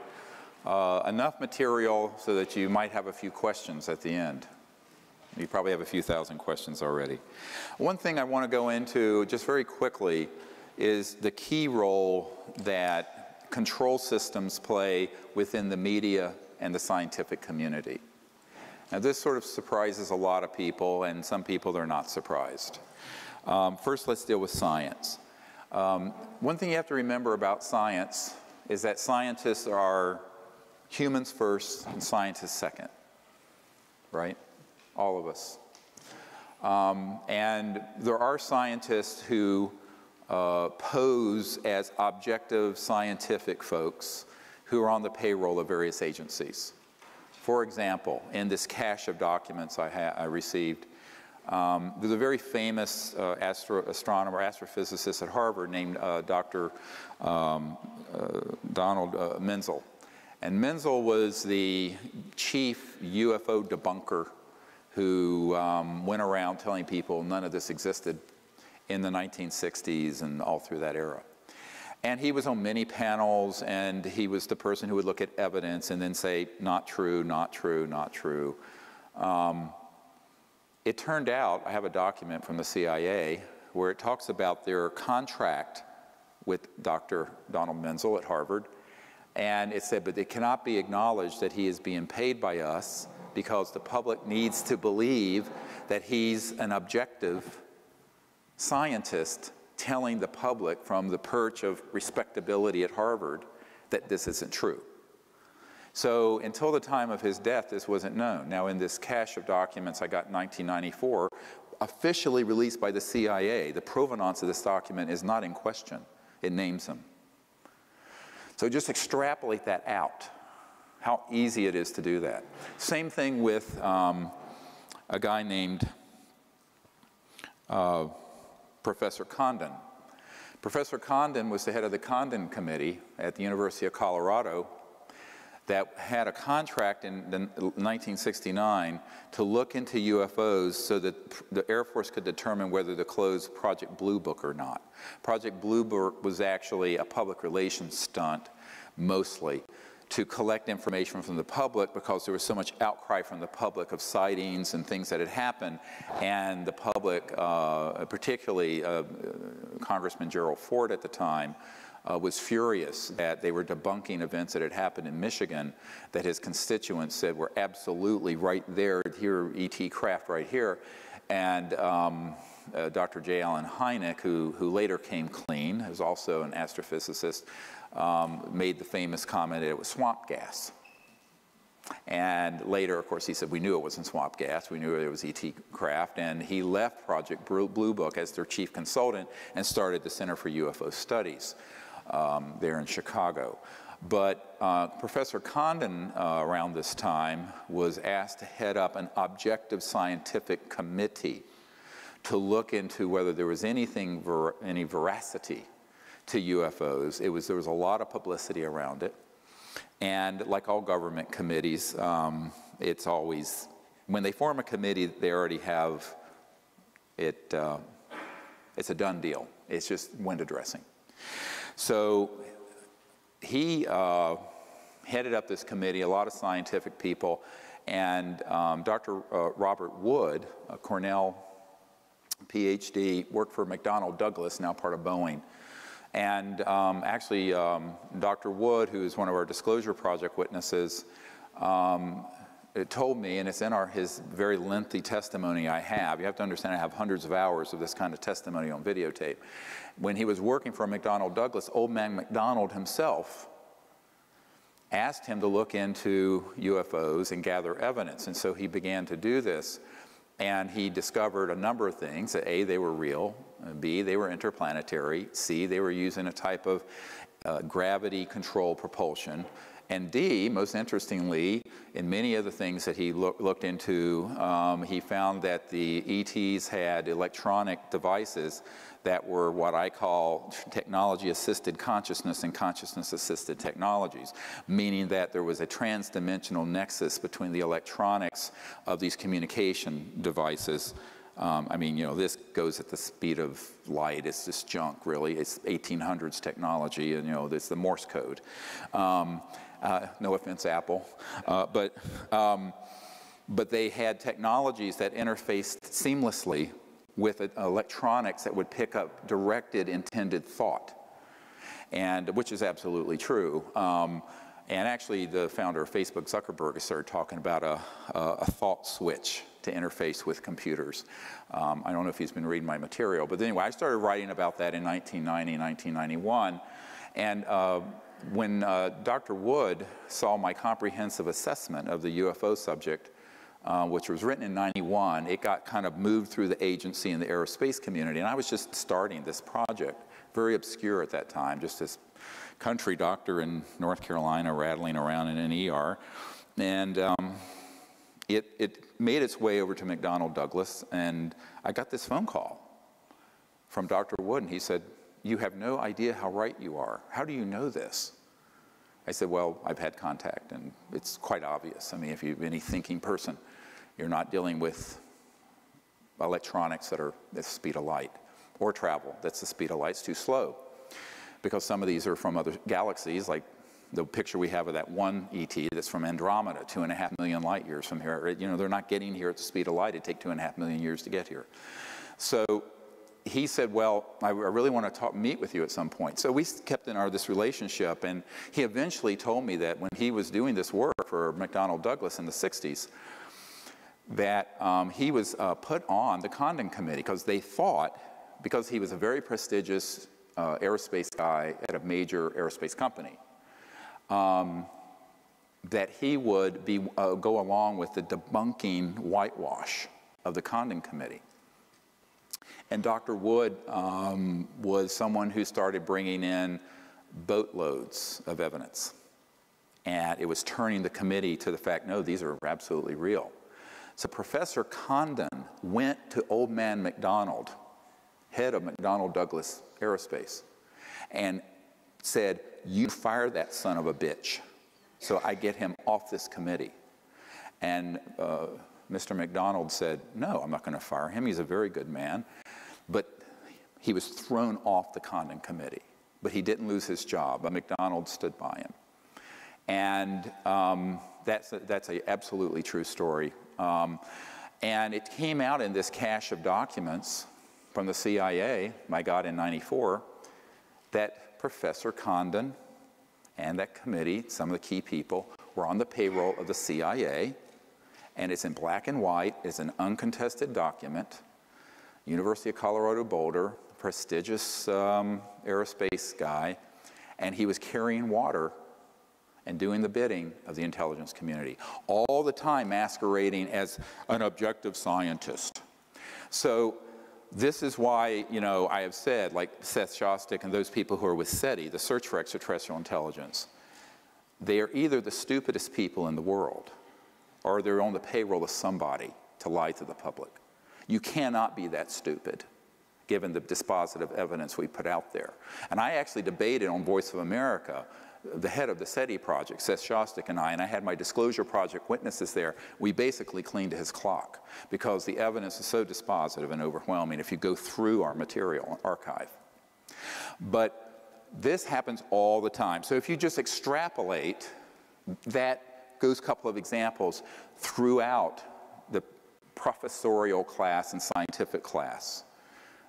enough material so that you might have a few questions at the end. You probably have a few thousand questions already. One thing I want to go into just very quickly is the key role that control systems play within the media and the scientific community. Now this sort of surprises a lot of people, and some people they're not surprised. First, let's deal with science. One thing you have to remember about science is that scientists are humans first and scientists second, right? All of us. And there are scientists who pose as objective scientific folks who are on the payroll of various agencies. For example, in this cache of documents I received, there's a very famous astronomer, astrophysicist at Harvard named Dr. Donald Menzel. And Menzel was the chief UFO debunker who went around telling people none of this existed in the 1960s and all through that era. And he was on many panels, and he was the person who would look at evidence and then say, not true, not true, not true. It turned out, I have a document from the CIA where it talks about their contract with Dr. Donald Menzel at Harvard, and it said, but it cannot be acknowledged that he is being paid by us because the public needs to believe that he's an objective scientist telling the public from the perch of respectability at Harvard that this isn't true. So until the time of his death, this wasn't known. Now, in this cache of documents I got in 1994, officially released by the CIA, the provenance of this document is not in question. It names him. So just extrapolate that out, how easy it is to do that. Same thing with a guy named Professor Condon. Professor Condon was the head of the Condon Committee at the University of Colorado that had a contract in 1969 to look into UFOs so that the Air Force could determine whether to close Project Blue Book or not. Project Blue Book was actually a public relations stunt, mostly, to collect information from the public because there was so much outcry from the public of sightings and things that had happened, and the public, particularly Congressman Gerald Ford at the time, was furious that they were debunking events that had happened in Michigan that his constituents said were absolutely right there, here, E.T. craft right here. And Dr. J. Allen Hynek, who later came clean, who's also an astrophysicist, made the famous comment that it was swamp gas. And later, of course, he said, we knew it wasn't swamp gas, we knew it was E.T. craft, and he left Project Blue Book as their chief consultant and started the Center for UFO Studies there in Chicago. But Professor Condon, around this time, was asked to head up an objective scientific committee to look into whether there was any veracity to UFOs. There was a lot of publicity around it. And like all government committees, it's always, when they form a committee, they already have it, it's a done deal. It's just window dressing. So he headed up this committee, a lot of scientific people, and Dr. Robert Wood, a Cornell PhD, worked for McDonnell Douglas, now part of Boeing. And actually, Dr. Wood, who is one of our Disclosure Project witnesses, it told me, and it's in his very lengthy testimony I have. You have to understand I have hundreds of hours of this kind of testimony on videotape. When he was working for McDonnell Douglas, old man McDonald himself asked him to look into UFOs and gather evidence. And so he began to do this. And he discovered a number of things. That A, they were real. B, they were interplanetary. C, they were using a type of gravity-controlled propulsion. And D, most interestingly, in many of the things that he looked into, he found that the ETs had electronic devices that were what I call technology-assisted consciousness and consciousness-assisted technologies, meaning that there was a trans-dimensional nexus between the electronics of these communication devices. I mean, you know, this goes at the speed of light. It's just junk, really. It's 1800s technology, and, you know, it's the Morse code. No offense, Apple. But they had technologies that interfaced seamlessly with electronics that would pick up directed intended thought, and which is absolutely true. And actually, the founder of Facebook, Zuckerberg, started talking about a thought switch to interface with computers. I don't know if he's been reading my material, but anyway, I started writing about that in 1990, 1991. And when Dr. Wood saw my comprehensive assessment of the UFO subject, which was written in '91, it got kind of moved through the agency and the aerospace community, and I was just starting this project, very obscure at that time, just this country doctor in North Carolina rattling around in an ER, and it made its way over to McDonnell Douglas, and I got this phone call from Dr. Wood, and he said, "You have no idea how right you are. How do you know this?" I said, "Well, I've had contact, and it's quite obvious. I mean, if you're any thinking person, you're not dealing with electronics that are at the speed of light, or travel that's the speed of light. It's too slow, because some of these are from other galaxies, like the picture we have of that one ET that's from Andromeda, 2.5 million light years from here. You know, they're not getting here at the speed of light. It'd take 2.5 million years to get here." So he said, "Well, I really want to meet with you at some point." So we kept in this relationship, and he eventually told me that when he was doing this work for McDonnell Douglas in the 60s, that he was put on the Condon Committee because they thought, because he was a very prestigious aerospace guy at a major aerospace company, that he would go along with the debunking whitewash of the Condon Committee. And Dr. Wood was someone who started bringing in boatloads of evidence. And it was turning the committee to the fact, no, these are absolutely real. So Professor Condon went to Old Man McDonald, head of McDonnell Douglas Aerospace, and said, "You fire that son of a bitch, so I get him off this committee." And Mr. McDonald said, "No, I'm not going to fire him. He's a very good man." But he was thrown off the Condon Committee. But he didn't lose his job. McDonald stood by him. And that's an absolutely true story. And it came out in this cache of documents from the CIA, I got in '94, that Professor Condon and that committee, some of the key people, were on the payroll of the CIA. And it's in black and white. It's an uncontested document. University of Colorado Boulder, prestigious aerospace guy, and he was carrying water and doing the bidding of the intelligence community, all the time masquerading as an objective scientist. So this is why, you know, I have said, like Seth Shostak and those people who are with SETI, the Search for Extraterrestrial Intelligence, they are either the stupidest people in the world, or they're on the payroll of somebody to lie to the public. You cannot be that stupid, given the dispositive evidence we put out there. And I actually debated on Voice of America, the head of the SETI project, Seth Shostak, and I had my disclosure project witnesses there. We basically cleaned his clock because the evidence is so dispositive and overwhelming if you go through our material archive. But this happens all the time. So if you just extrapolate, that goes a couple of examples throughout the professorial class and scientific class.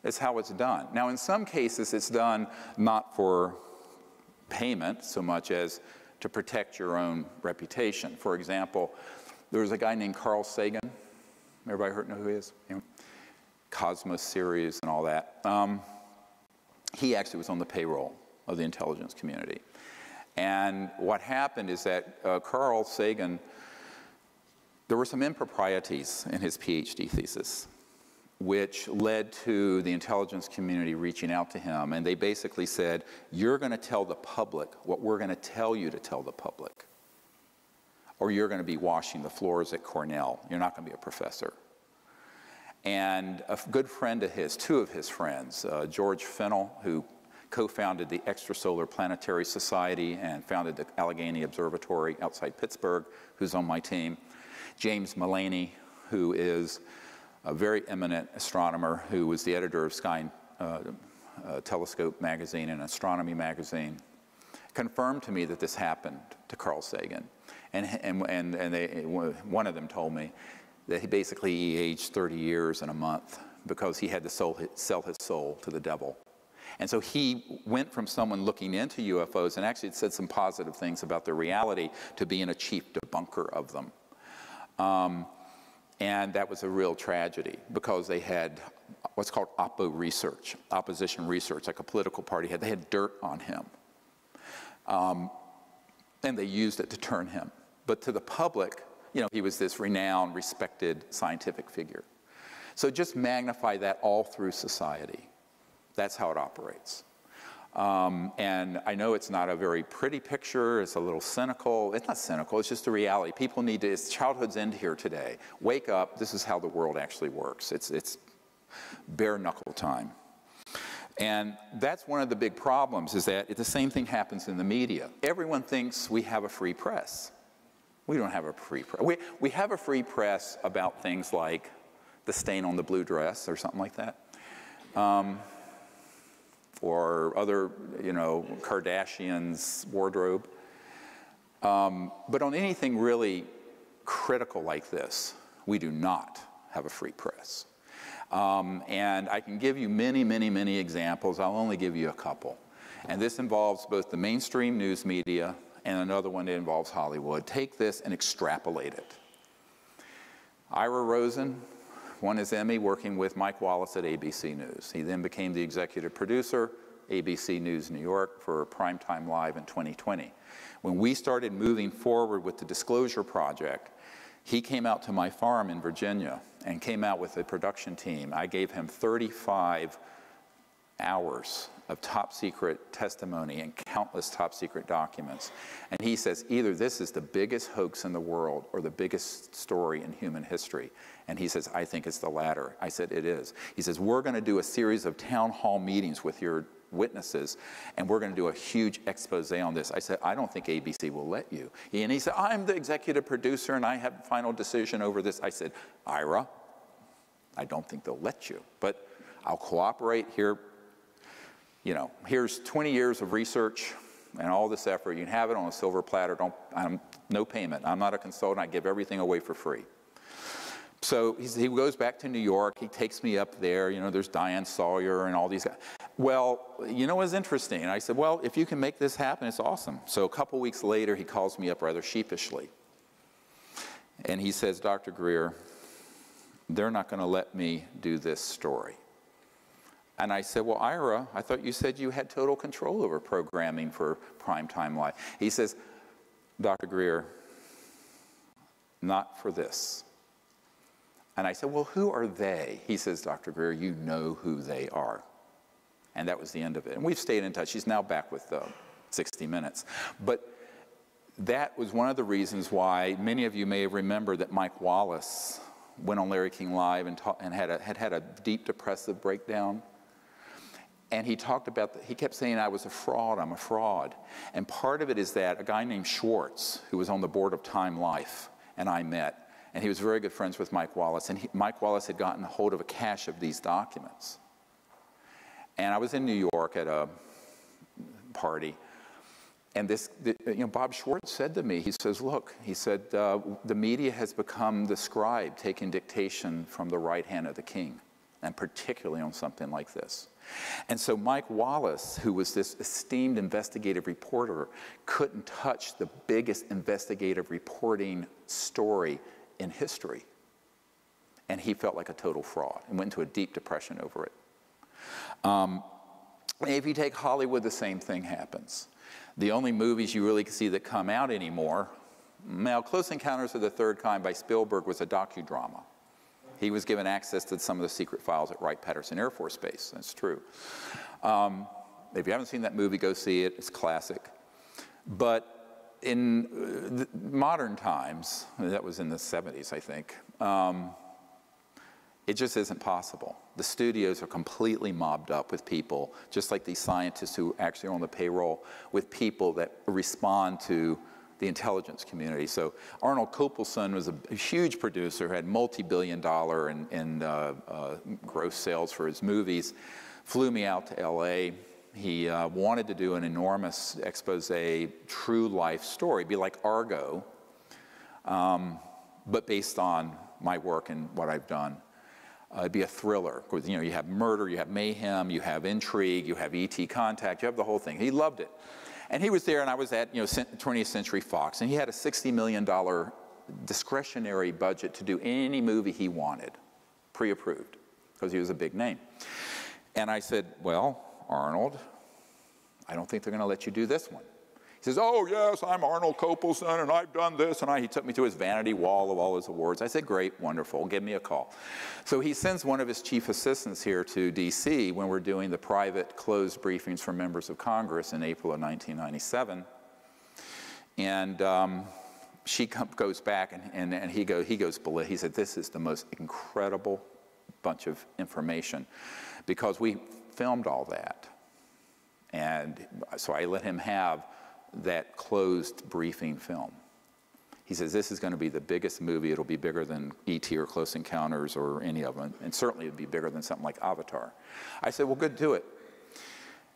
It's how it's done. Now, in some cases, it's done not for payment so much as to protect your own reputation. For example, there was a guy named Carl Sagan. Everybody know who he is? You know, Cosmos series and all that. He actually was on the payroll of the intelligence community. And what happened is that Carl Sagan, there were some improprieties in his PhD thesis, which led to the intelligence community reaching out to him. And they basically said, "You're going to tell the public what we're going to tell you to tell the public, or you're going to be washing the floors at Cornell. You're not going to be a professor." And a good friend of his, two of his friends, George Fennell, who co-founded the Extrasolar Planetary Society and founded the Allegheny Observatory outside Pittsburgh, who's on my team, James Mullaney, who is a very eminent astronomer who was the editor of Sky Telescope magazine and Astronomy magazine, confirmed to me that this happened to Carl Sagan. And one of them told me that he basically aged 30 years in a month because he had to sell his soul to the devil. And so he went from someone looking into UFOs and actually said some positive things about their reality to being a chief debunker of them. And that was a real tragedy because they had what's called oppo research, opposition research, like a political party had. They had dirt on him. And they used it to turn him. But to the public, you know, he was this renowned, respected scientific figure. So just magnify that all through society. That's how it operates. And I know it's not a very pretty picture, it's a little cynical. It's not cynical, it's just a reality. People need to, it's childhood's end here today. Wake up, this is how the world actually works. It's bare knuckle time. And that's one of the big problems, is that the same thing happens in the media. Everyone thinks we have a free press. We don't have a free press. We have a free press about things like the stain on the blue dress or something like that. Or other, you know, Kardashian's wardrobe. But on anything really critical like this, we do not have a free press. And I can give you many, many, many examples. I'll only give you a couple. And this involves both the mainstream news media and another one that involves Hollywood. Take this and extrapolate it. Ira Rosen won his Emmy working with Mike Wallace at ABC News. He then became the executive producer, ABC News New York, for Primetime Live in 2020. When we started moving forward with the Disclosure Project, he came out to my farm in Virginia and came out with a production team. I gave him 35 hours of top secret testimony and countless top secret documents. And he says, either this is the biggest hoax in the world or the biggest story in human history. And he says, I think it's the latter. I said, it is. He says, we're going to do a series of town hall meetings with your witnesses, and we're going to do a huge expose on this. I said, I don't think ABC will let you. And he said, I'm the executive producer and I have final decision over this. I said, Ira, I don't think they'll let you, but I'll cooperate here. You know, here's 20 years of research and all this effort. You can have it on a silver platter. No payment. I'm not a consultant. I give everything away for free. So he goes back to New York. He takes me up there. You know, there's Diane Sawyer and all these guys. Well, you know what's interesting? And I said, well, if you can make this happen, it's awesome. So a couple weeks later, he calls me up rather sheepishly. And he says, Dr. Greer, they're not going to let me do this story. And I said, well, Ira, I thought you said you had total control over programming for Primetime Live. He says, Dr. Greer, not for this. And I said, well, who are they? He says, Dr. Greer, you know who they are. And that was the end of it. And we've stayed in touch. He's now back with 60 Minutes. But that was one of the reasons why many of you may have remembered that Mike Wallace went on Larry King Live and had a deep depressive breakdown. And he talked about, he kept saying, I was a fraud, I'm a fraud. And part of it is that a guy named Schwartz, who was on the board of Time Life, and I met, and he was very good friends with Mike Wallace, and Mike Wallace had gotten a hold of a cache of these documents. And I was in New York at a party, and Bob Schwartz said to me, he says, look, he said, the media has become the scribe taking dictation from the right hand of the king, and particularly on something like this. And so Mike Wallace, who was this esteemed investigative reporter, couldn't touch the biggest investigative reporting story in history. And he felt like a total fraud and went into a deep depression over it. If you take Hollywood, the same thing happens. The only movies you really see that come out anymore, now Close Encounters of the Third Kind by Spielberg was a docudrama. He was given access to some of the secret files at Wright-Patterson Air Force Base. That's true. If you haven't seen that movie, go see it. It's classic. But in modern times, that was in the 70s, I think, it just isn't possible. The studios are completely mobbed up with people, just like these scientists who actually are on the payroll, with people that respond to the intelligence community. So Arnold Kopelson was a huge producer, had multi-billion-dollar in gross sales for his movies, flew me out to LA. He wanted to do an enormous expose, true life story, be like Argo, but based on my work and what I've done. It'd be a thriller. You know, you have murder, you have mayhem, you have intrigue, you have ET contact, you have the whole thing. He loved it. And he was there, and I was at 20th Century Fox, and he had a $60 million discretionary budget to do any movie he wanted, pre-approved, because he was a big name. And I said, well, Arnold, I don't think they're going to let you do this one. He says, oh, yes, I'm Arnold Kopelson, and I've done this, and he took me to his vanity wall of all his awards. I said, great, wonderful, give me a call. So he sends one of his chief assistants here to D.C. when we're doing the private closed briefings for members of Congress in April of 1997. And she goes back, and he goes below. He said, this is the most incredible bunch of information, because we filmed all that. And so I let him have that closed briefing film. He says, this is going to be the biggest movie. It'll be bigger than E.T. or Close Encounters or any of them, and certainly it'd be bigger than something like Avatar. I said, well, good, do it.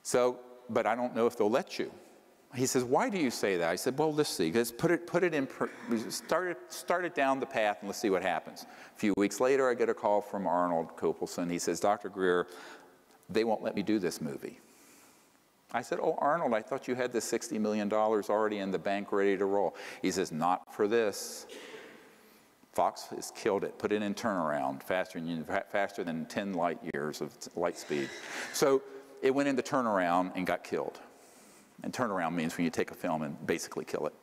So, but I don't know if they'll let you. He says, why do you say that? I said, well, let's see. Let's put it in, start it down the path, and let's see what happens. A few weeks later, I get a call from Arnold Kopelson. He says, Dr. Greer, they won't let me do this movie. I said, oh, Arnold, I thought you had this $60 million already in the bank ready to roll. He says, not for this. Fox has killed it, put it in turnaround faster than 10 light years of light speed. So it went into turnaround and got killed. And turnaround means when you take a film and basically kill it.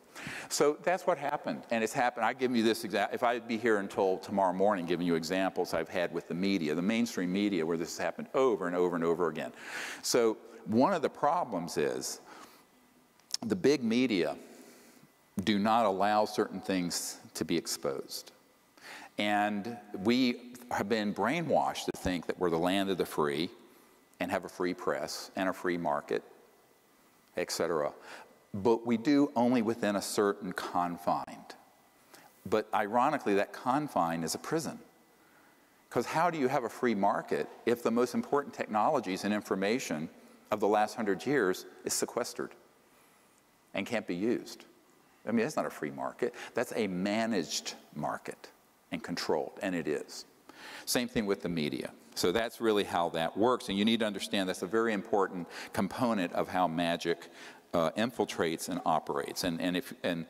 So that's what happened, and it's happened. I give you this example. If I'd be here until tomorrow morning giving you examples I've had with the media, the mainstream media, where this has happened over and over and over again. So one of the problems is the big media do not allow certain things to be exposed. And we have been brainwashed to think that we're the land of the free and have a free press and a free market, etc. But we do only within a certain confine. But ironically, that confine is a prison. Because how do you have a free market if the most important technologies and information of the last 100 years is sequestered and can't be used? I mean, that's not a free market. That's a managed market and controlled, and it is. Same thing with the media. So that's really how that works, and you need to understand that's a very important component of how magic infiltrates and operates. And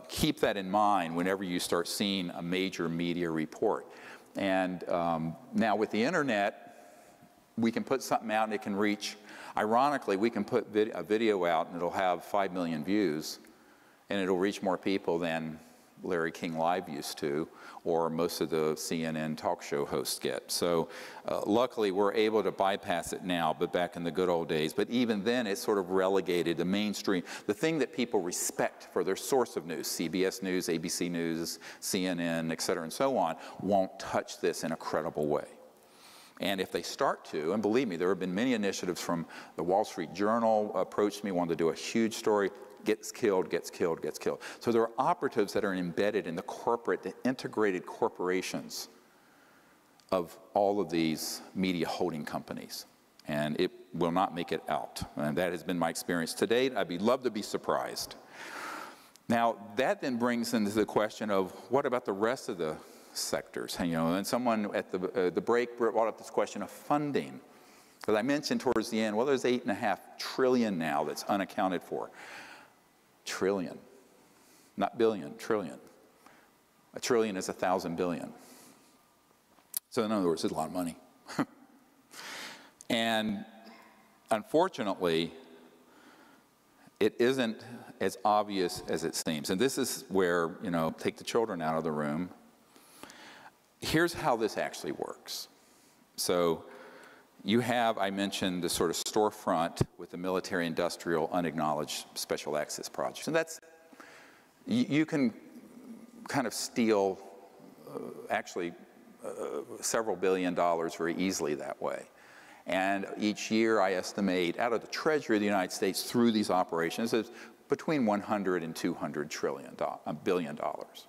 keep that in mind whenever you start seeing a major media report. And now with the internet, we can put something out and it can reach, ironically, we can put a video out and it'll have 5 million views, and it'll reach more people than Larry King Live used to, or most of the CNN talk show hosts get. So luckily we're able to bypass it now, but back in the good old days. But even then it's sort of relegated to mainstream. The thing that people respect for their source of news, CBS News, ABC News, CNN, et cetera, and so on, won't touch this in a credible way. And if they start to, and believe me, there have been many initiatives from the Wall Street Journal approached me, wanted to do a huge story, gets killed, gets killed, gets killed. So there are operatives that are embedded in the corporate, the integrated corporations of all of these media holding companies. And it will not make it out. And that has been my experience to date. I'd love to be surprised. Now, that then brings into the question of what about the rest of the sectors? And, you know, and someone at the break brought up this question of funding. Because I mentioned towards the end, well, there's $8.5 trillion now that's unaccounted for. Trillion, not billion, trillion. A trillion is 1,000 billion. So in other words, it's a lot of money. And unfortunately, it isn't as obvious as it seems. And this is where, you know, take the children out of the room. Here's how this actually works. So you have, I mentioned, the sort of storefront with the military-industrial unacknowledged special access projects. And that's, you can kind of steal several $1 billion very easily that way. And each year, I estimate, out of the Treasury of the United States through these operations, is between 100 and 200 billion dollars.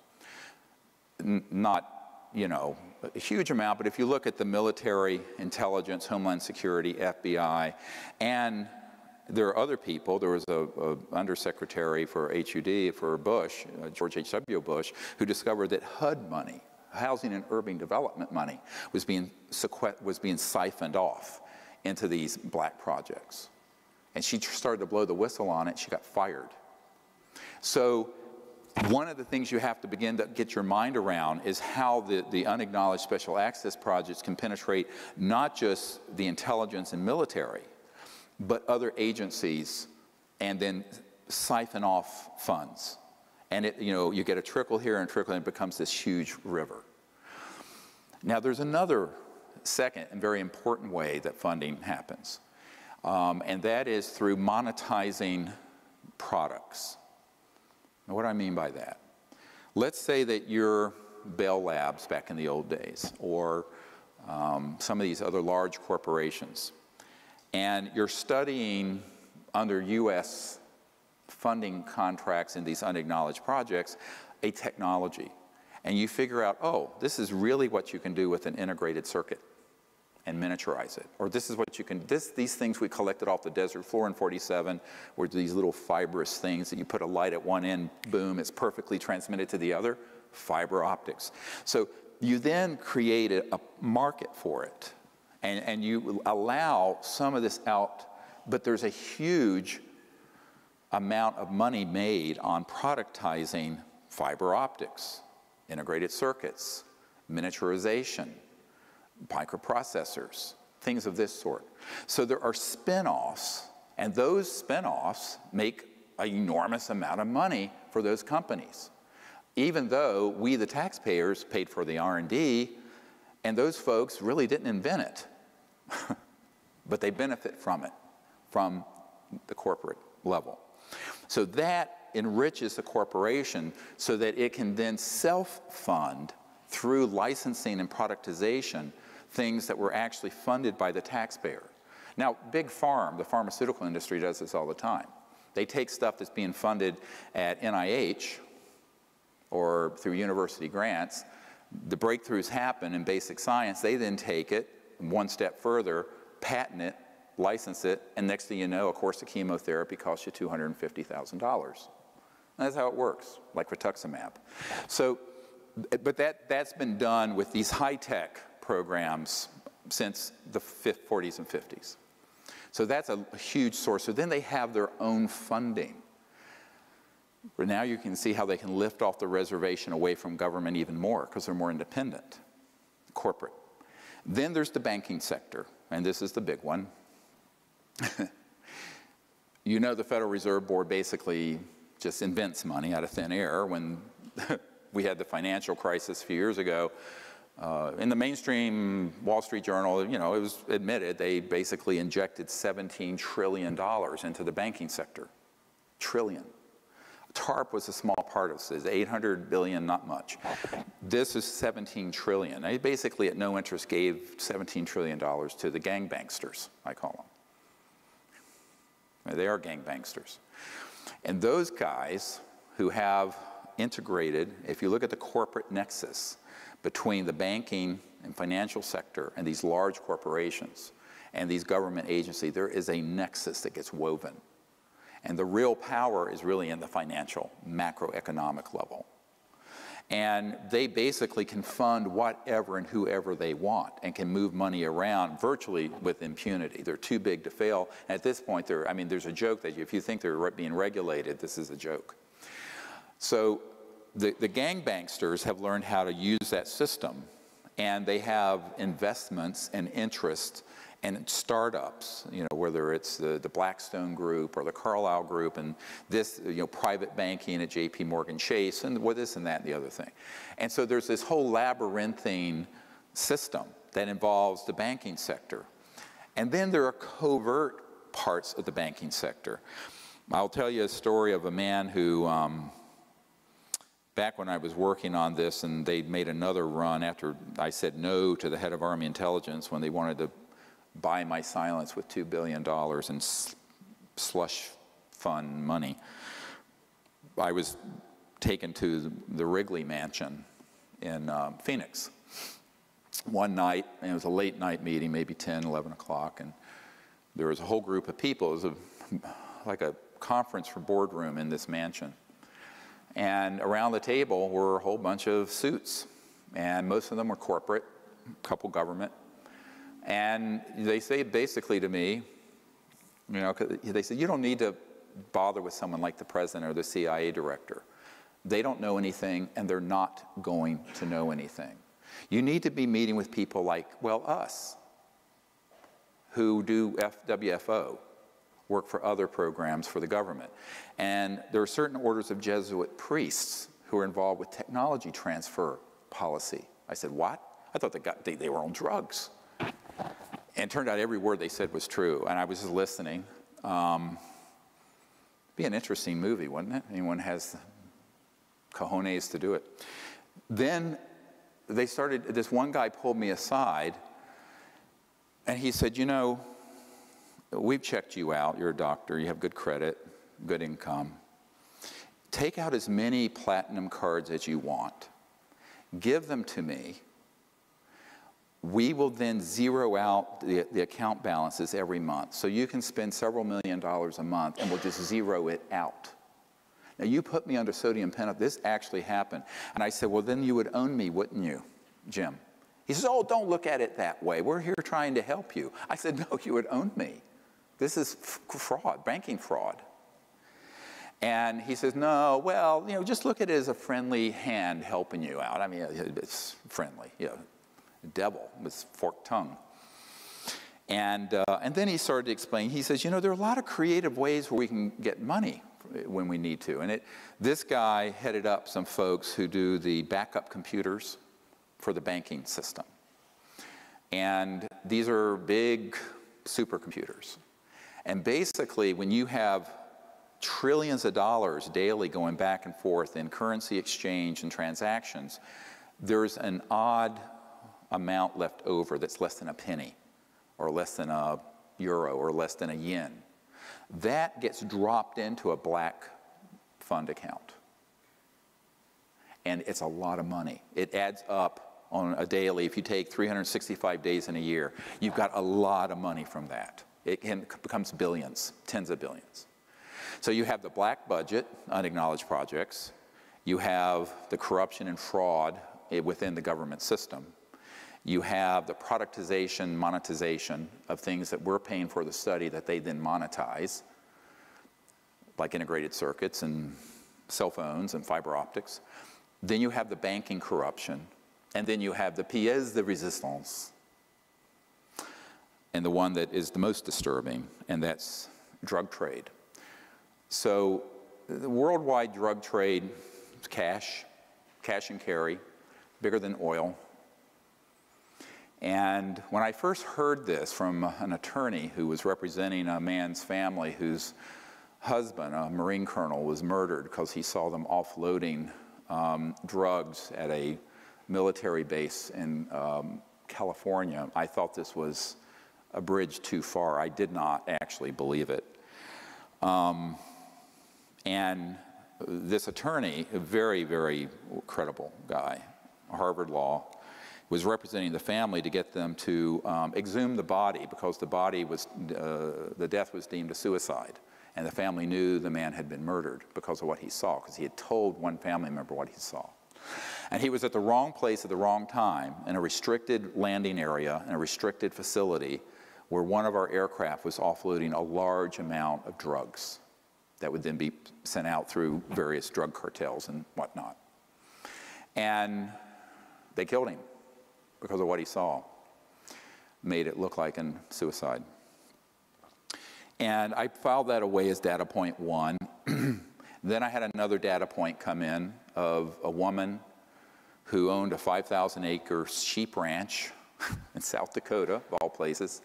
Not, you know, a huge amount, but if you look at the military, intelligence, Homeland Security, FBI, and there are other people. There was a undersecretary for HUD for Bush, George H.W. Bush, who discovered that HUD money, housing and urban development money, was being siphoned off into these black projects. And she started to blow the whistle on it. She got fired. So one of the things you have to begin to get your mind around is how the unacknowledged special access projects can penetrate not just the intelligence and military, but other agencies, and then siphon off funds. And you get a trickle here and a trickle, and it becomes this huge river. Now, there's another second and very important way that funding happens, and that is through monetizing products. Now, what do I mean by that? Let's say that you're Bell Labs back in the old days, or some of these other large corporations, and you're studying under U.S. funding contracts in these unacknowledged projects a technology, and you figure out, oh, this is really what you can do with an integrated circuit and miniaturize it. Or this is what you can, these things we collected off the desert floor in 47 were these little fibrous things that you put a light at one end, boom, it's perfectly transmitted to the other, fiber optics. So you then create a market for it, and you allow some of this out, but there's a huge amount of money made on productizing fiber optics, integrated circuits, miniaturization, microprocessors, things of this sort. So there are spin-offs, and those spin-offs make an enormous amount of money for those companies, even though we, the taxpayers, paid for the R&D, and those folks really didn't invent it, but they benefit from it, from the corporate level. So that enriches the corporation so that it can then self-fund through licensing and productization things that were actually funded by the taxpayer. Now, Big Pharma, the pharmaceutical industry, does this all the time. They take stuff that's being funded at NIH or through university grants. The breakthroughs happen in basic science. They then take it one step further, patent it, license it, and next thing you know, a course of chemotherapy costs you $250,000. That's how it works, like rituximab. So, but that's been done with these high-tech programs since the 40s and 50s. So that's a huge source. So then they have their own funding. But now you can see how they can lift off the reservation away from government even more because they're more independent, corporate. Then there's the banking sector, and this is the big one. You know, the Federal Reserve Board basically just invents money out of thin air. When we had the financial crisis a few years ago, in the mainstream Wall Street Journal, it was admitted they basically injected $17 trillion into the banking sector. Trillion. TARP was a small part of this. It's 800 billion, not much. This is 17 trillion. They basically, at no interest, gave $17 trillion to the gangbanksters, I call them. They are gangbanksters. And those guys who have integrated, if you look at the corporate nexus between the banking and financial sector and these large corporations and these government agencies, there is a nexus that gets woven. And the real power is really in the financial, macroeconomic level. And they basically can fund whatever and whoever they want and can move money around virtually with impunity. They're too big to fail. And at this point, there's a joke that if you think they're being regulated, this is a joke. So the gangbanksters have learned how to use that system, and they have investments and interest and startups, whether it's the Blackstone Group or the Carlyle Group, and this, private banking at J.P. Morgan Chase, and this and that and the other thing. And so there's this whole labyrinthine system that involves the banking sector. And then there are covert parts of the banking sector. I'll tell you a story of a man who, back when I was working on this, and they made another run after I said no to the head of Army Intelligence when they wanted to buy my silence with $2 billion in slush fund money. I was taken to the Wrigley Mansion in Phoenix one night, and it was a late night meeting, maybe 10, 11 o'clock, and there was a whole group of people. It was like a conference for boardroom in this mansion. And around the table were a whole bunch of suits, and most of them were corporate, a couple government. And they say basically to me, they said, you don't need to bother with someone like the president or the CIA director. They don't know anything, and they're not going to know anything. You need to be meeting with people like, well, us, who do WFO, work for other programs for the government. And there are certain orders of Jesuit priests who are involved with technology transfer policy. I said, what? I thought they were on drugs. And it turned out every word they said was true, and I was just listening. Be an interesting movie, wouldn't it? Anyone has cojones to do it. Then they started, this one guy pulled me aside, and he said, you know, we've checked you out. You're a doctor. You have good credit, good income. Take out as many platinum cards as you want. Give them to me. We will then zero out the account balances every month. So you can spend several $1 million a month, and we'll just zero it out. Now, you put me under sodium penalty. This actually happened. And I said, well, then you would own me, wouldn't you, Jim? He says, oh, don't look at it that way. We're here trying to help you. I said, no, you would own me. This is fraud, banking fraud. And he says, no, well, you know, just look at it as a friendly hand helping you out. I mean, it's friendly, you know, devil with forked tongue. And then he started to explain, he says, you know, there are a lot of creative ways where we can get money when we need to. And this guy headed up some folks who do the backup computers for the banking system. And these are big supercomputers. And basically, when you have trillions of dollars daily going back and forth in currency exchange and transactions, there's an odd amount left over that's less than a penny, or less than a euro, or less than a yen. That gets dropped into a black fund account. And it's a lot of money. It adds up on a daily. If you take 365 days in a year, you've got a lot of money from that. It becomes billions, tens of billions. So you have the black budget, unacknowledged projects. You have the corruption and fraud within the government system. You have the productization, monetization of things that we're paying for the study that they then monetize, like integrated circuits and cell phones and fiber optics. Then you have the banking corruption. And then you have the pièce de résistance. And the one that is the most disturbing, and that's drug trade. So the worldwide drug trade is cash and carry, bigger than oil. And when I first heard this from an attorney who was representing a man's family whose husband, a Marine colonel, was murdered because he saw them offloading drugs at a military base in California, I thought this was a bridge too far. I did not actually believe it. And this attorney, a very, very credible guy, Harvard Law, was representing the family to get them to exhume the body because the body was, the death was deemed a suicide. And the family knew the man had been murdered because of what he saw, because he had told one family member what he saw. And he was at the wrong place at the wrong time in a restricted landing area, in a restricted facility, where one of our aircraft was offloading a large amount of drugs that would then be sent out through various drug cartels and whatnot. And they killed him because of what he saw. Made it look like a suicide. And I filed that away as data point 1. Then I had another data point come in of a woman who owned a 5,000-acre sheep ranch in South Dakota, of all places.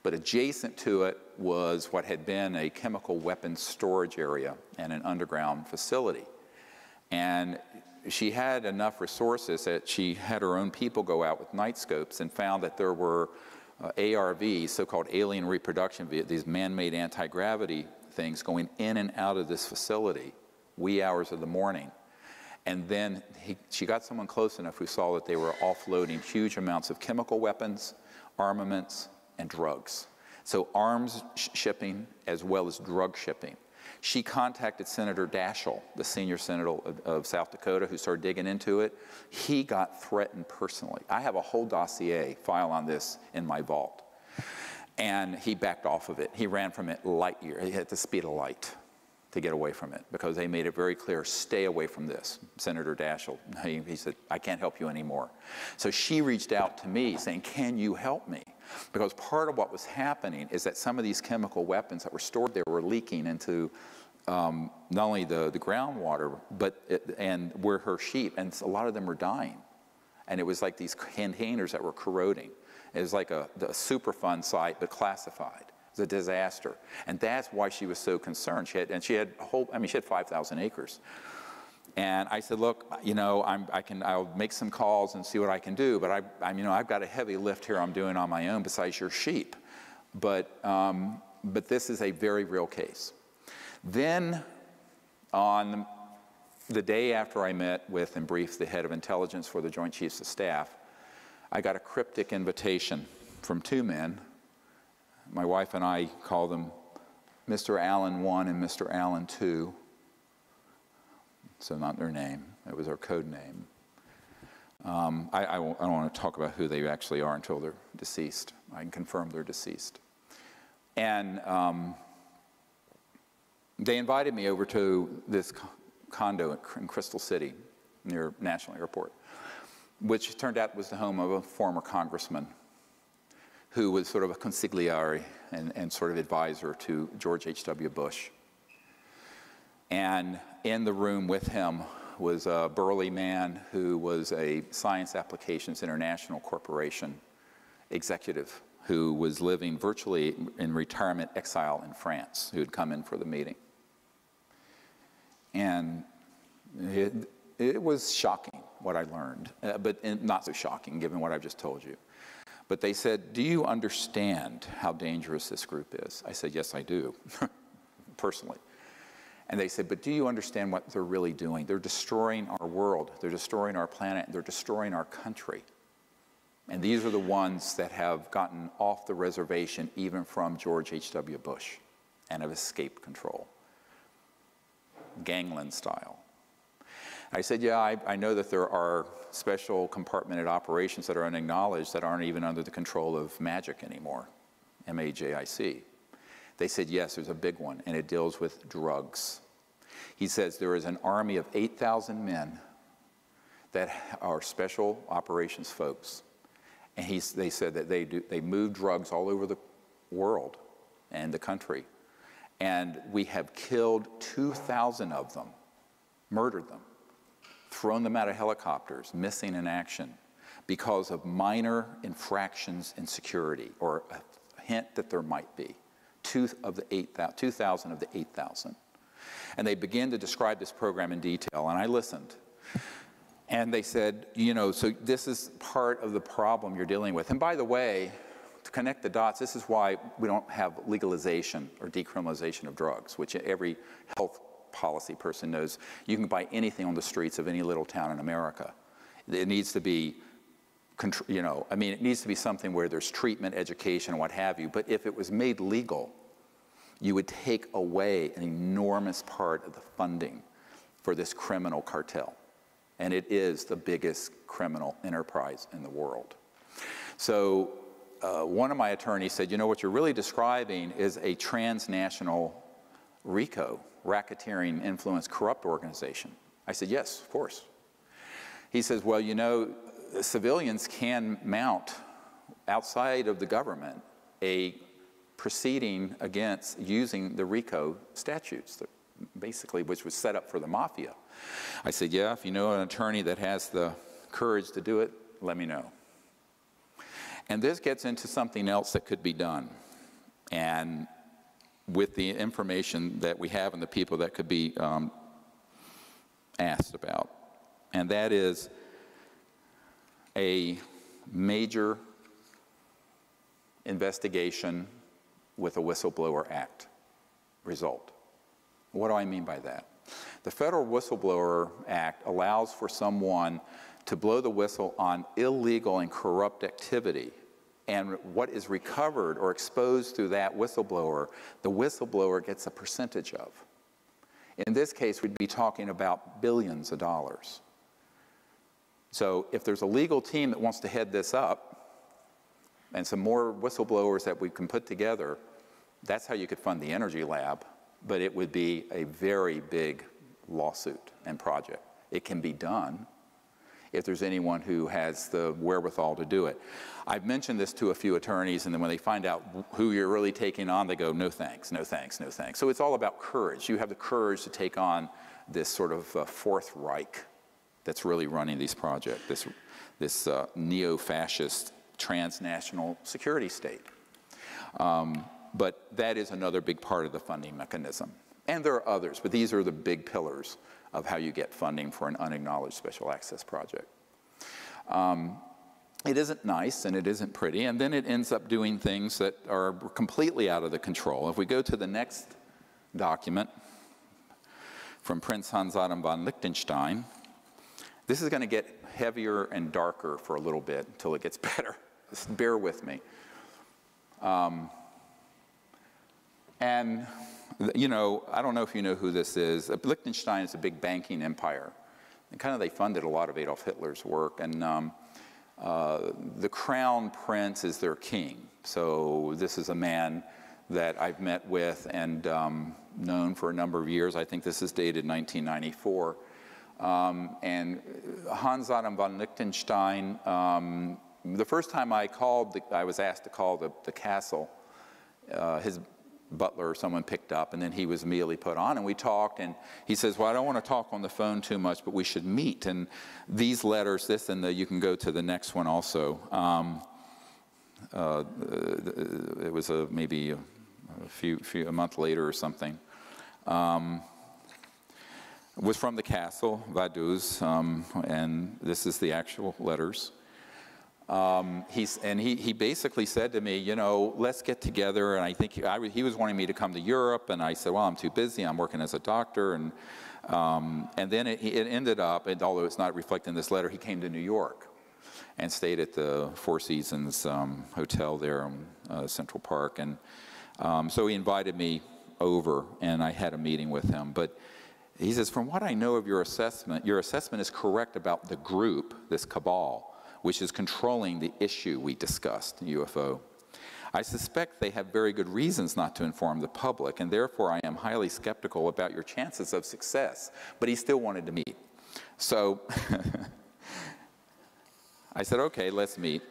But adjacent to it was what had been a chemical weapons storage area and an underground facility. And she had enough resources that she had her own people go out with night scopes and found that there were ARVs, so-called alien reproduction, these man-made anti-gravity things going in and out of this facility, wee hours of the morning. And then she got someone close enough who saw that they were offloading huge amounts of chemical weapons, armaments, and drugs. So arms shipping as well as drug shipping. She contacted Senator Daschle, the senior senator of South Dakota, who started digging into it. He got threatened personally. I have a whole dossier file on this in my vault. And he backed off of it. He ran from it light year. He had the speed of light to get away from it because they made it very clear, stay away from this. Senator Daschle, he said, I can't help you anymore. So she reached out to me saying, can you help me? Because part of what was happening is that some of these chemical weapons that were stored there were leaking into not only the groundwater, and where her sheep, and a lot of them were dying. And it was like these containers that were corroding. It was like a Superfund site, but classified. It was a disaster. And that's why she was so concerned. She had 5,000 acres. And I said, look, you know, I'll make some calls and see what I can do, but I've got a heavy lift here I'm doing on my own besides your sheep. But this is a very real case. Then on the day after I met with and briefed the head of intelligence for the Joint Chiefs of Staff, I got a cryptic invitation from two men. My wife and I call them Mr. Allen 1 and Mr. Allen 2. So not their name, it was their code name. I don't want to talk about who they actually are until they're deceased. I can confirm they're deceased. And they invited me over to this condo in Crystal City near National Airport, which turned out was the home of a former congressman who was sort of a consigliere and sort of advisor to George H.W. Bush. And in the room with him was a burly man who was a Science Applications International Corporation executive who was living virtually in retirement exile in France, who had come in for the meeting. And it was shocking what I learned, but not so shocking given what I've just told you. But they said, do you understand how dangerous this group is? I said, yes, I do, personally. And they said, but do you understand what they're really doing? They're destroying our world. They're destroying our planet. They're destroying our country. And these are the ones that have gotten off the reservation even from George H.W. Bush and have escaped control, gangland style. I said, yeah, I know that there are special compartmented operations that are unacknowledged that aren't even under the control of MAGIC anymore, M-A-J-I-C. They said, yes, there's a big one, and it deals with drugs. He says there is an army of 8,000 men that are special operations folks. And they said that they move drugs all over the world and the country. And we have killed 2,000 of them, murdered them, thrown them out of helicopters, missing in action, because of minor infractions in security, or a hint that there might be. 2,000 of the 8,000. And they began to describe this program in detail, and I listened. And they said, you know, so this is part of the problem you're dealing with. And by the way, to connect the dots, this is why we don't have legalization or decriminalization of drugs, which every health policy person knows. You can buy anything on the streets of any little town in America. It needs to be, you know, I mean, it needs to be something where there's treatment, education, and what have you. But if it was made legal, you would take away an enormous part of the funding for this criminal cartel. And it is the biggest criminal enterprise in the world. So one of my attorneys said, you know, what you're really describing is a transnational RICO, racketeering, influence, corrupt organization. I said, yes, of course. He says, well, you know, civilians can mount outside of the government a proceeding against using the RICO statutes, basically, which was set up for the mafia. I said, yeah, if you know an attorney that has the courage to do it, let me know. And this gets into something else that could be done. And with the information that we have and the people that could be asked about. And that is a major investigation with a Whistleblower Act result. What do I mean by that? The Federal Whistleblower Act allows for someone to blow the whistle on illegal and corrupt activity, and what is recovered or exposed through that whistleblower, the whistleblower gets a percentage of. In this case, we'd be talking about billions of dollars. So if there's a legal team that wants to head this up, and some more whistleblowers that we can put together, that's how you could fund the Energy Lab, but it would be a very big lawsuit and project. It can be done. if there's anyone who has the wherewithal to do it. I've mentioned this to a few attorneys, and then when they find out who you're really taking on, they go, no thanks, no thanks, no thanks. So it's all about courage. You have the courage to take on this sort of Fourth Reich that's really running these projects, this neo-fascist transnational security state. But that is another big part of the funding mechanism. And there are others, but these are the big pillars of how you get funding for an unacknowledged special access project. It isn't nice and it isn't pretty, and then it ends up doing things that are completely out of the control. If we go to the next document from Prince Hans Adam von Liechtenstein, this is going to get heavier and darker for a little bit until it gets better. Just bear with me. And, you know, I don't know if you know who this is. Liechtenstein is a big banking empire. And kind of they funded a lot of Adolf Hitler's work. And the crown prince is their king. So this is a man that I've met with and known for a number of years. I think this is dated 1994. And Hans Adam von Liechtenstein, the first time I called, I was asked to call the castle. His butler or someone picked up, and then he was immediately put on, and we talked, and he says, well, I don't want to talk on the phone too much, but we should meet. And these letters, this and you can go to the next one also. It was maybe a month later or something. Was from the castle, Vaduz, and this is the actual letters. He basically said to me, you know, let's get together, and I think he was wanting me to come to Europe, and I said, well, I'm too busy, I'm working as a doctor, and then it ended up, although it's not reflected in this letter, he came to New York and stayed at the Four Seasons Hotel there in Central Park, and so he invited me over, and I had a meeting with him, but he says, from what I know of your assessment is correct about the group, this cabal, which is controlling the issue we discussed, UFO. I suspect they have very good reasons not to inform the public, and therefore I am highly skeptical about your chances of success. But he still wanted to meet. So I said, okay, let's meet.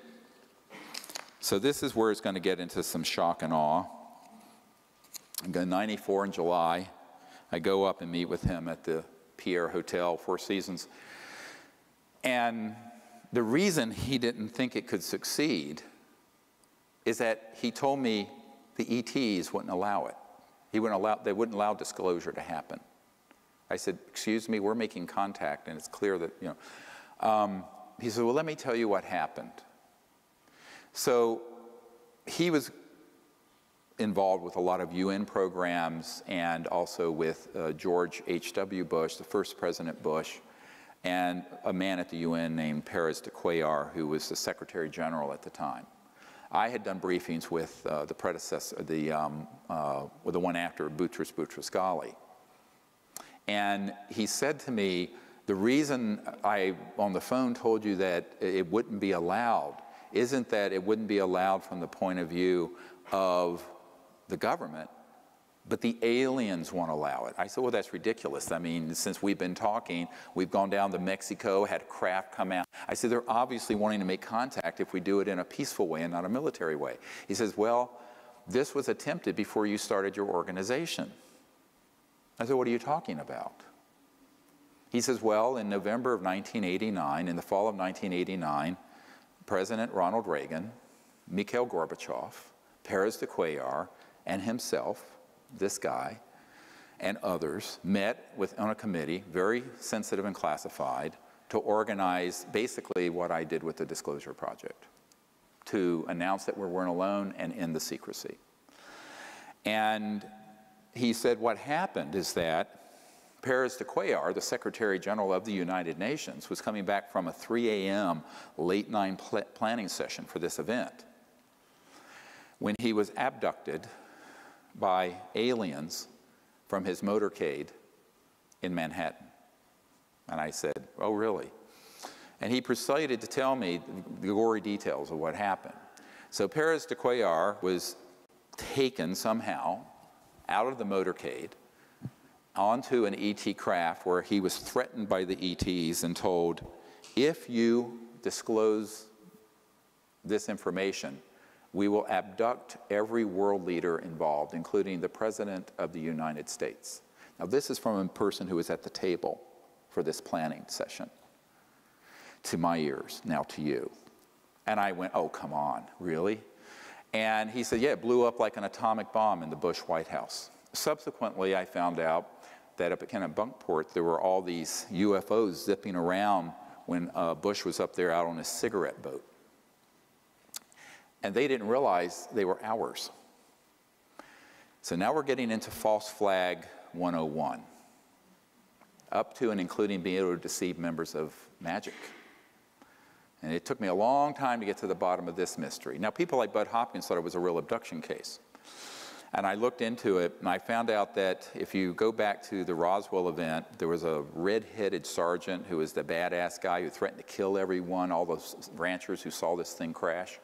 So this is where it's going to get into some shock and awe. I'm going 94 in July. I go up and meet with him at the Pierre Hotel, Four Seasons. And the reason he didn't think it could succeed is that he told me the ETs wouldn't allow it. They wouldn't allow disclosure to happen. I said, excuse me, we're making contact, and it's clear that, you know. He said, well, let me tell you what happened. So he was involved with a lot of UN programs and also with George H.W. Bush, the first President Bush, and a man at the UN named Pérez de Cuellar, who was the Secretary General at the time. I had done briefings with the predecessor, the one after Boutros Boutros-Ghali. And he said to me, the reason I, on the phone, told you that it wouldn't be allowed isn't that it wouldn't be allowed from the point of view of the government, but the aliens won't allow it. I said, well, that's ridiculous. I mean, since we've been talking, we've gone down to Mexico, had a craft come out. I said, they're obviously wanting to make contact if we do it in a peaceful way and not a military way. He says, well, this was attempted before you started your organization. I said, what are you talking about? He says, well, in November of 1989, in the fall of 1989, President Ronald Reagan, Mikhail Gorbachev, Pérez de Cuellar, and himself, this guy, and others met on a committee, very sensitive and classified, to organize basically what I did with the Disclosure Project, to announce that we weren't alone and end the secrecy. And he said what happened is that Pérez de Cuellar, the Secretary General of the United Nations, was coming back from a 3 a.m. late night planning session for this event when he was abducted by aliens from his motorcade in Manhattan. And I said, oh, really? And he proceeded to tell me the gory details of what happened. So Pérez de Cuellar was taken somehow out of the motorcade onto an ET craft where he was threatened by the ETs and told, if you disclose this information, we will abduct every world leader involved, including the President of the United States. Now, this is from a person who was at the table for this planning session. To my ears, now to you. And I went, oh, come on, really? And he said, yeah, it blew up like an atomic bomb in the Bush White House. Subsequently, I found out that up at Kennebunkport, there were all these UFOs zipping around when Bush was up there out on his cigarette boat. And they didn't realize they were ours. So now we're getting into false flag 101, up to and including being able to deceive members of MAGIC. And it took me a long time to get to the bottom of this mystery. Now, people like Bud Hopkins thought it was a real abduction case. And I looked into it, and I found out that if you go back to the Roswell event, there was a red-headed sergeant who was the badass guy who threatened to kill everyone, all those ranchers who saw this thing crash.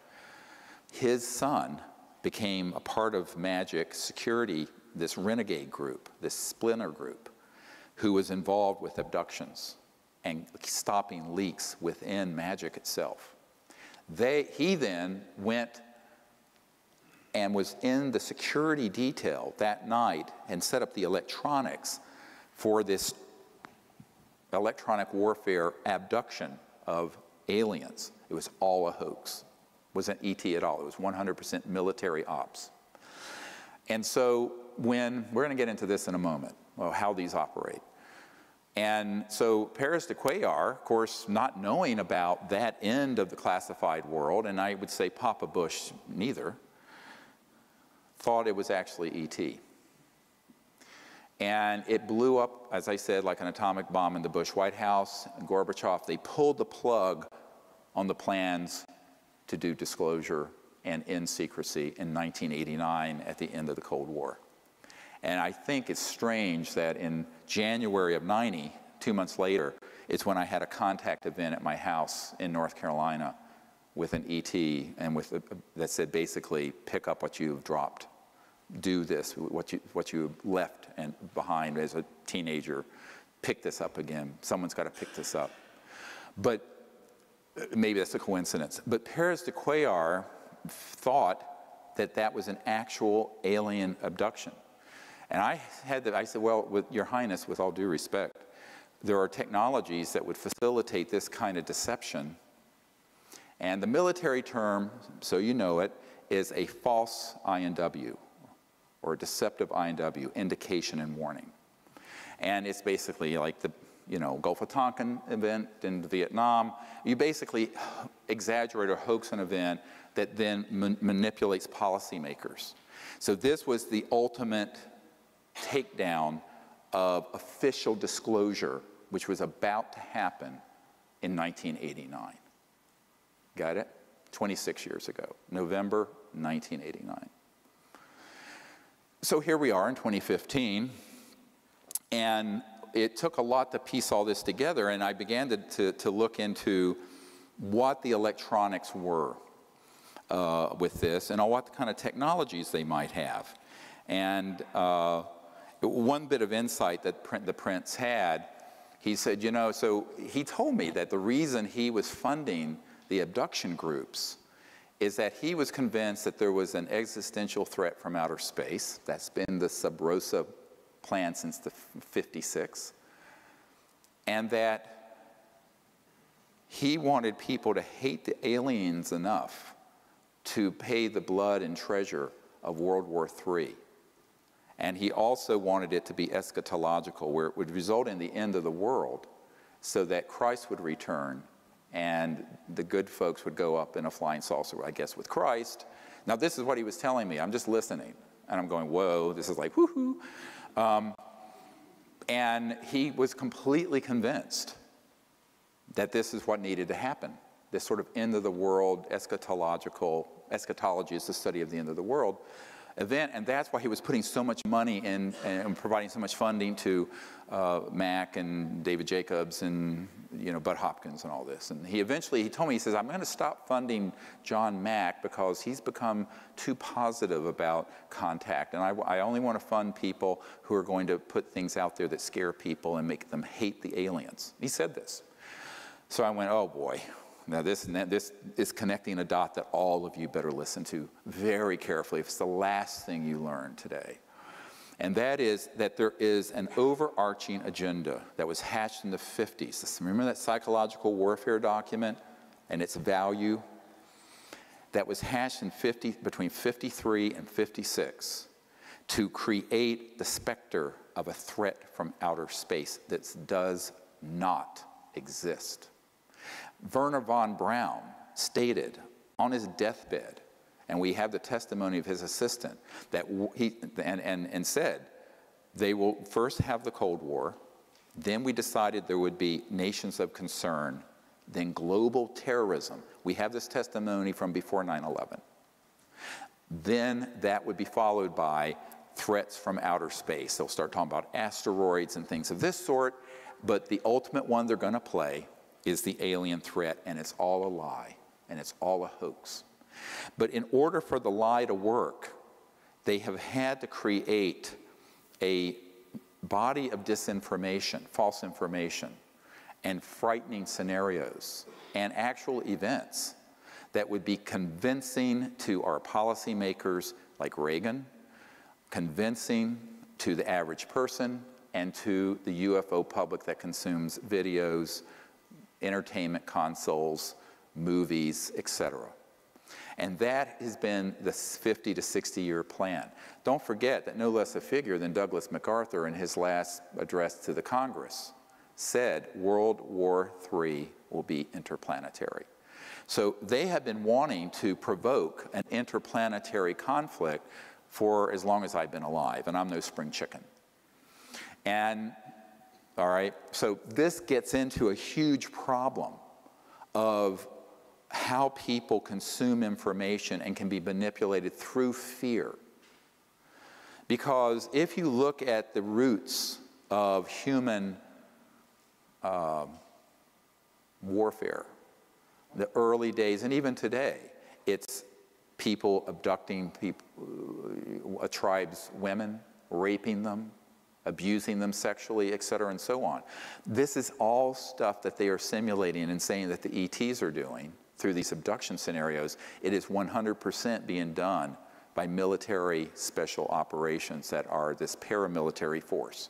His son became a part of MAGIC security, this renegade group, this splinter group, who was involved with abductions and stopping leaks within MAGIC itself. He then went and was in the security detail that night and set up the electronics for this electronic warfare abduction of aliens. It was all a hoax. It wasn't ET at all. It was 100% military ops. And so we're going to get into this in a moment, how these operate. And so Paris de Cuellar, of course, not knowing about that end of the classified world, and I would say Papa Bush neither, thought it was actually ET. And it blew up, as I said, like an atomic bomb in the Bush White House. And Gorbachev, they pulled the plug on the plans to do disclosure and end secrecy in 1989 at the end of the Cold War. And I think it's strange that in January of '90, 2 months later, it's when I had a contact event at my house in North Carolina with an ET and that said basically, pick up what you've dropped. Do this, what you left and behind as a teenager. Pick this up again. Someone's got to pick this up. But maybe that's a coincidence. But Paris de Cuellar thought that that was an actual alien abduction. And I said, well, with Your Highness, with all due respect, there are technologies that would facilitate this kind of deception. And the military term, so you know it, is a false INW, or a deceptive INW, indication and warning. And it's basically like the Gulf of Tonkin event in Vietnam. You basically exaggerate or hoax an event that then manipulates policymakers. So this was the ultimate takedown of official disclosure, which was about to happen in 1989. Got it? 26 years ago, November 1989. So here we are in 2015, and it took a lot to piece all this together, and I began to look into what the electronics were with this and what kind of technologies they might have. And one bit of insight that the Prince had, he said, so he told me that the reason he was funding the abduction groups is that he was convinced that there was an existential threat from outer space. That's been the Sub Rosa plan since the 56. And that he wanted people to hate the aliens enough to pay the blood and treasure of World War III. And he also wanted it to be eschatological, where it would result in the end of the world so that Christ would return and the good folks would go up in a flying saucer, I guess, with Christ. Now, this is what he was telling me. I'm just listening. And I'm going, whoa, this is like, woohoo. And he was completely convinced that this is what needed to happen. This sort of end of the world, eschatology is the study of the end of the world event, and that's why he was putting so much money in and providing so much funding to Mac and David Jacobs and Bud Hopkins and all this. And he told me, he says, I'm going to stop funding John Mack because he's become too positive about contact, and I only want to fund people who are going to put things out there that scare people and make them hate the aliens. He said this. So I went, oh boy, now this is connecting a dot that all of you better listen to very carefully. It's the last thing you learn today. And that is that there is an overarching agenda that was hatched in the 50s. Remember that psychological warfare document and its value? That was hatched in between 53 and 56 to create the specter of a threat from outer space that does not exist. Wernher von Braun stated on his deathbed, and we have the testimony of his assistant, that and said, they will first have the Cold War, then we decided there would be nations of concern, then global terrorism. We have this testimony from before 9/11. Then that would be followed by threats from outer space. They'll start talking about asteroids and things of this sort, but the ultimate one they're going to play is the alien threat, and it's all a lie, and it's all a hoax. But in order for the lie to work, they have had to create a body of disinformation, false information, and frightening scenarios, and actual events that would be convincing to our policymakers like Reagan, convincing to the average person, and to the UFO public that consumes videos, entertainment consoles, movies, etc. And that has been the 50 to 60-year plan. Don't forget that no less a figure than Douglas MacArthur in his last address to the Congress said World War III will be interplanetary. So they have been wanting to provoke an interplanetary conflict for as long as I've been alive, and I'm no spring chicken. And, all right, so this gets into a huge problem of how people consume information and can be manipulated through fear. Because if you look at the roots of human warfare, the early days, and even today, it's people abducting a tribe's women, raping them, abusing them sexually, et cetera, and so on. This is all stuff that they are simulating and saying that the ETs are doing through these abduction scenarios. It is 100% being done by military special operations that are this paramilitary force.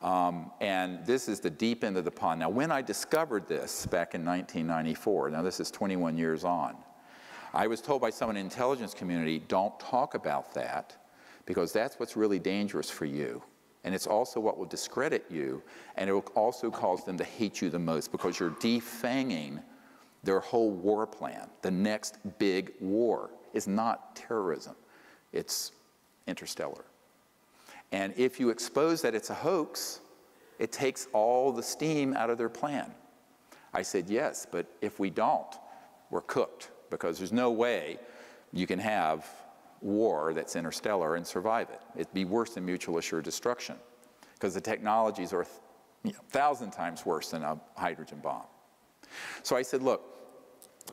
And this is the deep end of the pond. Now, when I discovered this back in 1994, now this is 21 years on, I was told by someone in the intelligence community, don't talk about that, because that's what's really dangerous for you. And it's also what will discredit you, and it will also cause them to hate you the most, because you're defanging their whole war plan. The next big war is not terrorism, it's interstellar. And if you expose that it's a hoax, it takes all the steam out of their plan. I said, yes, but if we don't, we're cooked, because there's no way you can have war that's interstellar and survive it. It'd be worse than mutual assured destruction, because the technologies are 1,000 times worse than a hydrogen bomb. So I said, look,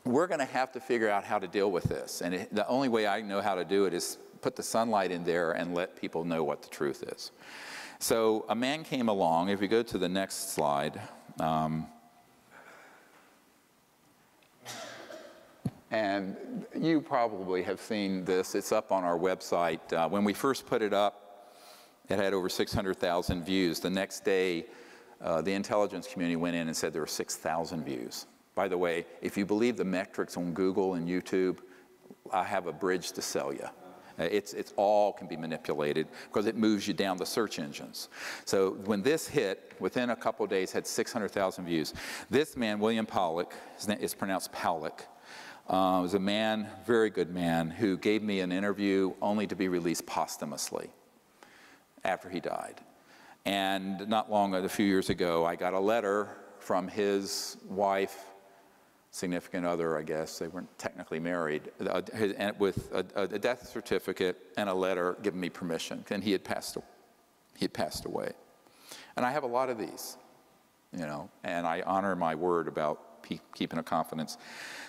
we're going to have to figure out how to deal with this. And the only way I know how to do it is put the sunlight in there and let people know what the truth is. So a man came along. If we go to the next slide. And you probably have seen this. It's up on our website. When we first put it up, it had over 600,000 views. The next day, the intelligence community went in and said there were 6,000 views. By the way, if you believe the metrics on Google and YouTube, I have a bridge to sell you. It's all can be manipulated because it moves you down the search engines. So when this hit, within a couple of days, had 600,000 views. This man, William Pollack, his name is pronounced Pollack, was a man, very good man, who gave me an interview only to be released posthumously after he died. And not long, a few years ago, I got a letter from his wife, significant other, I guess, they weren't technically married, with a death certificate and a letter giving me permission, and he had passed away. And I have a lot of these, you know, and I honor my word about keeping a confidence.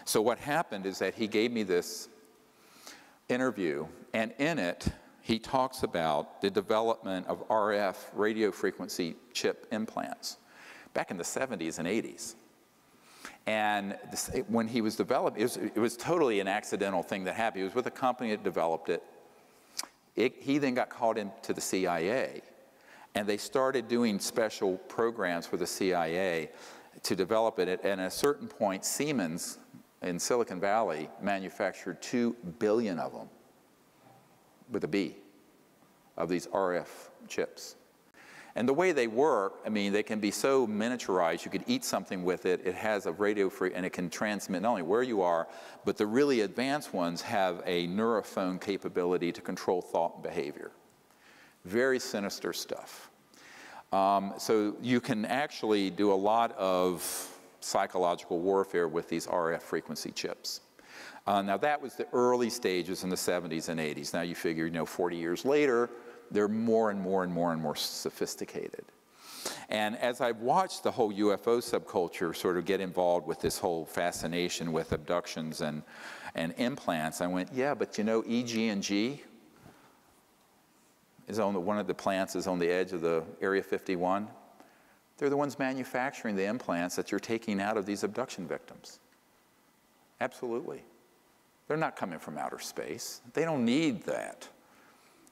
So what happened is that he gave me this interview, and in it, he talks about the development of RF radio frequency chip implants back in the 70s and 80s. And this, when he was developed, it was totally an accidental thing that happened. He was with a company that developed it. He then got called into the CIA, and they started doing special programs for the CIA to develop it. And at a certain point, Siemens in Silicon Valley manufactured 2 billion of them, with a B, of these RF chips. And the way they work, I mean, they can be so miniaturized, you could eat something with it, it has a radio free, and it can transmit not only where you are, but the really advanced ones have a neurophone capability to control thought and behavior. Very sinister stuff. So you can actually do a lot of psychological warfare with these RF frequency chips. Now that was the early stages in the 70s and 80s. Now you figure, 40 years later, they're more and more and more and more sophisticated. And as I've watched the whole UFO subculture sort of get involved with this whole fascination with abductions and implants, I went, yeah, but EG&G is on one of the plants is on the edge of the Area 51. They're the ones manufacturing the implants that you're taking out of these abduction victims. Absolutely. They're not coming from outer space. They don't need that.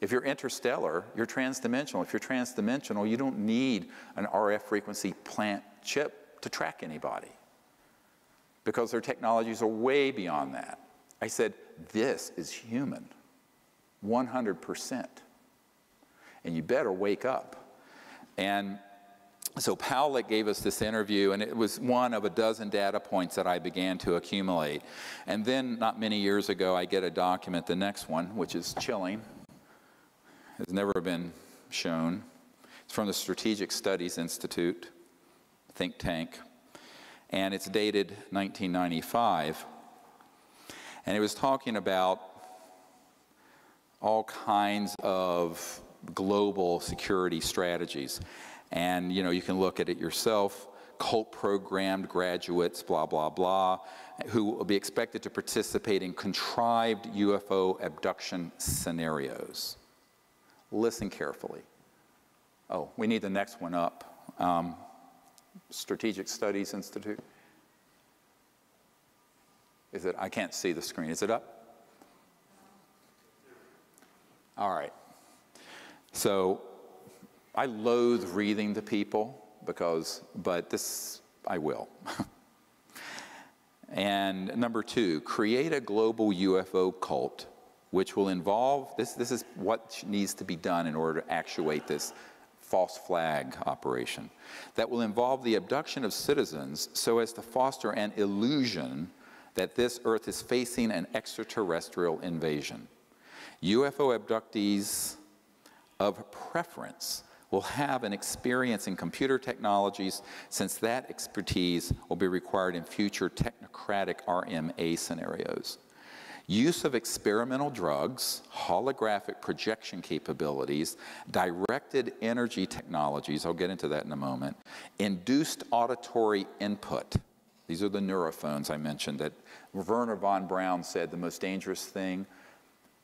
If you're interstellar, you're transdimensional. If you're transdimensional, you don't need an RF frequency plant chip to track anybody, because their technologies are way beyond that. I said, this is human, 100%. And you better wake up. And so Powlett gave us this interview, and it was one of a dozen data points that I began to accumulate. And then, not many years ago, I get a document, the next one, which is chilling. Has never been shown. It's from the Strategic Studies Institute, think tank, and it's dated 1995. And it was talking about all kinds of global security strategies. And you can look at it yourself. Cult programmed graduates, blah, blah, blah, who will be expected to participate in contrived UFO abduction scenarios. Listen carefully. Oh, we need the next one up. Strategic Studies Institute. Is it? I can't see the screen. Is it up? All right. So I loathe reading to people but this I will. And number 2, create a global UFO cult, which will involve, this is what needs to be done in order to actuate this false flag operation, that will involve the abduction of citizens so as to foster an illusion that this Earth is facing an extraterrestrial invasion. UFO abductees of preference will have an experience in computer technologies, since that expertise will be required in future technocratic RMA scenarios. Use of experimental drugs, holographic projection capabilities, directed energy technologies, I'll get into that in a moment, induced auditory input. These are the neurophones I mentioned that Wernher von Braun said the most dangerous thing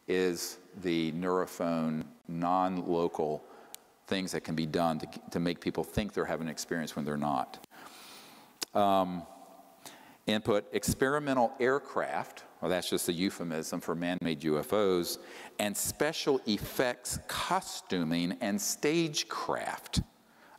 is the neurophone, non-local things that can be done to make people think they're having an experience when they're not. Input, experimental aircraft, well, that's just a euphemism for man-made UFOs, and special effects costuming and stagecraft,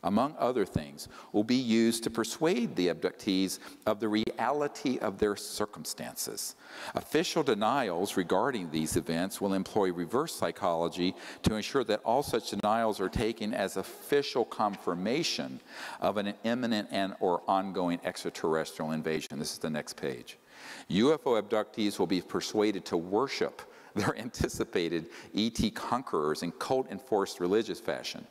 among other things, will be used to persuade the abductees of the reality of their circumstances. Official denials regarding these events will employ reverse psychology to ensure that all such denials are taken as official confirmation of an imminent and/or ongoing extraterrestrial invasion. This is the next page. UFO abductees will be persuaded to worship their anticipated ET conquerors in cult-enforced religious fashion.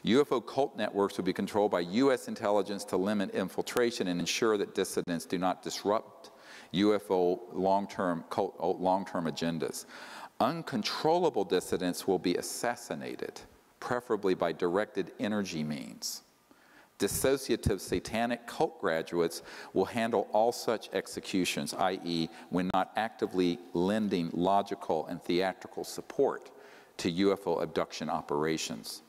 UFO cult networks will be controlled by U.S. intelligence to limit infiltration and ensure that dissidents do not disrupt UFO long-term agendas. Uncontrollable dissidents will be assassinated, preferably by directed energy means. Dissociative satanic cult graduates will handle all such executions, i.e., when not actively lending logical and theatrical support to UFO abduction operations.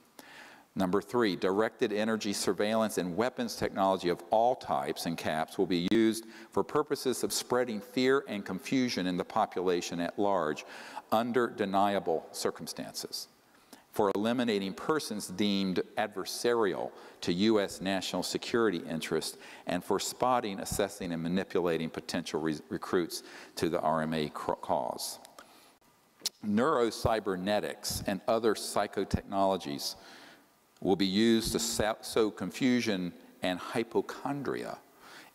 Number 3, directed energy surveillance and weapons technology of all types and caps will be used for purposes of spreading fear and confusion in the population at large under deniable circumstances, for eliminating persons deemed adversarial to U.S. national security interests, and for spotting, assessing, and manipulating potential recruits to the RMA cause. Neurocybernetics and other psychotechnologies will be used to sow confusion and hypochondria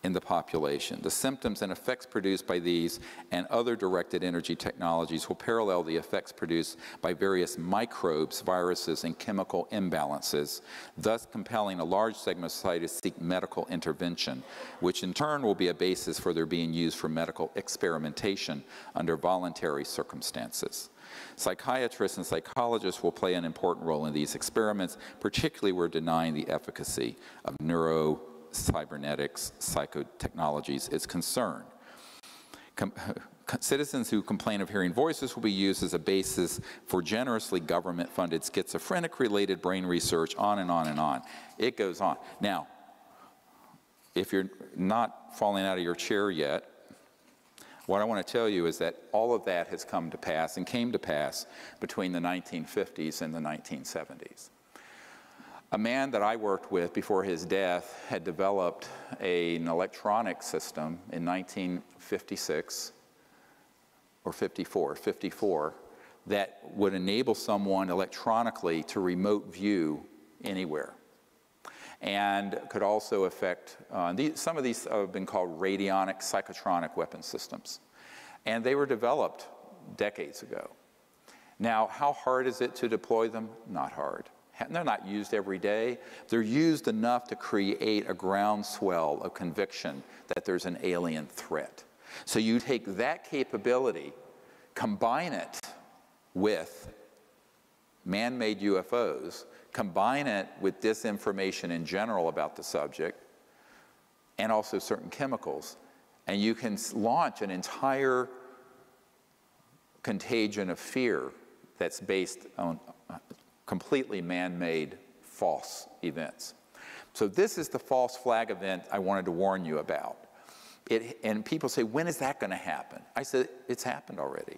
in the population. The symptoms and effects produced by these and other directed energy technologies will parallel the effects produced by various microbes, viruses, and chemical imbalances, thus compelling a large segment of society to seek medical intervention, which in turn will be a basis for their being used for medical experimentation under voluntary circumstances. Psychiatrists and psychologists will play an important role in these experiments, particularly where denying the efficacy of neurocybernetics psychotechnologies is concerned. Citizens who complain of hearing voices will be used as a basis for generously government-funded schizophrenic-related brain research, on and on and on. It goes on. Now, if you're not falling out of your chair yet, what I want to tell you is that all of that has come to pass and came to pass between the 1950s and the 1970s. A man that I worked with before his death had developed an electronic system in 1956 or 54, that would enable someone electronically to remote view anywhere, and could also affect, some of these have been called radionic psychotronic weapon systems. And they were developed decades ago. Now, how hard is it to deploy them? Not hard. They're not used every day. They're used enough to create a groundswell of conviction that there's an alien threat. So you take that capability, combine it with man-made UFOs, combine it with disinformation in general about the subject, and also certain chemicals, and you can launch an entire contagion of fear that's based on completely man-made false events. So this is the false flag event I wanted to warn you about. And people say, when is that going to happen? I said, it's happened already.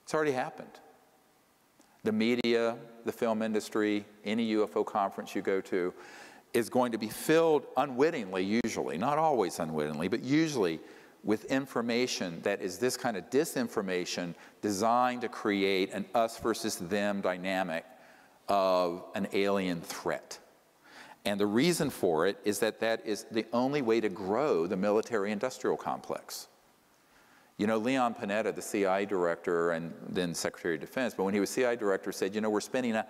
It's already happened. The media, the film industry, any UFO conference you go to is going to be filled unwittingly, usually, not always unwittingly, but usually with information that is this kind of disinformation designed to create an us versus them dynamic of an alien threat. And the reason for it is that that is the only way to grow the military-industrial complex. You know, Leon Panetta, the CIA director and then Secretary of Defense, but when he was CIA director, said, you know, we're spending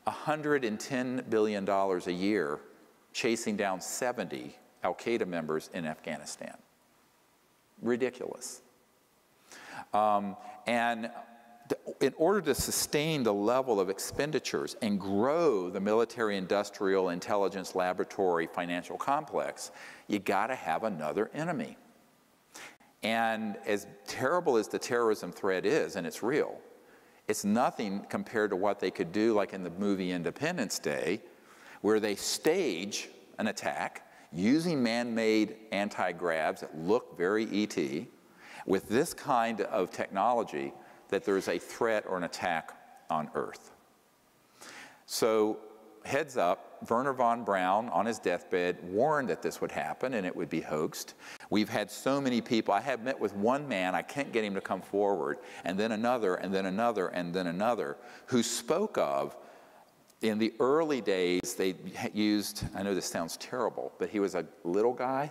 $110 billion a year chasing down 70 al-Qaeda members in Afghanistan. Ridiculous. And in order to sustain the level of expenditures and grow the military-industrial intelligence laboratory financial complex, you got to have another enemy. And as terrible as the terrorism threat is, and it's real, it's nothing compared to what they could do, like in the movie Independence Day, where they stage an attack using man-made anti-gravs that look very ET, with this kind of technology, that there's a threat or an attack on Earth. So, heads up, Wernher von Braun, on his deathbed, warned that this would happen and it would be hoaxed. We've had so many people. I have met with one man, I can't get him to come forward, and then another, and then another, and then another, who spoke of, in the early days, they used, I know this sounds terrible, but he was a little guy,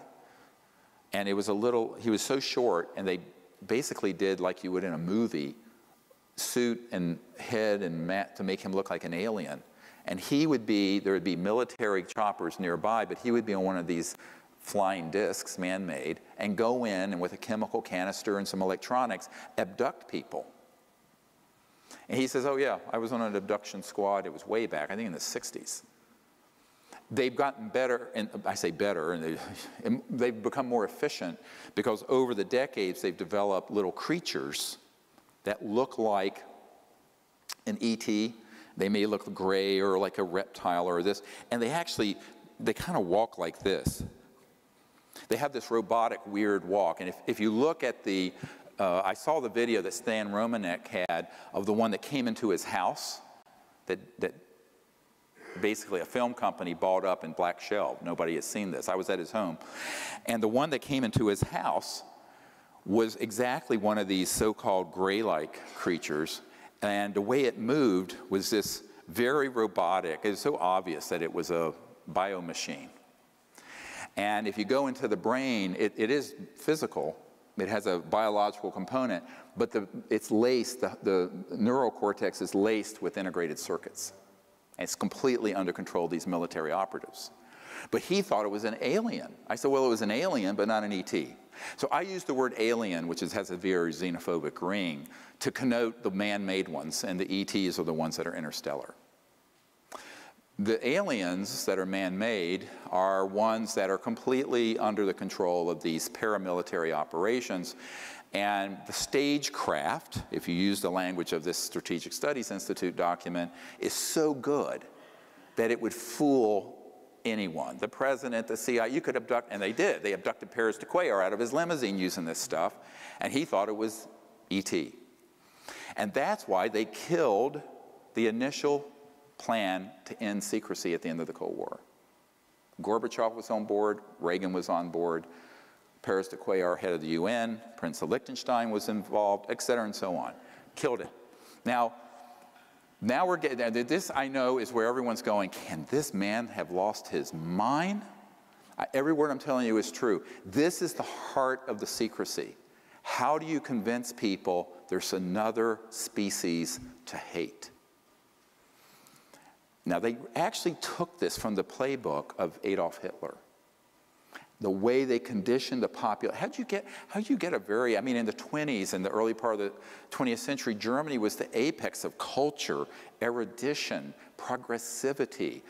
and it was a little, he was so short, and they basically did like you would in a movie, suit and head and mat to make him look like an alien. And he would be, there would be military choppers nearby, but he would be on one of these flying discs, man-made, and go in and with a chemical canister and some electronics, abduct people. And he says, oh yeah, I was on an abduction squad, it was way back, I think in the 60s. They've gotten better, and I say better, and they've become more efficient because over the decades they've developed little creatures that look like an ET, They may look gray or like a reptile or this, and they kind of walk like this. They have this robotic, weird walk. And if you look at I saw the video that Stan Romanek had of the one that came into his house, that basically a film company bought up and black shelved. Nobody has seen this. I was at his home. And the one that came into his house was exactly one of these so-called gray-like creatures. And the way it moved was this very robotic. It was so obvious that it was a biomachine. And if you go into the brain, it is physical. It has a biological component, but it's laced, the neural cortex is laced with integrated circuits. And it's completely under control of these military operatives. But he thought it was an alien. I said, well, it was an alien, but not an ET. So I used the word alien, which has a very xenophobic ring, to connote the man-made ones, and the ETs are the ones that are interstellar. The aliens that are man-made are ones that are completely under the control of these paramilitary operations. And the stagecraft, if you use the language of this Strategic Studies Institute document, is so good that it would fool anyone. The president, the CIA, you could abduct, and they did. They abducted Paris de Cuellar out of his limousine using this stuff, and he thought it was ET. And that's why they killed the initial plan to end secrecy at the end of the Cold War. Gorbachev was on board, Reagan was on board, Paris de Cuellar, head of the UN, Prince of Liechtenstein was involved, et cetera, and so on. Killed it. Now we're getting, this I know is where everyone's going, can this man have lost his mind? Every word I'm telling you is true. This is the heart of the secrecy. How do you convince people there's another species to hate? Now, they actually took this from the playbook of Adolf Hitler. The way they conditioned the population. How'd you get a very, I mean, in the 20s and the early part of the 20th century, Germany was the apex of culture, erudition, progressivity,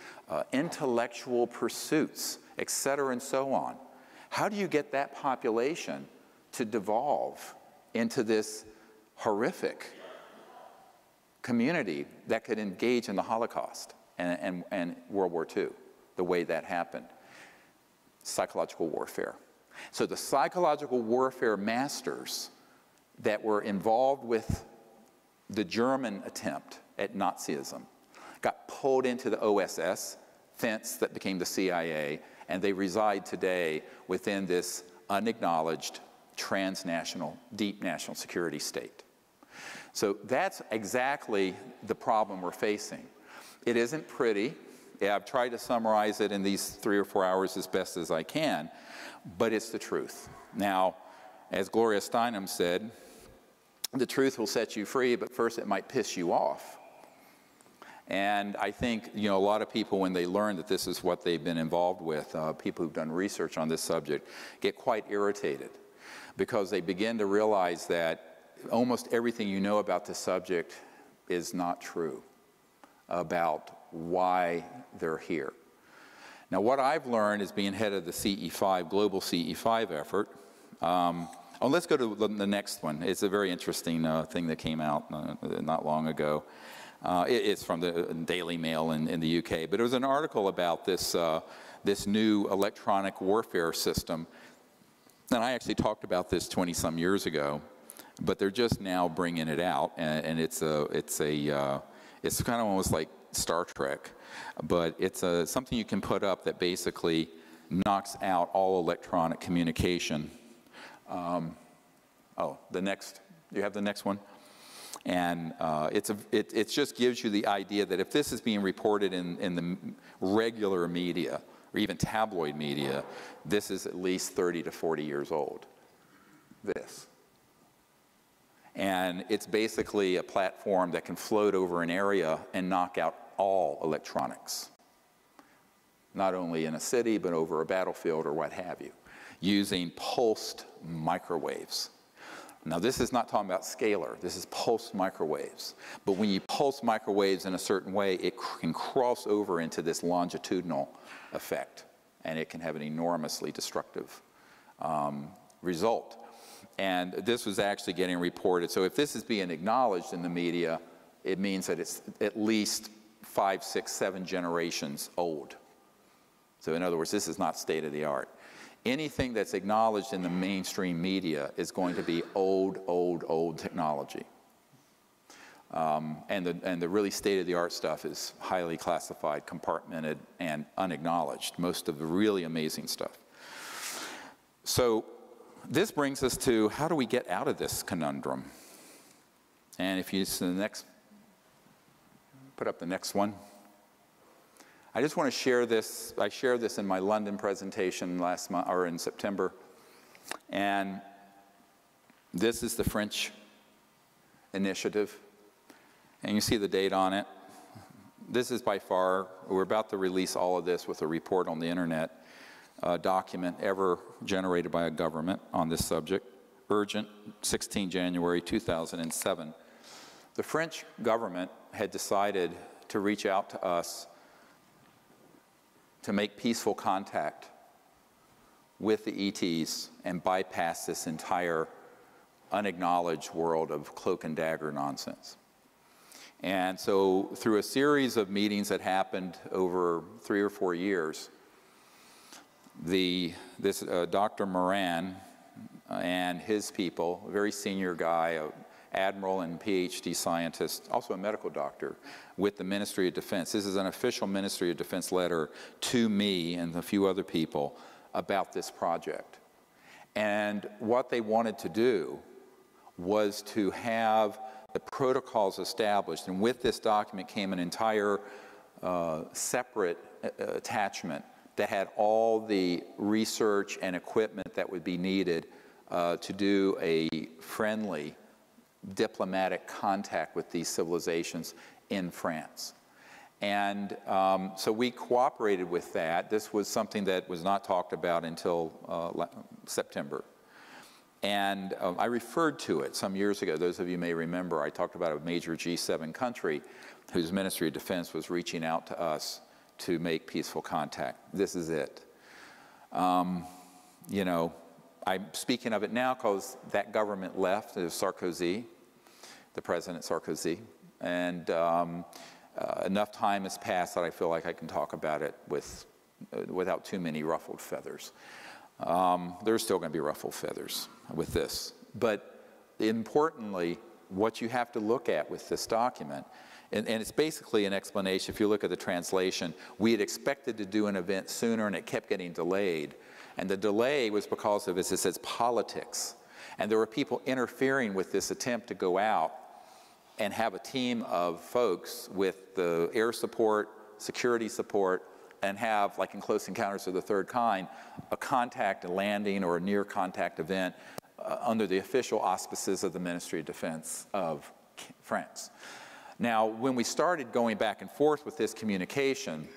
intellectual pursuits, et cetera, and so on. How do you get that population to devolve into this horrific community that could engage in the Holocaust and World War II, the way that happened? Psychological warfare. So the psychological warfare masters that were involved with the German attempt at Nazism got pulled into the OSS, thence that became the CIA, and they reside today within this unacknowledged transnational, deep national security state. So that's exactly the problem we're facing. It isn't pretty. Yeah, I've tried to summarize it in these 3 or 4 hours as best as I can, but it's the truth. Now, as Gloria Steinem said, the truth will set you free, but first it might piss you off. And I think, you know, a lot of people, when they learn that this is what they've been involved with, people who've done research on this subject, get quite irritated because they begin to realize that almost everything you know about this subject is not true about why they're here. Now, what I've learned is being head of the CE5, global CE5 effort. Let's go to the next one. It's a very interesting thing that came out not long ago. It's from the Daily Mail in the UK, but it was an article about this, this new electronic warfare system. And I actually talked about this 20-some years ago, but they're just now bringing it out, and it's kind of almost like Star Trek, but it's something you can put up that basically knocks out all electronic communication. The next, you have the next one? And it just gives you the idea that if this is being reported in the regular media, or even tabloid media, this is at least 30 to 40 years old. This. And it's basically a platform that can float over an area and knock out all electronics. Not only in a city, but over a battlefield or what have you, using pulsed microwaves. Now, this is not talking about scalar. This is pulsed microwaves. But when you pulse microwaves in a certain way, it can cross over into this longitudinal effect, and it can have an enormously destructive result. And this was actually getting reported. So if this is being acknowledged in the media, it means that it's at least 5, 6, 7 generations old. So in other words, this is not state of the art. Anything that's acknowledged in the mainstream media is going to be old technology. And the really state-of-the-art stuff is highly classified, compartmented, and unacknowledged, most of the really amazing stuff. So this brings us to, how do we get out of this conundrum? And if you put up the next one. I just want to share this. I shared this in my London presentation last month, or in September. And this is the French initiative. And you see the date on it. This is by far, we're about to release all of this with a report on the internet, document ever generated by a government on this subject. Urgent, 16 January 2007. The French government had decided to reach out to us to make peaceful contact with the ETs and bypass this entire unacknowledged world of cloak and dagger nonsense. And so through a series of meetings that happened over 3 or 4 years, this Dr. Moran and his people, a very senior guy, an admiral and PhD scientist, also a medical doctor, with the Ministry of Defense. This is an official Ministry of Defense letter to me and a few other people about this project. And what they wanted to do was to have the protocols established, and with this document came an entire separate attachment that had all the research and equipment that would be needed to do a friendly diplomatic contact with these civilizations in France. And so we cooperated with that. This was something that was not talked about until September. And I referred to it some years ago. Those of you may remember, I talked about a major G7 country whose Ministry of Defense was reaching out to us to make peaceful contact. This is it. You know, I'm speaking of it now because that government left. It was Sarkozy, the President Sarkozy. And enough time has passed that I feel like I can talk about it without too many ruffled feathers. There's still going to be ruffled feathers with this. But importantly, what you have to look at with this document, and it's basically an explanation. If you look at the translation, we had expected to do an event sooner and it kept getting delayed. And the delay was because of, as it says, politics. And there were people interfering with this attempt to go out and have a team of folks with the air support, security support, and have, like in Close Encounters of the Third Kind, a contact, a landing, or a near contact event under the official auspices of the Ministry of Defense of France. Now, when we started going back and forth with this communication,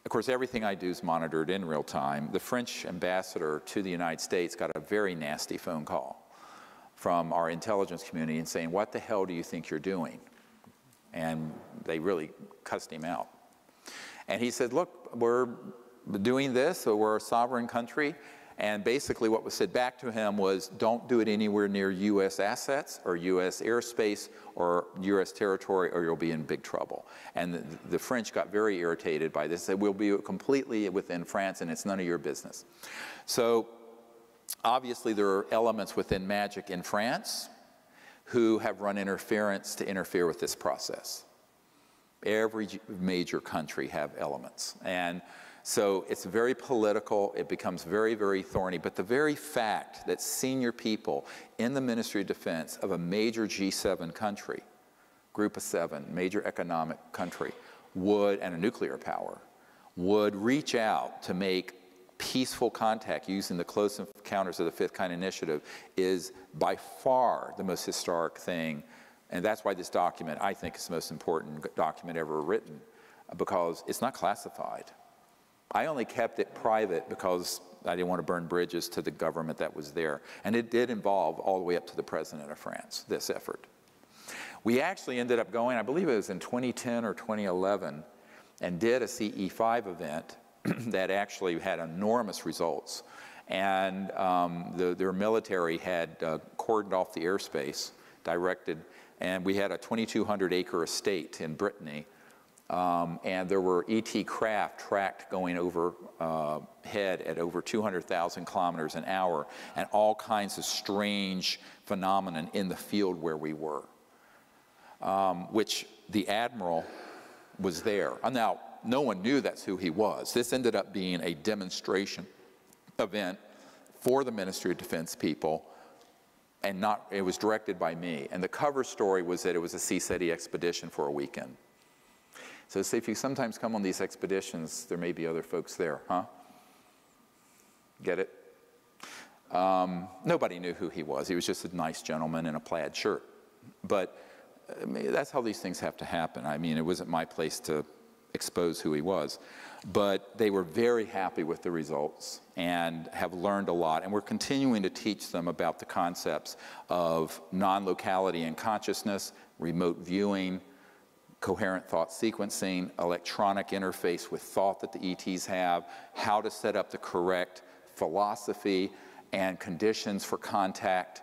of course, everything I do is monitored in real time. The French ambassador to the United States got a very nasty phone call from our intelligence community and saying, "What the hell do you think you're doing?" And they really cussed him out. And he said, "Look, we're doing this, so we're a sovereign country." And basically what was said back to him was, don't do it anywhere near U.S. assets or U.S. airspace or U.S. territory, or you'll be in big trouble. And the French got very irritated by this. They said, we'll be completely within France and it's none of your business. So obviously there are elements within MAGIC in France who have run interference to interfere with this process. Every major country have elements. And so it's very political, it becomes very, very thorny, but the very fact that senior people in the Ministry of Defense of a major G7 country, group of 7, major economic country, would, and a nuclear power, would reach out to make peaceful contact using the Close Encounters of the Fifth Kind initiative is by far the most historic thing. And that's why this document, I think, is the most important document ever written, because it's not classified. I only kept it private because I didn't want to burn bridges to the government that was there. And it did involve all the way up to the President of France, this effort. We actually ended up going, I believe it was in 2010 or 2011, and did a CE5 event that actually had enormous results. And their military had cordoned off the airspace, directed, and we had a 2,200-acre estate in Brittany. And there were ET craft tracked going overhead at over 200,000 kilometers an hour, and all kinds of strange phenomenon in the field where we were, which the admiral was there. Now, no one knew that's who he was. This ended up being a demonstration event for the Ministry of Defense people, and it was directed by me. And the cover story was that it was a CSETI expedition for a weekend. So say if you sometimes come on these expeditions, there may be other folks there, huh? Get it? Nobody knew who he was. He was just a nice gentleman in a plaid shirt. But that's how these things have to happen. I mean, it wasn't my place to expose who he was. But they were very happy with the results and have learned a lot. And we're continuing to teach them about the concepts of non-locality and consciousness, remote viewing, coherent thought sequencing, electronic interface with thought that the ETs have, how to set up the correct philosophy and conditions for contact,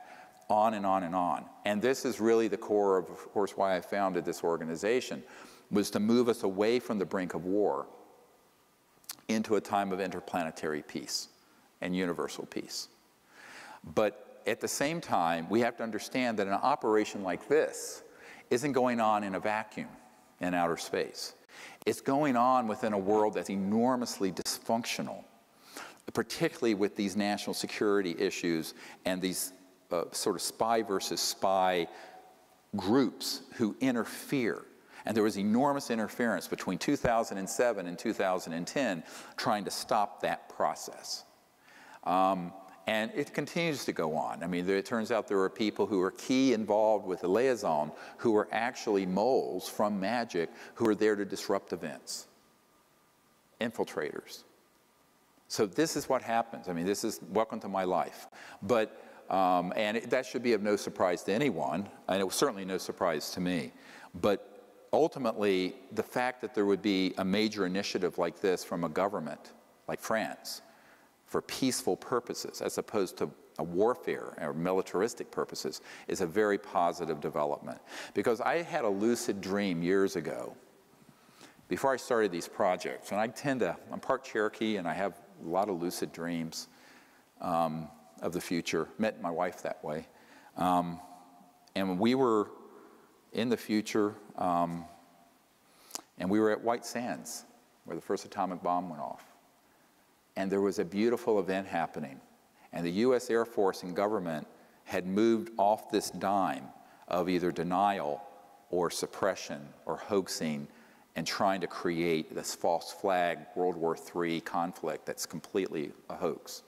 on and on and on. And this is really the core of course, why I founded this organization, was to move us away from the brink of war into a time of interplanetary peace and universal peace. But at the same time, we have to understand that an operation like this isn't going on in a vacuum in outer space. It's going on within a world that's enormously dysfunctional, particularly with these national security issues and these sort of spy versus spy groups who interfere. And there was enormous interference between 2007 and 2010 trying to stop that process. And it continues to go on. I mean, it turns out there are people who are key involved with the liaison who are actually moles from MAGIC who are there to disrupt events, infiltrators. So this is what happens. I mean, this is welcome to my life. But, that should be of no surprise to anyone, and it was certainly no surprise to me. But ultimately, the fact that there would be a major initiative like this from a government like France for peaceful purposes as opposed to a warfare or militaristic purposes is a very positive development. Because I had a lucid dream years ago before I started these projects, and I'm part Cherokee and I have a lot of lucid dreams of the future. Met my wife that way. And when we were in the future, and we were at White Sands, where the first atomic bomb went off. And there was a beautiful event happening. And the US Air Force and government had moved off this dime of either denial or suppression or hoaxing and trying to create this false flag World War III conflict that's completely a hoax.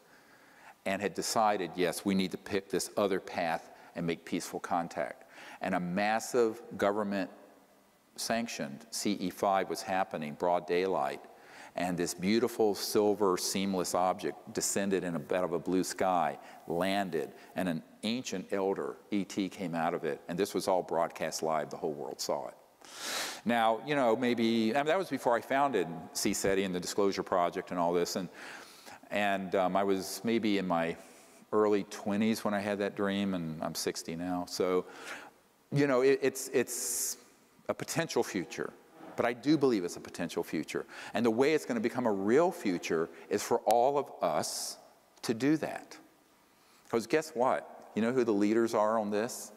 And had decided, yes, we need to pick this other path and make peaceful contact. And a massive government-sanctioned CE-5 was happening, broad daylight, and this beautiful silver seamless object descended in a bed of a blue sky, landed, and an ancient elder, ET, came out of it, and this was all broadcast live. The whole world saw it. Now, you know, maybe, that was before I founded CSETI and the Disclosure Project and all this, and I was maybe in my early 20s when I had that dream, and I'm 60 now, so, you know, it's a potential future, but I do believe it's a potential future. And the way it's going to become a real future is for all of us to do that. Because guess what? You know who the leaders are on this?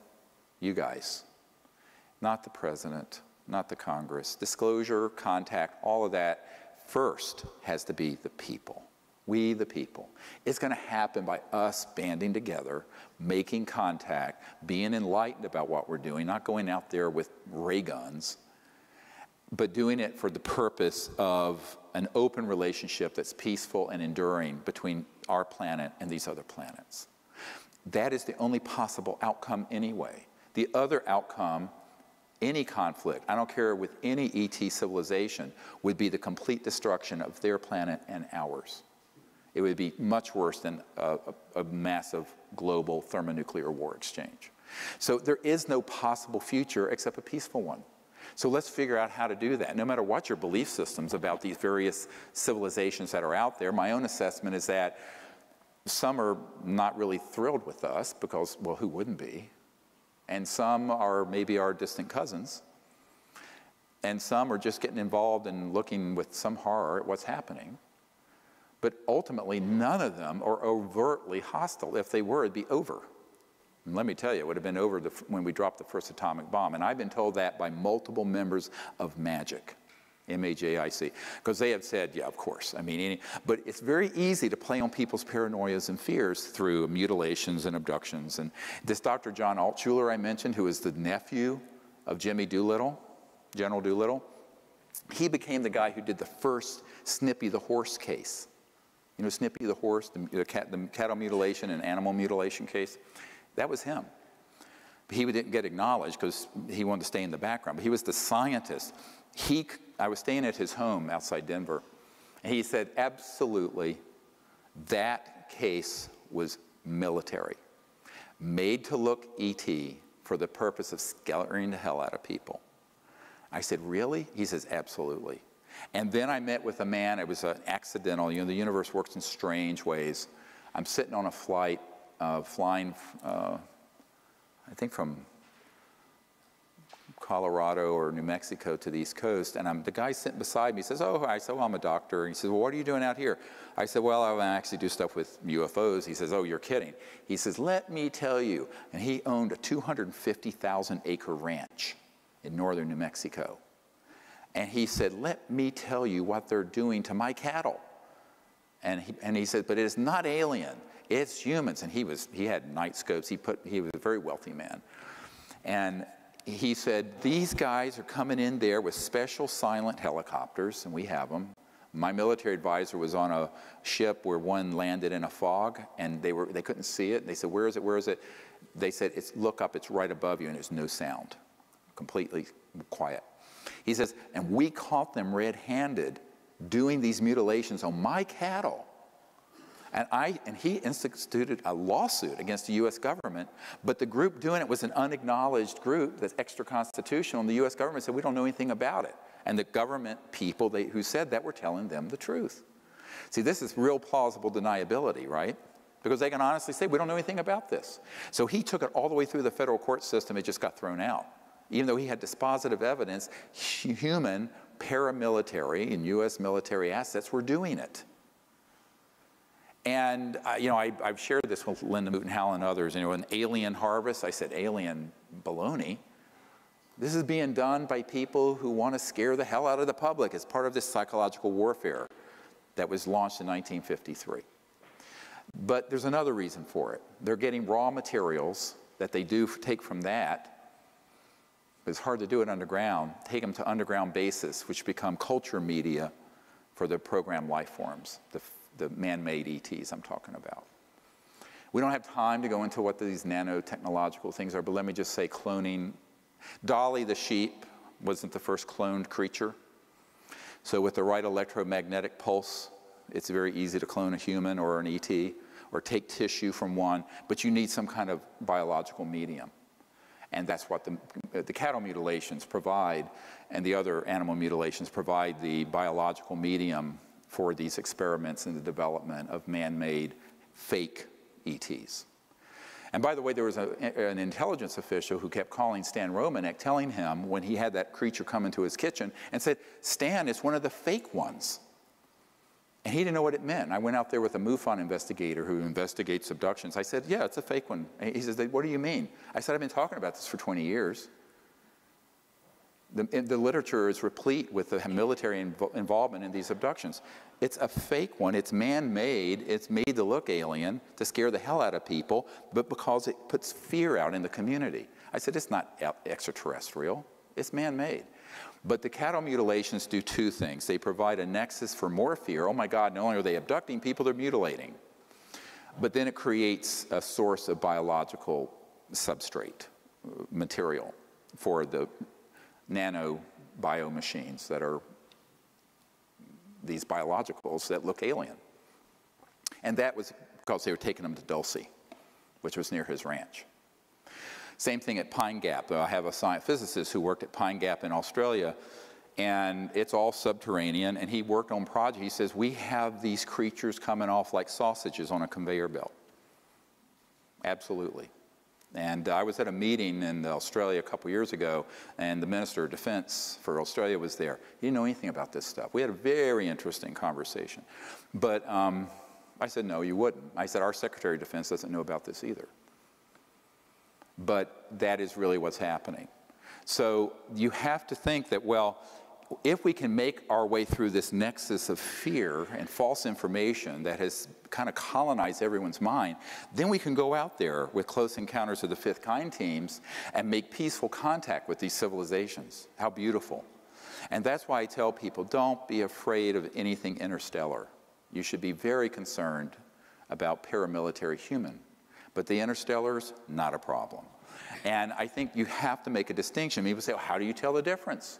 You guys. Not the president, not the Congress. Disclosure, contact, all of that first has to be the people. We, the people. It's going to happen by us banding together, making contact, being enlightened about what we're doing, not going out there with ray guns, but doing it for the purpose of an open relationship that's peaceful and enduring between our planet and these other planets. That is the only possible outcome anyway. The other outcome, any conflict, I don't care with any ET civilization, would be the complete destruction of their planet and ours. It would be much worse than a massive global thermonuclear war exchange. So there is no possible future except a peaceful one. So let's figure out how to do that. No matter what your belief systems about these various civilizations that are out there, my own assessment is that some are not really thrilled with us because, well, who wouldn't be? And some are maybe our distant cousins. and some are just getting involved and looking with some horror at what's happening. But ultimately, none of them are overtly hostile. If they were, it'd be over. And let me tell you, it would have been over when we dropped the first atomic bomb. And I've been told that by multiple members of MAJIC, M-A-J-I-C, because they have said, yeah, of course. I mean, but it's very easy to play on people's paranoias and fears through mutilations and abductions. And this Dr. John Altshuler I mentioned, who is the nephew of Jimmy Doolittle, General Doolittle, he became the guy who did the first Snippy the horse case. You know Snippy the horse, the cattle mutilation and animal mutilation case? That was him. He didn't get acknowledged because he wanted to stay in the background, but he was the scientist. I was staying at his home outside Denver, and he said, absolutely, that case was military, made to look E.T. for the purpose of scaring the hell out of people. I said, really? He says, absolutely. And then I met with a man, it was an accidental, you know, the universe works in strange ways. I'm sitting on a flight, flying, I think from Colorado or New Mexico to the East Coast, and the guy sitting beside me says, oh, I said, well, I'm a doctor. And he says, well, what are you doing out here? I said, well, I actually do stuff with UFOs. He says, oh, you're kidding. He says, let me tell you. And he owned a 250,000-acre ranch in northern New Mexico. And he said, let me tell you what they're doing to my cattle. And he said, but it is not alien, it's humans. And he had night scopes. He was a very wealthy man. And he said, these guys are coming in there with special silent helicopters, and we have them. My military advisor was on a ship where one landed in a fog, and they couldn't see it. They said, where is it, where is it? They said, look up, it's right above you, and there's no sound, completely quiet. He says, and we caught them red-handed doing these mutilations on my cattle. And he instituted a lawsuit against the U.S. government, but the group doing it was an unacknowledged group that's extra-constitutional, and the U.S. government said, we don't know anything about it. And the government people who said that were telling them the truth. See, this is real plausible deniability, right? Because they can honestly say, we don't know anything about this. So he took it all the way through the federal court system, it just got thrown out. Even though he had dispositive evidence, human, paramilitary, and U.S. military assets were doing it. And, you know, I've shared this with Linda Moot Howell and others. You know, an alien harvest, I said, alien baloney. This is being done by people who want to scare the hell out of the public as part of this psychological warfare that was launched in 1953. But there's another reason for it. They're getting raw materials that they do take from that. It's hard to do it underground. Take them to underground bases, which become culture media for the programmed life forms, the man-made ETs I'm talking about. We don't have time to go into what these nanotechnological things are, but let me just say cloning. Dolly the sheep wasn't the first cloned creature. So with the right electromagnetic pulse, it's very easy to clone a human or an ET, or take tissue from one, but you need some kind of biological medium. And that's what the cattle mutilations provide, and the other animal mutilations provide the biological medium for these experiments in the development of man-made fake ETs. And by the way, there was an intelligence official who kept calling Stan Romanek, telling him when he had that creature come into his kitchen and said, Stan, it's one of the fake ones. And he didn't know what it meant. I went out there with a MUFON investigator who investigates abductions. I said, yeah, it's a fake one. And he says, what do you mean? I said, I've been talking about this for 20 years. The literature is replete with the military involvement in these abductions. It's a fake one. It's man-made. It's made to look alien, to scare the hell out of people, but because it puts fear out in the community. I said, it's not extraterrestrial. It's man-made. But the cattle mutilations do two things. They provide a nexus for more fear. Oh my God, not only are they abducting people, they're mutilating. But then it creates a source of biological substrate material for the nano-bio-machines that are these biologicals that look alien. And that was because they were taking them to Dulce, which was near his ranch. Same thing at Pine Gap. I have a science physicist who worked at Pine Gap in Australia, and it's all subterranean, and he worked on projects. He says, we have these creatures coming off like sausages on a conveyor belt. Absolutely. And I was at a meeting in Australia a couple years ago, and the Minister of Defense for Australia was there. He didn't know anything about this stuff. We had a very interesting conversation. But I said, no, you wouldn't. I said, our Secretary of Defense doesn't know about this either. But that is really what's happening. So you have to think that, well, if we can make our way through this nexus of fear and false information that has kind of colonized everyone's mind, then we can go out there with Close Encounters of the Fifth Kind teams and make peaceful contact with these civilizations. How beautiful. And that's why I tell people, don't be afraid of anything interstellar. You should be very concerned about paramilitary human. But the interstellars, not a problem. And I think you have to make a distinction. People say, well, how do you tell the difference?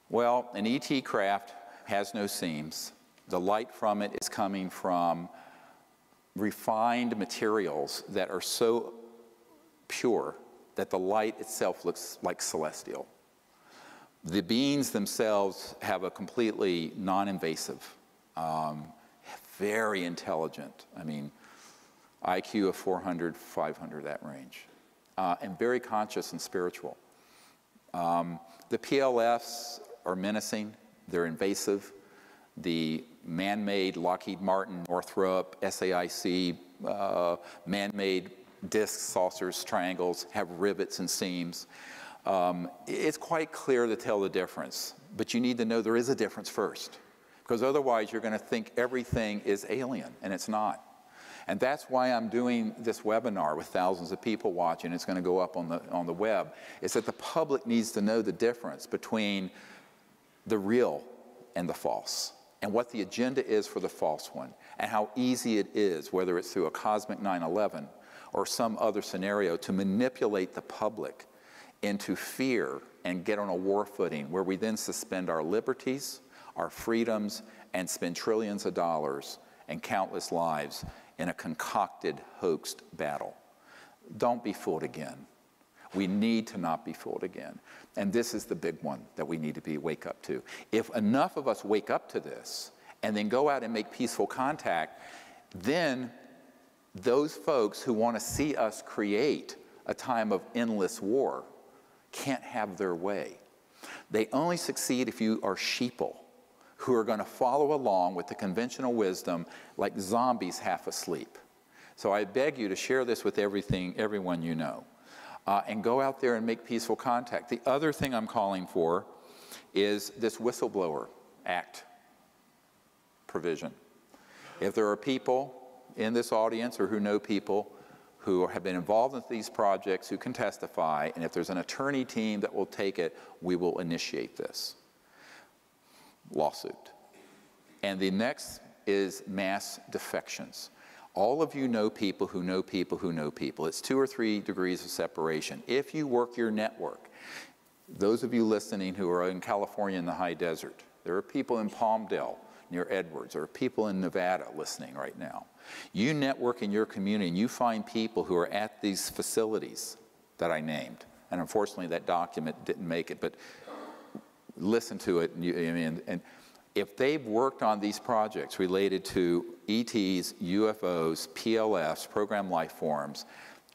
Well, an ET craft has no seams. The light from it is coming from refined materials that are so pure that the light itself looks like celestial. The beings themselves have a completely non-invasive, very intelligent, I mean, IQ of 400, 500, that range, and very conscious and spiritual. The PLFs are menacing, they're invasive. The man-made Lockheed Martin, Northrop, SAIC, man-made discs, saucers, triangles have rivets and seams. It's quite clear to tell the difference, but you need to know there is a difference first, because otherwise you're going to think everything is alien, and it's not. And that's why I'm doing this webinar with thousands of people watching. It's going to go up on the web. Is that the public needs to know the difference between the real and the false, and what the agenda is for the false one, and how easy it is, whether it's through a cosmic 9/11 or some other scenario, to manipulate the public into fear and get on a war footing where we then suspend our liberties, our freedoms, and spend trillions of dollars and countless lives in a concocted, hoaxed battle. Don't be fooled again. We need to not be fooled again. And this is the big one that we need to wake up to. If enough of us wake up to this and then go out and make peaceful contact, then those folks who want to see us create a time of endless war can't have their way. They only succeed if you are sheeple who are going to follow along with the conventional wisdom like zombies half asleep. So I beg you to share this with everyone you know. And go out there and make peaceful contact. The other thing I'm calling for is this Whistleblower Act provision. If there are people in this audience or who know people who have been involved in these projects who can testify, and if there's an attorney team that will take it, we will initiate this lawsuit. And the next is mass defections. All of you know people who know people who know people. It's 2 or 3 degrees of separation. If you work your network, those of you listening who are in California in the high desert, there are people in Palmdale near Edwards, there are people in Nevada listening right now. You network in your community and you find people who are at these facilities that I named. And unfortunately that document didn't make it, but listen to it. And if they've worked on these projects related to ETs, UFOs, PLFs, program life forms,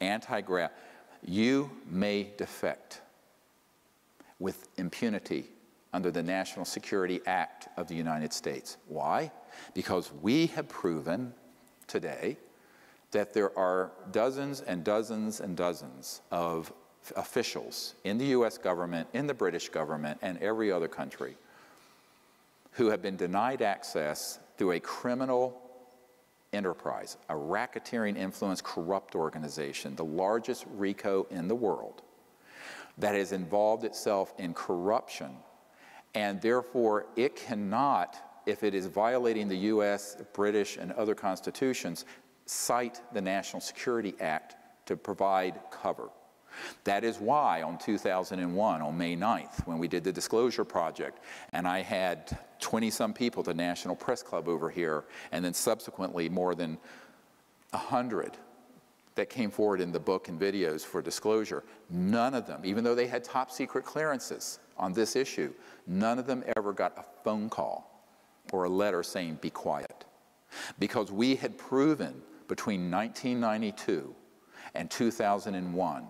anti-grav, you may defect with impunity under the National Security Act of the United States. Why? Because we have proven today that there are dozens and dozens and dozens of officials in the US government, in the British government, and every other country who have been denied access through a criminal enterprise, a racketeering influence corrupt organization, the largest RICO in the world, that has involved itself in corruption, and therefore it cannot, if it is violating the US, British, and other constitutions, cite the National Security Act to provide cover. That is why on 2001, on May 9th, when we did the Disclosure Project, and I had 20-some people at the National Press Club over here, and then subsequently more than 100 that came forward in the book and videos for disclosure, none of them, even though they had top secret clearances on this issue, none of them ever got a phone call or a letter saying, be quiet. Because we had proven between 1992 and 2001,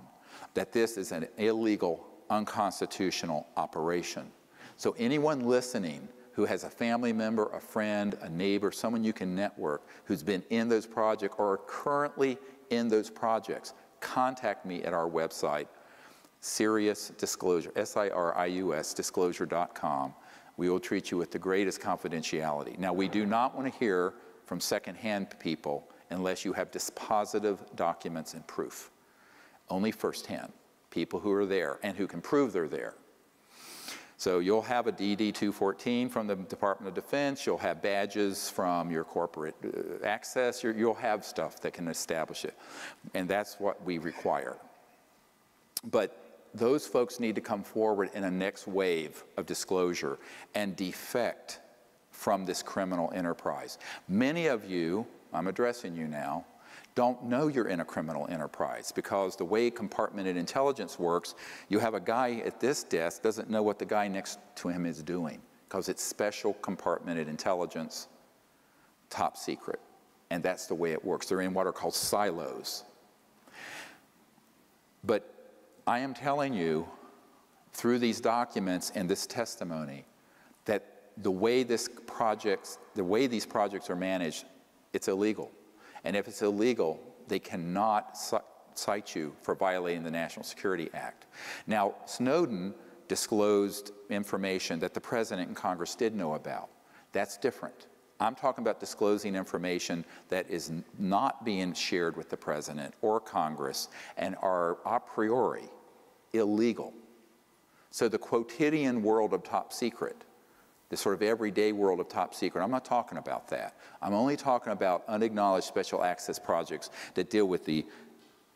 that this is an illegal, unconstitutional operation. So anyone listening who has a family member, a friend, a neighbor, someone you can network who's been in those projects or are currently in those projects, contact me at our website, Sirius Disclosure, S-I-R-I-U-S, disclosure.com. We will treat you with the greatest confidentiality. Now, we do not want to hear from secondhand people unless you have dispositive documents and proof. Only firsthand, people who are there and who can prove they're there. So you'll have a DD-214 from the Department of Defense, you'll have badges from your corporate access, you'll have stuff that can establish it. And that's what we require. But those folks need to come forward in a next wave of disclosure and defect from this criminal enterprise. Many of you, I'm addressing you now, don't know you're in a criminal enterprise because the way compartmented intelligence works, you have a guy at this desk doesn't know what the guy next to him is doing because it's special compartmented intelligence, top secret. And that's the way it works. They're in what are called silos. But I am telling you through these documents and this testimony that the way these projects are managed, it's illegal. And if it's illegal, they cannot cite you for violating the National Security Act. Now, Snowden disclosed information that the President and Congress did know about. That's different. I'm talking about disclosing information that is not being shared with the President or Congress and are a priori illegal. So the quotidian world of top secret, the sort of everyday world of top secret, I'm not talking about that. I'm only talking about unacknowledged special access projects that deal with the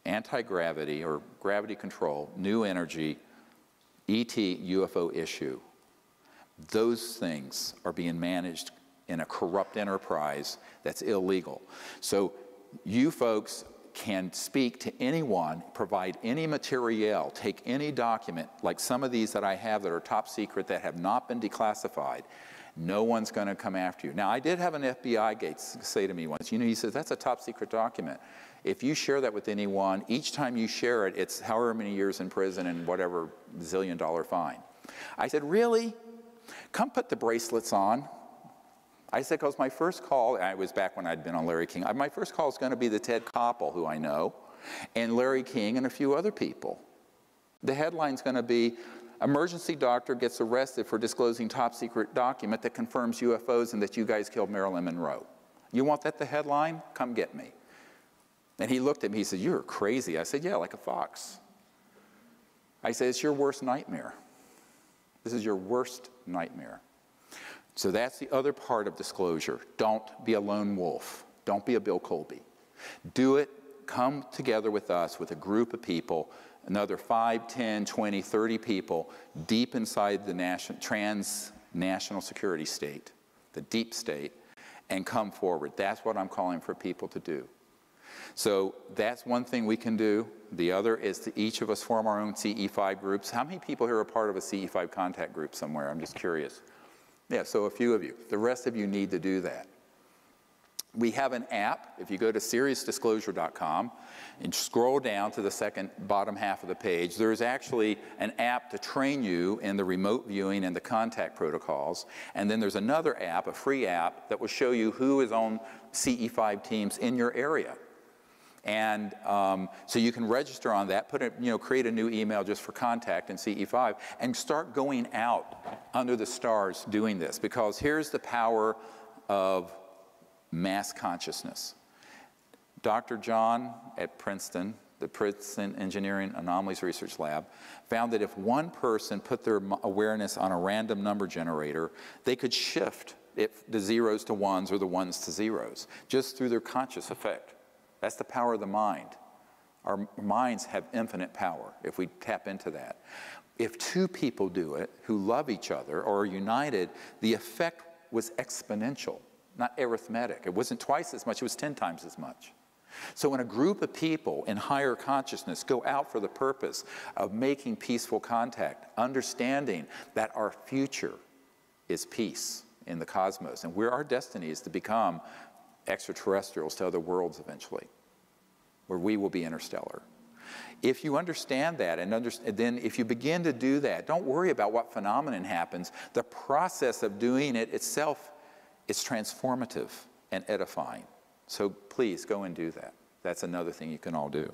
anti-gravity or gravity control, new energy, ET UFO issue. Those things are being managed in a corrupt enterprise that's illegal. So you folks can speak to anyone, provide any material, take any document, like some of these that I have that are top secret that have not been declassified. No one's going to come after you. Now, I did have an FBI guy say to me once, you know, he says, that's a top secret document. If you share that with anyone, each time you share it, it's however many years in prison and whatever zillion-dollar fine. I said, really? Come put the bracelets on. I said, because my first call, and it was back when I'd been on Larry King, my first call is going to be the Ted Koppel, who I know, and Larry King and a few other people. The headline's going to be, emergency doctor gets arrested for disclosing top secret document that confirms UFOs and that you guys killed Marilyn Monroe. You want that the headline? Come get me. And he looked at me, he said, you're crazy. I said, yeah, like a fox. I said, it's your worst nightmare. This is your worst nightmare. So that's the other part of disclosure. Don't be a lone wolf. Don't be a Bill Colby. Do it. Come together with us, with a group of people, another 5, 10, 20, 30 people deep inside the transnational security state, the deep state, and come forward. That's what I'm calling for people to do. So that's one thing we can do. The other is to each of us form our own CE5 groups. How many people here are part of a CE5 contact group somewhere? I'm just curious. Yeah, so a few of you. The rest of you need to do that. We have an app. If you go to SiriusDisclosure.com and scroll down to the second bottom half of the page, there's actually an app to train you in the remote viewing and the contact protocols. And then there's another app, a free app, that will show you who is on CE5 teams in your area. And so you can register on that, create a new email just for contact in CE5, and start going out under the stars doing this. Because here's the power of mass consciousness. Dr. John at Princeton, the Princeton Engineering Anomalies Research Lab, found that if one person put their awareness on a random number generator, they could shift the zeros to ones or the ones to zeros, just through their conscious effect. That's the power of the mind. Our minds have infinite power if we tap into that. If two people do it who love each other or are united, the effect was exponential, not arithmetic. It wasn't twice as much, it was 10 times as much. So when a group of people in higher consciousness go out for the purpose of making peaceful contact, understanding that our future is peace in the cosmos, and where our destiny is to become extraterrestrials to other worlds eventually. where we will be interstellar. If you understand that, and then if you begin to do that, don't worry about what phenomenon happens. The process of doing it itself is transformative and edifying. So please go and do that. That's another thing you can all do.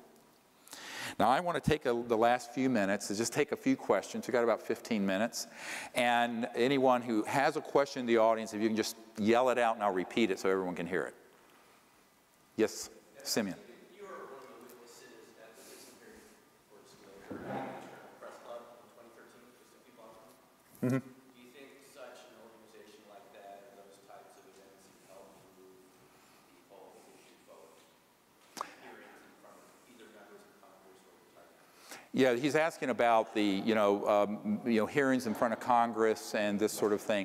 Now I want to take the last few minutes to just take a few questions. We've got about 15 minutes. And anyone who has a question in the audience, if you can just yell it out and I'll repeat it so everyone can hear it. Yes, Simeon. You were one of the witnesses at the Citizen Hearing for Disclosure at the International Press Club in 2013, just a few months ago. Mm-hmm. Do you think such an organization like that or those types of events help move the whole issue forward? Hearings in front of either members of Congress or the type? Yeah, he's asking about the hearings in front of Congress and this sort of thing.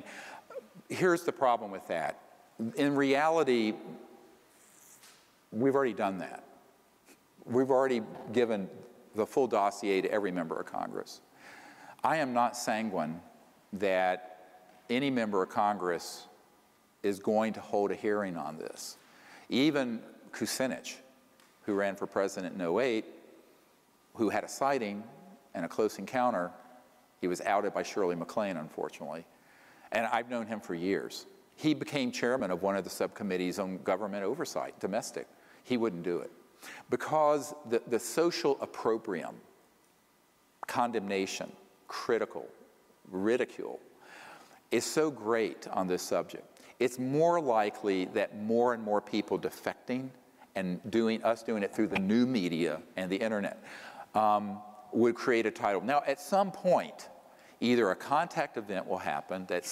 Here's the problem with that. In reality, we've already done that. We've already given the full dossier to every member of Congress. I am not sanguine that any member of Congress is going to hold a hearing on this. Even Kucinich, who ran for president in 2008, who had a sighting and a close encounter, he was outed by Shirley MacLaine, unfortunately. And I've known him for years. He became chairman of one of the subcommittees on government oversight, domestic. He wouldn't do it. Because the social opprobrium, condemnation, critical, ridicule, is so great on this subject. It's more likely that more and more people defecting and doing it through the new media and the internet would create a tidal. Now, at some point, either a contact event will happen that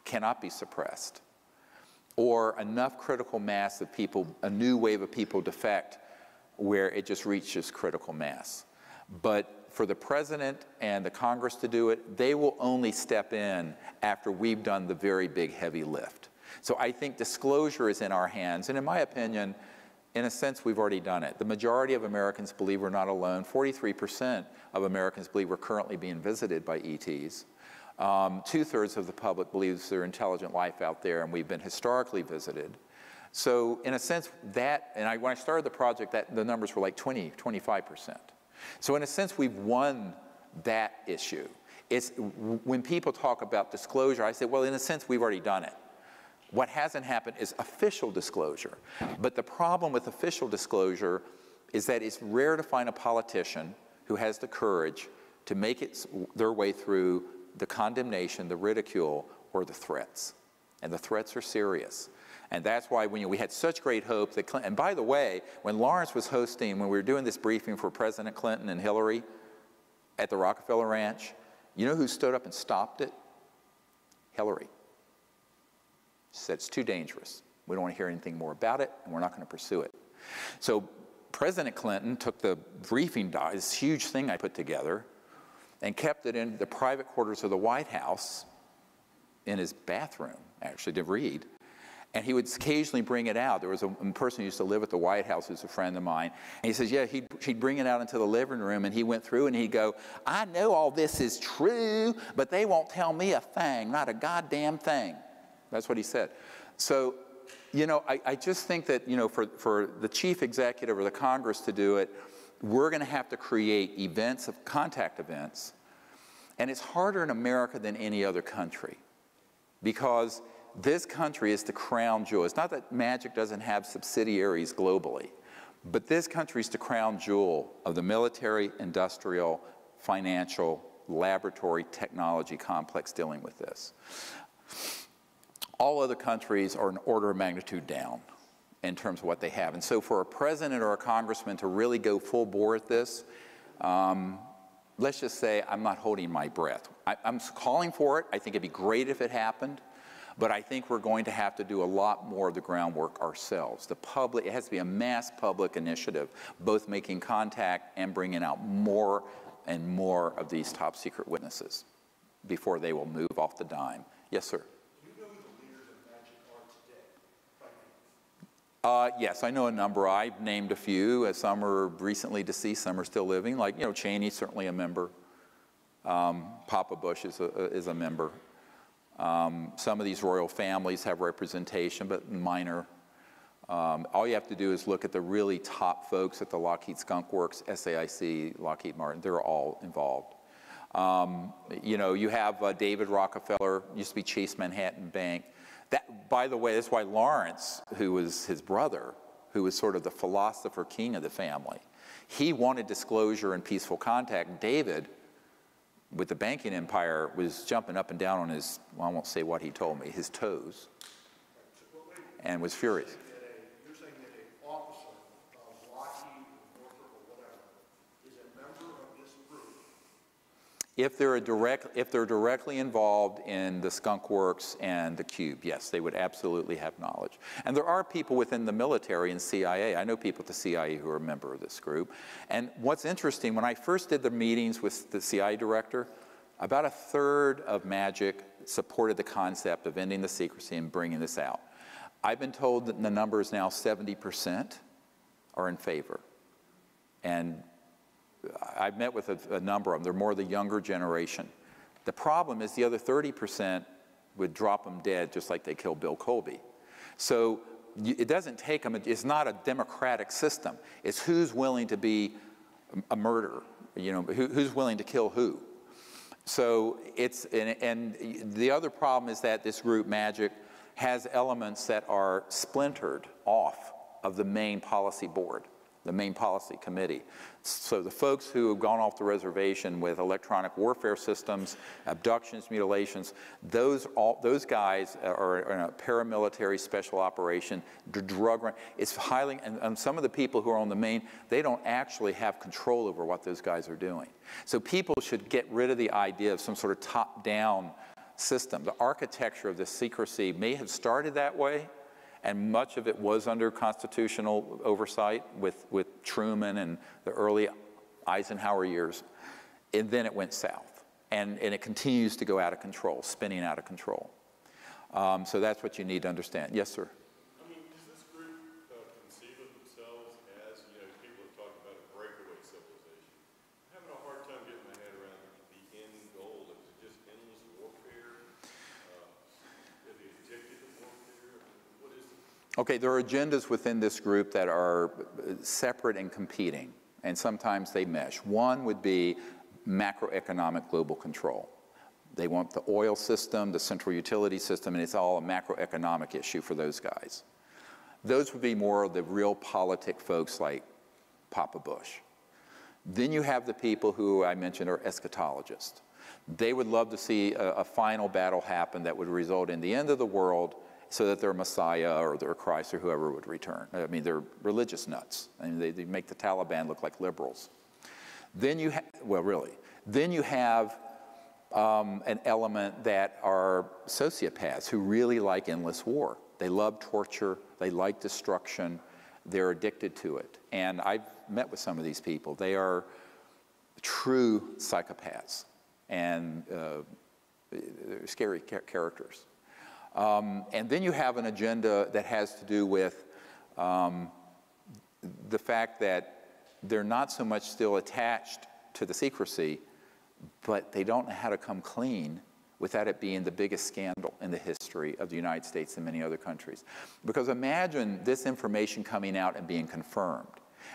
cannot be suppressed, or enough critical mass of people, a new wave of people defect where it just reaches critical mass. But for the president and the Congress to do it, they will only step in after we've done the very big heavy lift. So I think disclosure is in our hands, and in my opinion, in a sense, we've already done it. The majority of Americans believe we're not alone. 43% of Americans believe we're currently being visited by ETs. 2/3 of the public believes there's intelligent life out there, and we've been historically visited. So in a sense, when I started the project, the numbers were like 25%. So in a sense, we've won that issue. It's when people talk about disclosure, I say, well, in a sense, we've already done it. What hasn't happened is official disclosure. But the problem with official disclosure is that it's rare to find a politician who has the courage to make their way through the condemnation, the ridicule, or the threats. And the threats are serious. And that's why we had such great hope that Clinton, and by the way, when Lawrence was hosting, when we were doing this briefing for President Clinton and Hillary at the Rockefeller Ranch, you know who stood up and stopped it? Hillary. She said, it's too dangerous. We don't want to hear anything more about it, and we're not going to pursue it. So President Clinton took the briefing, this huge thing I put together, and kept it in the private quarters of the White House, in his bathroom, actually, to read. And he would occasionally bring it out. There was a person who used to live at the White House who's a friend of mine. And he says, yeah, he'd bring it out into the living room, and he went through and he'd go, I know all this is true, but they won't tell me a thing, not a goddamn thing. That's what he said. So, I just think that, for the chief executive or the Congress to do it, we're going to have to create events, contact events. And it's harder in America than any other country, because this country is the crown jewel. It's not that Magic doesn't have subsidiaries globally, but this country is the crown jewel of the military, industrial, financial, laboratory, technology complex dealing with this. All other countries are an order of magnitude down in terms of what they have. And so for a president or a congressman to really go full bore at this, let's just say I'm not holding my breath. I'm calling for it. I think it'd be great if it happened. But I think we're going to have to do a lot more of the groundwork ourselves. The public, it has to be a mass public initiative, both making contact and bringing out more and more of these top secret witnesses before they will move off the dime. Yes, sir? Do you know who the leaders of Magic are today? Yes, I know a number. I've named a few. Some are recently deceased, some are still living. Like, Cheney's certainly a member. Papa Bush is a member. Some of these royal families have representation, but minor. All you have to do is look at the really top folks at the Lockheed Skunk Works, SAIC, Lockheed Martin. They're all involved. You know, you have David Rockefeller, used to be Chase Manhattan Bank. That, by the way, that's why Lawrence, who was his brother, who was sort of the philosopher king of the family, he wanted disclosure and peaceful contact. David, with the banking empire, was jumping up and down on his, well, I won't say what he told me, his toes, and was furious. You're saying that an officer of Lockheed, Northrop, or whatever, is a member of this group? If they're directly involved in the Skunk Works and the Cube, yes, they would absolutely have knowledge. And there are people within the military and CIA. I know people at the CIA who are a member of this group. And what's interesting, when I first did the meetings with the CIA director, about a third of MAGIC supported the concept of ending the secrecy and bringing this out. I've been told that the number is now 70% are in favor. And I've met with a number of them. They're more the younger generation. The problem is the other 30% would drop them dead just like they killed Bill Colby. So it doesn't take them, it's not a democratic system. It's who's willing to be a murderer, you know, who's willing to kill who. So it's, and the other problem is that this group, MAGIC, has elements that are splintered off of the main policy board, the main policy committee. So the folks who have gone off the reservation with electronic warfare systems, abductions, mutilations, those guys are in a paramilitary special operation, drug run. It's highly, and some of the people who are on the main, they don't actually have control over what those guys are doing. So people should get rid of the idea of some sort of top-down system. The architecture of the secrecy may have started that way, and much of it was under constitutional oversight with Truman and the early Eisenhower years, and then it went south. And it continues to go out of control, spinning out of control. So that's what you need to understand. Yes, sir? I mean, does this group conceive of themselves as, you know, people have talked about a breakaway civilization? I'm having a hard time getting my head around the end goal. Is it just endless warfare? Are they addicted to warfare? What is it? Okay, there are agendas within this group that are separate and competing, and sometimes they mesh. One would be macroeconomic global control. They want the oil system, the central utility system, and it's all a macroeconomic issue for those guys. Those would be more of the realpolitik folks like Papa Bush. Then you have the people who I mentioned are eschatologists. They would love to see a final battle happen that would result in the end of the world so that their Messiah or their Christ or whoever would return. I mean, they're religious nuts. I mean, they make the Taliban look like liberals. Then you have, well, really, then you have an element that are sociopaths who really like endless war. They love torture, they like destruction, they're addicted to it. And I've met with some of these people. They are true psychopaths and they're scary characters. And then you have an agenda that has to do with the fact that they're not so much still attached to the secrecy, but they don't know how to come clean without it being the biggest scandal in the history of the United States and many other countries. Because imagine this information coming out and being confirmed,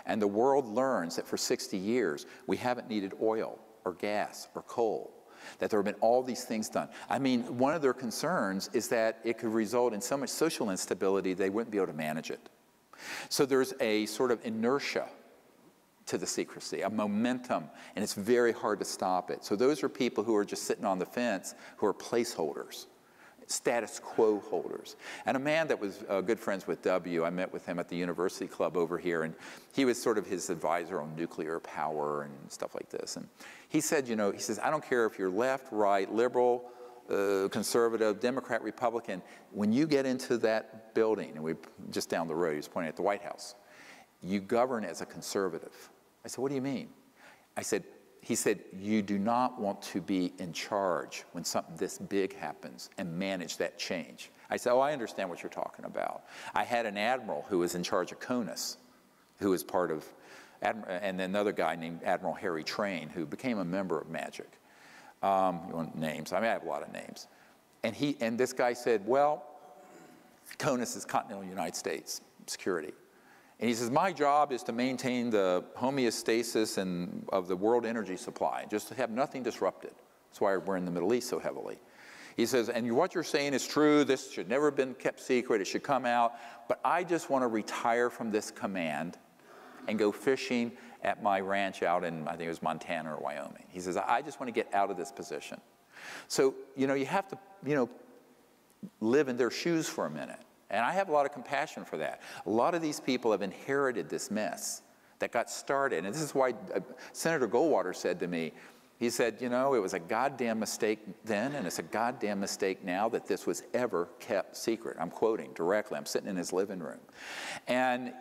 and the world learns that for 60 years we haven't needed oil or gas or coal, that there have been all these things done. I mean, one of their concerns is that it could result in so much social instability they wouldn't be able to manage it. So there's a sort of inertia to the secrecy, a momentum, and it's very hard to stop it. So those are people who are just sitting on the fence, who are placeholders, status quo holders. And a man that was good friends with W, I met with him at the University Club over here, and he was sort of his advisor on nuclear power and stuff like this. And he said, you know, he says, I don't care if you're left, right, liberal, conservative, Democrat, Republican, when you get into that building, and we just down the road, he was pointing at the White House, you govern as a conservative. I said, what do you mean? I said, he said, you do not want to be in charge when something this big happens and manage that change. I said, oh, I understand what you're talking about. I had an admiral who was in charge of CONUS, who was part of, and then another guy named Admiral Harry Train, who became a member of MAGIC. You want names? I mean, I have a lot of names. And this guy said, well, CONUS is continental United States. security. And he says, my job is to maintain the homeostasis of the world energy supply, just to have nothing disrupted. That's why we're in the Middle East so heavily. He says, and what you're saying is true, this should never have been kept secret, it should come out, but I just want to retire from this command and go fishing at my ranch out in, I think it was Montana or Wyoming. He says, I just want to get out of this position. So, you have to, live in their shoes for a minute. And I have a lot of compassion for that. A lot of these people have inherited this mess that got started. And this is why Senator Goldwater said to me, he said, it was a goddamn mistake then, and it's a goddamn mistake now that this was ever kept secret. I'm quoting directly. I'm sitting in his living room. And,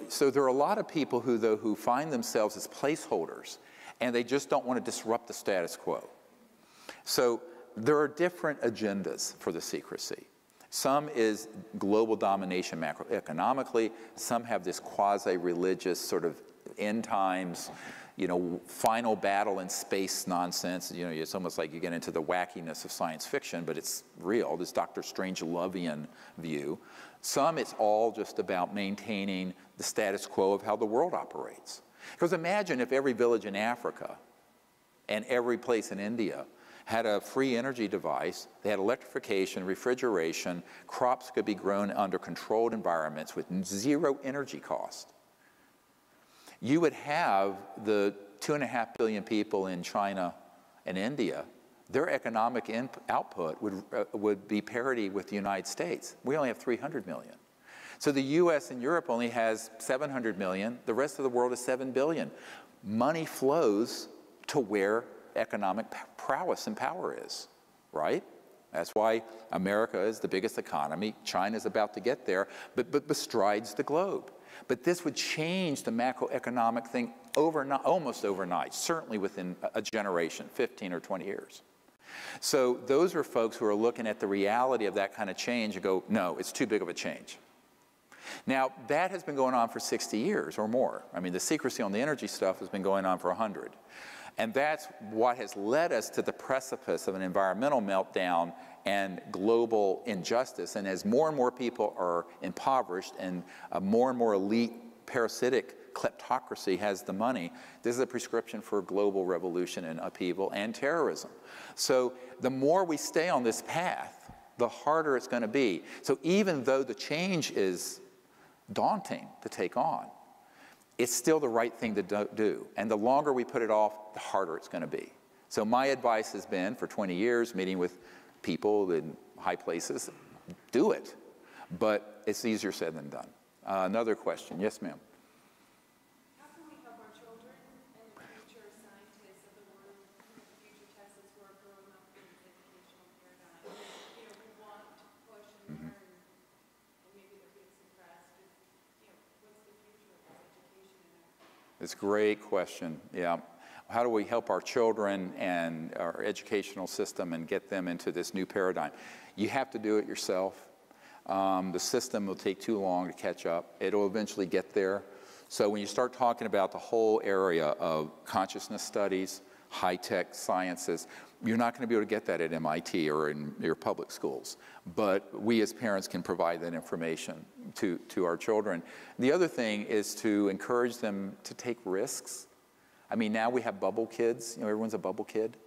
so there are a lot of people who find themselves as placeholders, and they just don't want to disrupt the status quo. So there are different agendas for the secrecy. Some is global domination macroeconomically. Some have this quasi-religious sort of end times, final battle in space nonsense. It's almost like you get into the wackiness of science fiction, but it's real, this Dr. Strangelovian view. Some, it's all just about maintaining the status quo of how the world operates. Because imagine if every village in Africa and every place in India had a free energy device, they had electrification, refrigeration, crops could be grown under controlled environments with zero energy cost. You would have the 2.5 billion people in China and India, their economic output would be parity with the United States. We only have 300 million. So the US and Europe only has 700 million, the rest of the world is 7 billion. Money flows to where economic prowess and power is, right? That's why America is the biggest economy. China's about to get there, but bestrides the globe. But this would change the macroeconomic thing almost overnight, certainly within a generation, 15 or 20 years. So those are folks who are looking at the reality of that kind of change and go, no, it's too big of a change. Now, that has been going on for 60 years or more. I mean, the secrecy on the energy stuff has been going on for 100. And that's what has led us to the precipice of an environmental meltdown and global injustice. And as more and more people are impoverished and a more and more elite parasitic kleptocracy has the money, this is a prescription for global revolution and upheaval and terrorism. So the more we stay on this path, the harder it's going to be. So even though the change is daunting to take on, it's still the right thing to do. And the longer we put it off, the harder it's going to be. So my advice has been, for 20 years, meeting with people in high places, do it. But it's easier said than done. Another question. Yes, ma'am. How can we help our children and the future scientists of the world, the future Teslas who are growing up in this educational paradigm? Who want to push and learn, and maybe they're being suppressed. What's the future of this education? It's a great question. Yeah. How do we help our children and our educational system and get them into this new paradigm? You have to do it yourself. The system will take too long to catch up. It'll eventually get there. So when you start talking about the whole area of consciousness studies, high-tech sciences, you're not going to be able to get that at MIT or in your public schools. But we as parents can provide that information to our children. The other thing is to encourage them to take risks. I mean, now we have bubble kids. Everyone's a bubble kid.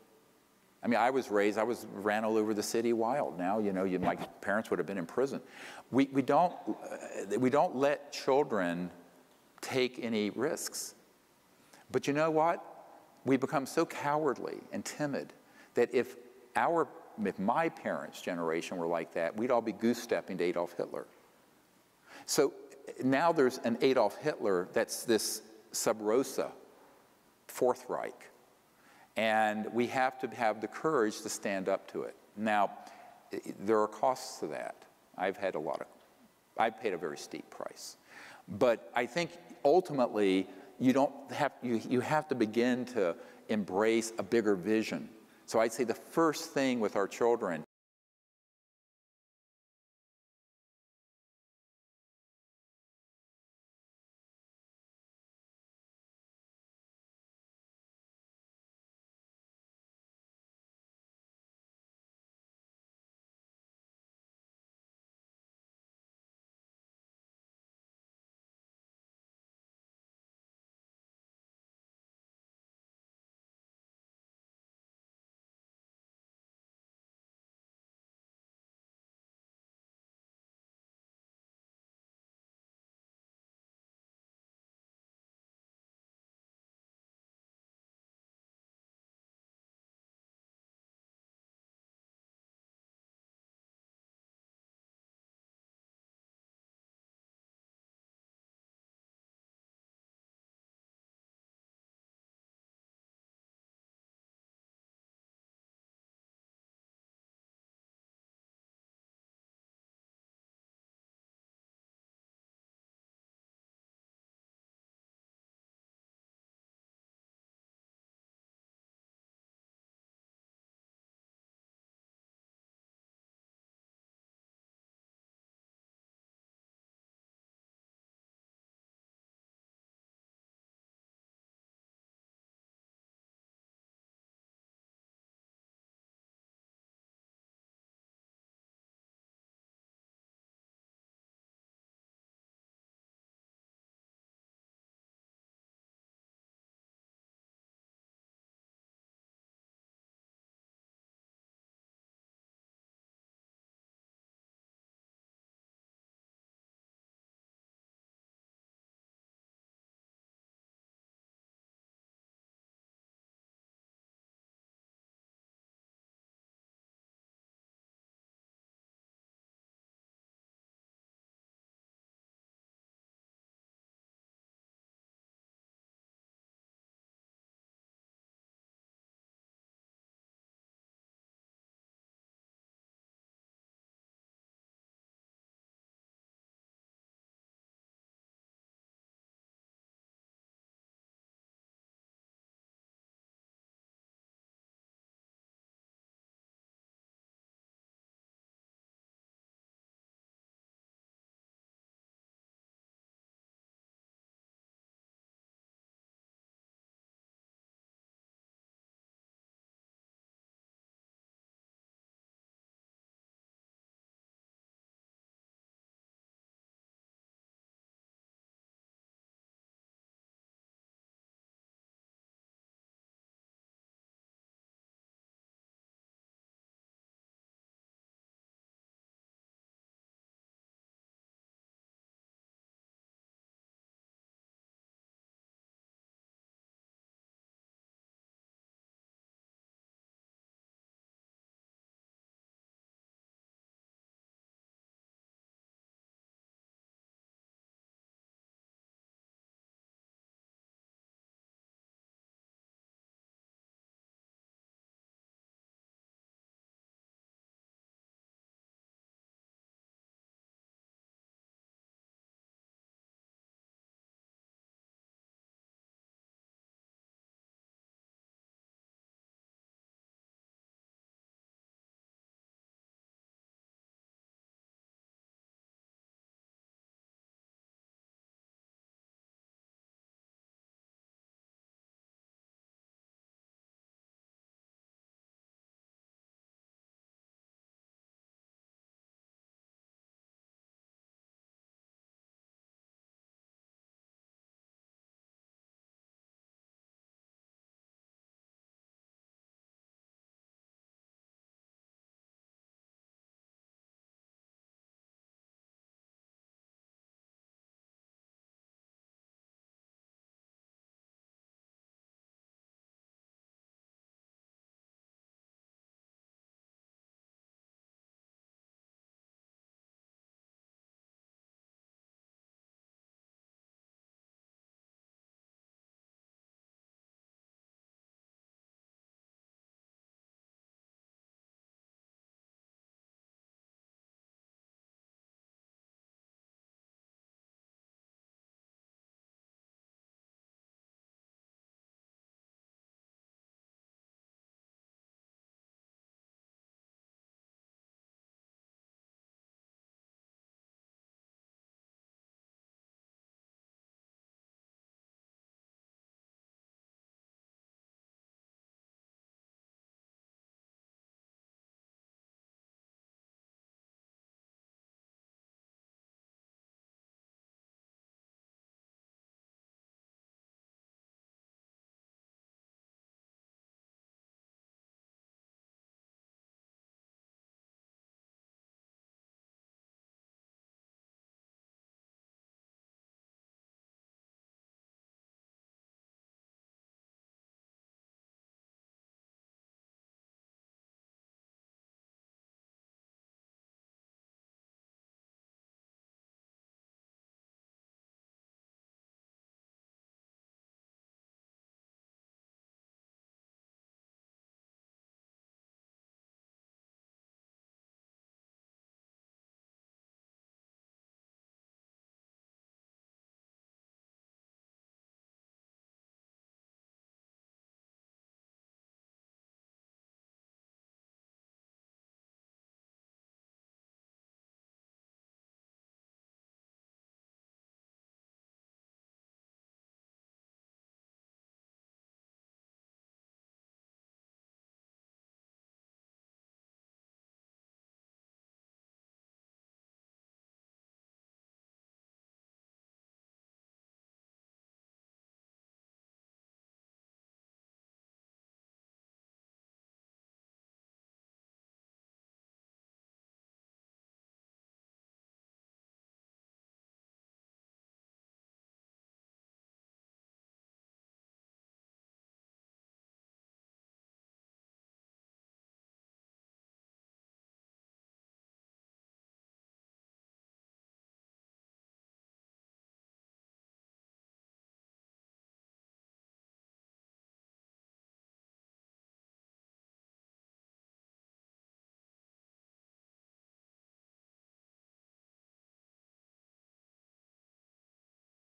I mean, I was ran all over the city wild. Now, my parents would have been in prison. We don't let children take any risks. But you know what? We become so cowardly and timid that if my parents' generation were like that, we'd all be goose-stepping to Adolf Hitler. So now there's an Adolf Hitler that's this Sub Rosa, Fourth Reich. And we have to have the courage to stand up to it. Now, there are costs to that. I've paid a very steep price. But I think ultimately, you have to begin to embrace a bigger vision. So I'd say the first thing with our children